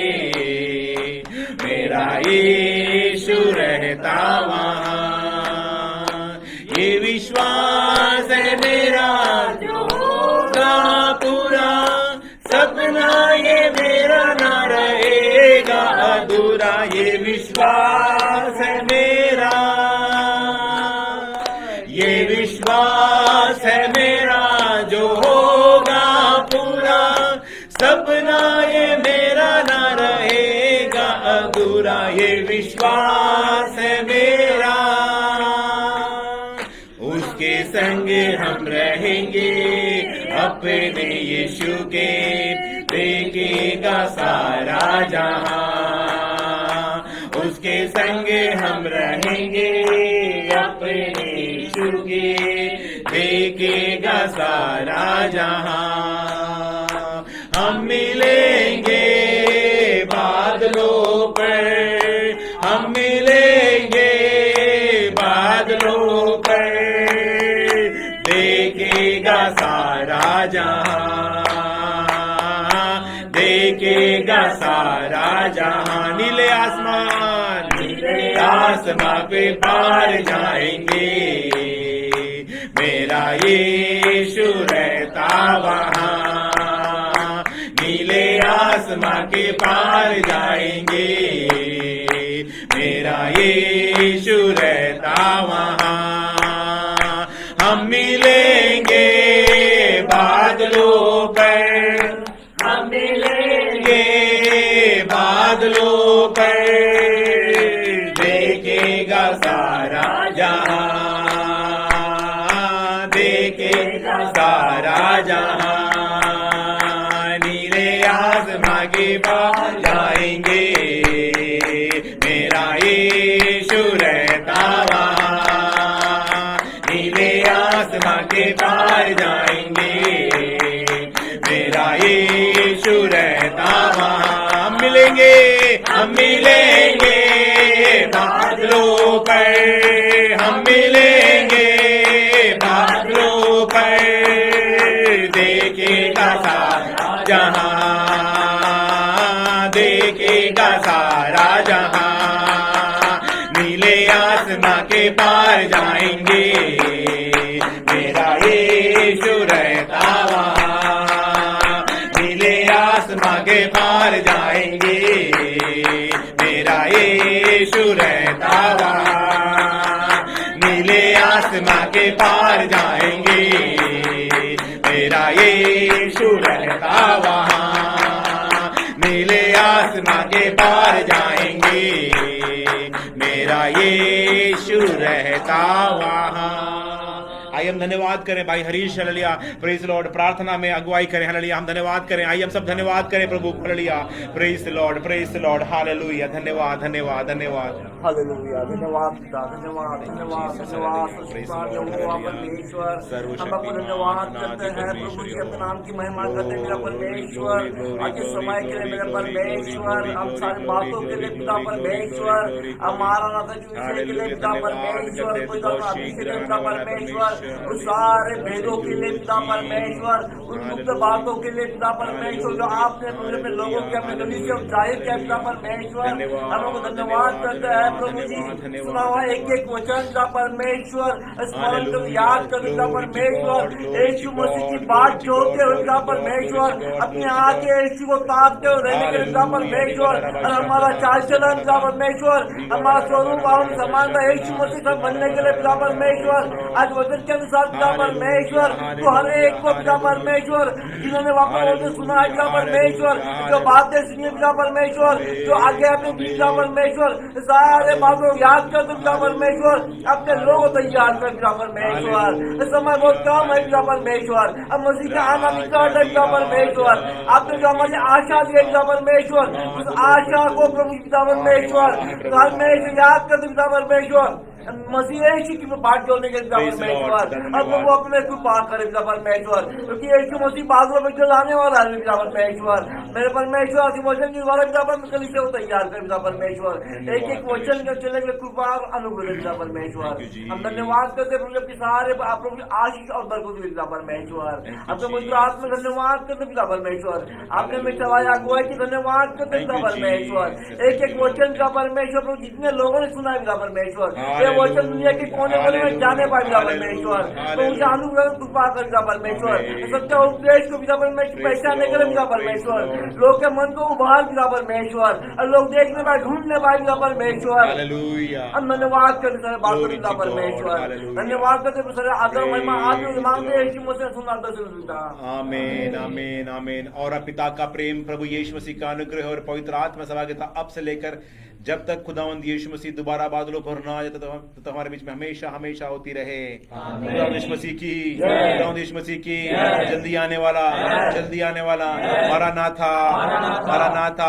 मेरा यीशु रहता वहाँ। ये विश्वास है मेरा जो होगा पूरा, सपना ये मेरा ना रहेगा अधूरा। ये विश्वास है मेरा, ये विश्वास है मेरा जो होगा पूरा, सपना ये मेरा ना रहेगा अधूरा। ये विश्वास है मेरा, उसके संग हम रहेंगे अपने यीशु के, देखेगा सारा जहां। उसके संग हम रहेंगे अपने यीशु के, देखेगा सारा जहां। हम मिलेंगे बादलों पर, हम मिलेंगे बादलों पर, देखेगा सारा जहां, देखेगा सारा जहां। नीले आसमान, नीले आसमां पे पार जाएंगे, मेरा यीशु रहता वहाँ। नीले आसमां के पार जाएंगे, मेरा यीशु रहता वहाँ। हम मिलेंगे बादलों पर, हम मिलेंगे बादलों पर, देखेगा सारा जहां, देखेगा सारा जहां। नीले आसमां के पार जाएंगे, मेरा यीशु रहता वहाँ। नीले आसमां के पार जाएंगे, मेरा यीशु रहता वहाँ। हम मिलेंगे, हम मिलेंगे बादलों पर, हम मिलेंगे बादलों पर, देखेगा सारा जहां, देखेगा सारा जहां। नीले आसमां के पार जाएंगे, मेरा यीशु रहता वहाँ। नीले आसमां के पार जाएंगे, मेरा यीशु रहता वहाँ। नीले आसमां के पार जाएंगे, मेरा यीशु रहता वहाँ। नीले आसमां के पार जाएंगे, मेरा यीशु रहता वहाँ। आइए हम धन्यवाद करें भाई हरीश, हालेलुया, प्रेज लॉर्ड। प्रार्थना में अगुवाई करें, हालेलुया। हम धन्यवाद करें, आइए हम सब धन्यवाद करें प्रभु, हालेलुया, प्रेज लॉर्ड, हालेलुया। धन्यवाद, धन्यवाद, धन्यवाद, हालेलुया। धन्यवाद पिता, धन्यवाद, धन्यवाद, धन्यवाद यहोवा परमेश्वर। हम आपको धन्यवाद करते हैं प्रभु जी, अपने नाम की महिमा करते हैं मेरा परमेश्वर। आज के समय के लिए मेरा परमेश्वर, हम सारी बातों के लिए पिता परमेश्वर, हमारा नाता के विषय के लिए पिता परमेश्वर, कोई पिता परमेश्वर, उस सारे भेदों के लिए पिता परमेश्वर, उन गुप्त बातों के लिए पिता परमेश्वर जो आपने अपने लोगों के अपने गली से जाहिर किया पिता परमेश्वर। हम लोग धन्यवाद करते हैं प्रभु जी, सुना हुआ एक एक वचन पिता परमेश्वर स्मरण कर याद कर पिता परमेश्वर। यीशु मसीह की बात जोड़ते हुए पिता परमेश्वर, अपनी आंखें यीशु को ताकते हुए रहने के पिता परमेश्वर, और हमारा चाल चलन पिता परमेश्वर, हमारा स्वरूप और समानता यीशु मसीह का बनने के लिए पिता परमेश्वर। आज वचन के अनुसार पिता परमेश्वर तो हर एक को पिता परमेश्वर जिन्होंने वापस सुना है पिता परमेश्वर, जो बातें सुनी पिता परमेश्वर, जो आगे अपने पिता परमेश्वर, सारे बातों को याद कर दो पिता परमेश्वर, अपने लोगों को तैयार कर पिता परमेश्वर। इस समय बहुत कम है पिता परमेश्वर, अब मसीह का आना निकट है पिता परमेश्वर। आपने जो हमारी आशा दी है पिता परमेश्वर, उस आशा को प्रभु पिता परमेश्वर हमेशा याद कर दो पिता परमेश्वर। मसीह यीशु की बात जोड़ने के लिए पिता Praise the Lord, परमेश्वर धन्यवाद। अब वो अपने कृपा करे पिता परमेश्वर क्योंकि यीशु मसीह बादलों में जो लाने वाला है पिता परमेश्वर मेरे परमेश्वर की वचन के द्वारा पिता परमेश्वर को तैयार कर पिता परमेश्वर एक एक वचन के चलने के लिए कृपा और अनुग्रह पिता परमेश्वर Thank you, Jesus. हम धन्यवाद करते प्रभु आपके सारे आप प्रभु की आशीष और बरकत के लिए पिता परमेश्वर Thank you, आपके Jesus. पवित्र आत्मा धन्यवाद करते पिता परमेश्वर आपने में चलाया अगुवाई की धन्यवाद करते Thank पिता you, परमेश्वर Jesus. एक एक वचन का परमेश्वर प्रभु जितने लोगों ने सुना है पिता परमेश्वर ये Hallelujah. वचन दुनिया के कोने कोने में जाने पाए पिता Hallelujah. परमेश्वर तो Hallelujah. उनका अनुग्रह कृपा कर पिता परमेश्वर Amen. सच्चा उपदेश को पिता परमेश्वर Praise पहचानने the के लिए Lord. पिता Praise परमेश्वर the Lord. लोग के मन को उभार पिता परमेश्वर और लोग देखने पाए ढूंढने पाए पिता परमेश्वर Hallelujah. हम धन्यवाद करते सारे बात Glory पिता to God. परमेश्वर Hallelujah. धन्यवाद करते सारे आदर महिमा Praise आदि the मांगते हैं Lord. यीशु मसीह सुना दर्शन पिता आमीन आमीन आमीन। और अब पिता का प्रेम, प्रभु यीशु मसीह का अनुग्रह और पवित्र आत्मा सहभागिता अब से लेकर जब तक खुदावंद यीशु मसीह दोबारा बादलों पर ना आ जाता तो हमारे बीच में हमेशा हमेशा होती रहे। खुदावंद यीशु मसीह की, खुदावंद यीशु मसीह की, जल्दी आने वाला मारानाथा मारानाथा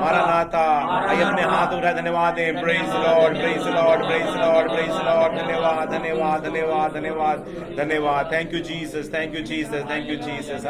मारानाथा। आइए अपने हाथ उठाए धन्यवाद दें। Praise Lord, praise Lord, praise Lord, praise Lord. धन्यवाद धन्यवाद धन्यवाद धन्यवाद धन्यवाद। Thank you Jesus, thank you Jesus, thank you Jesus.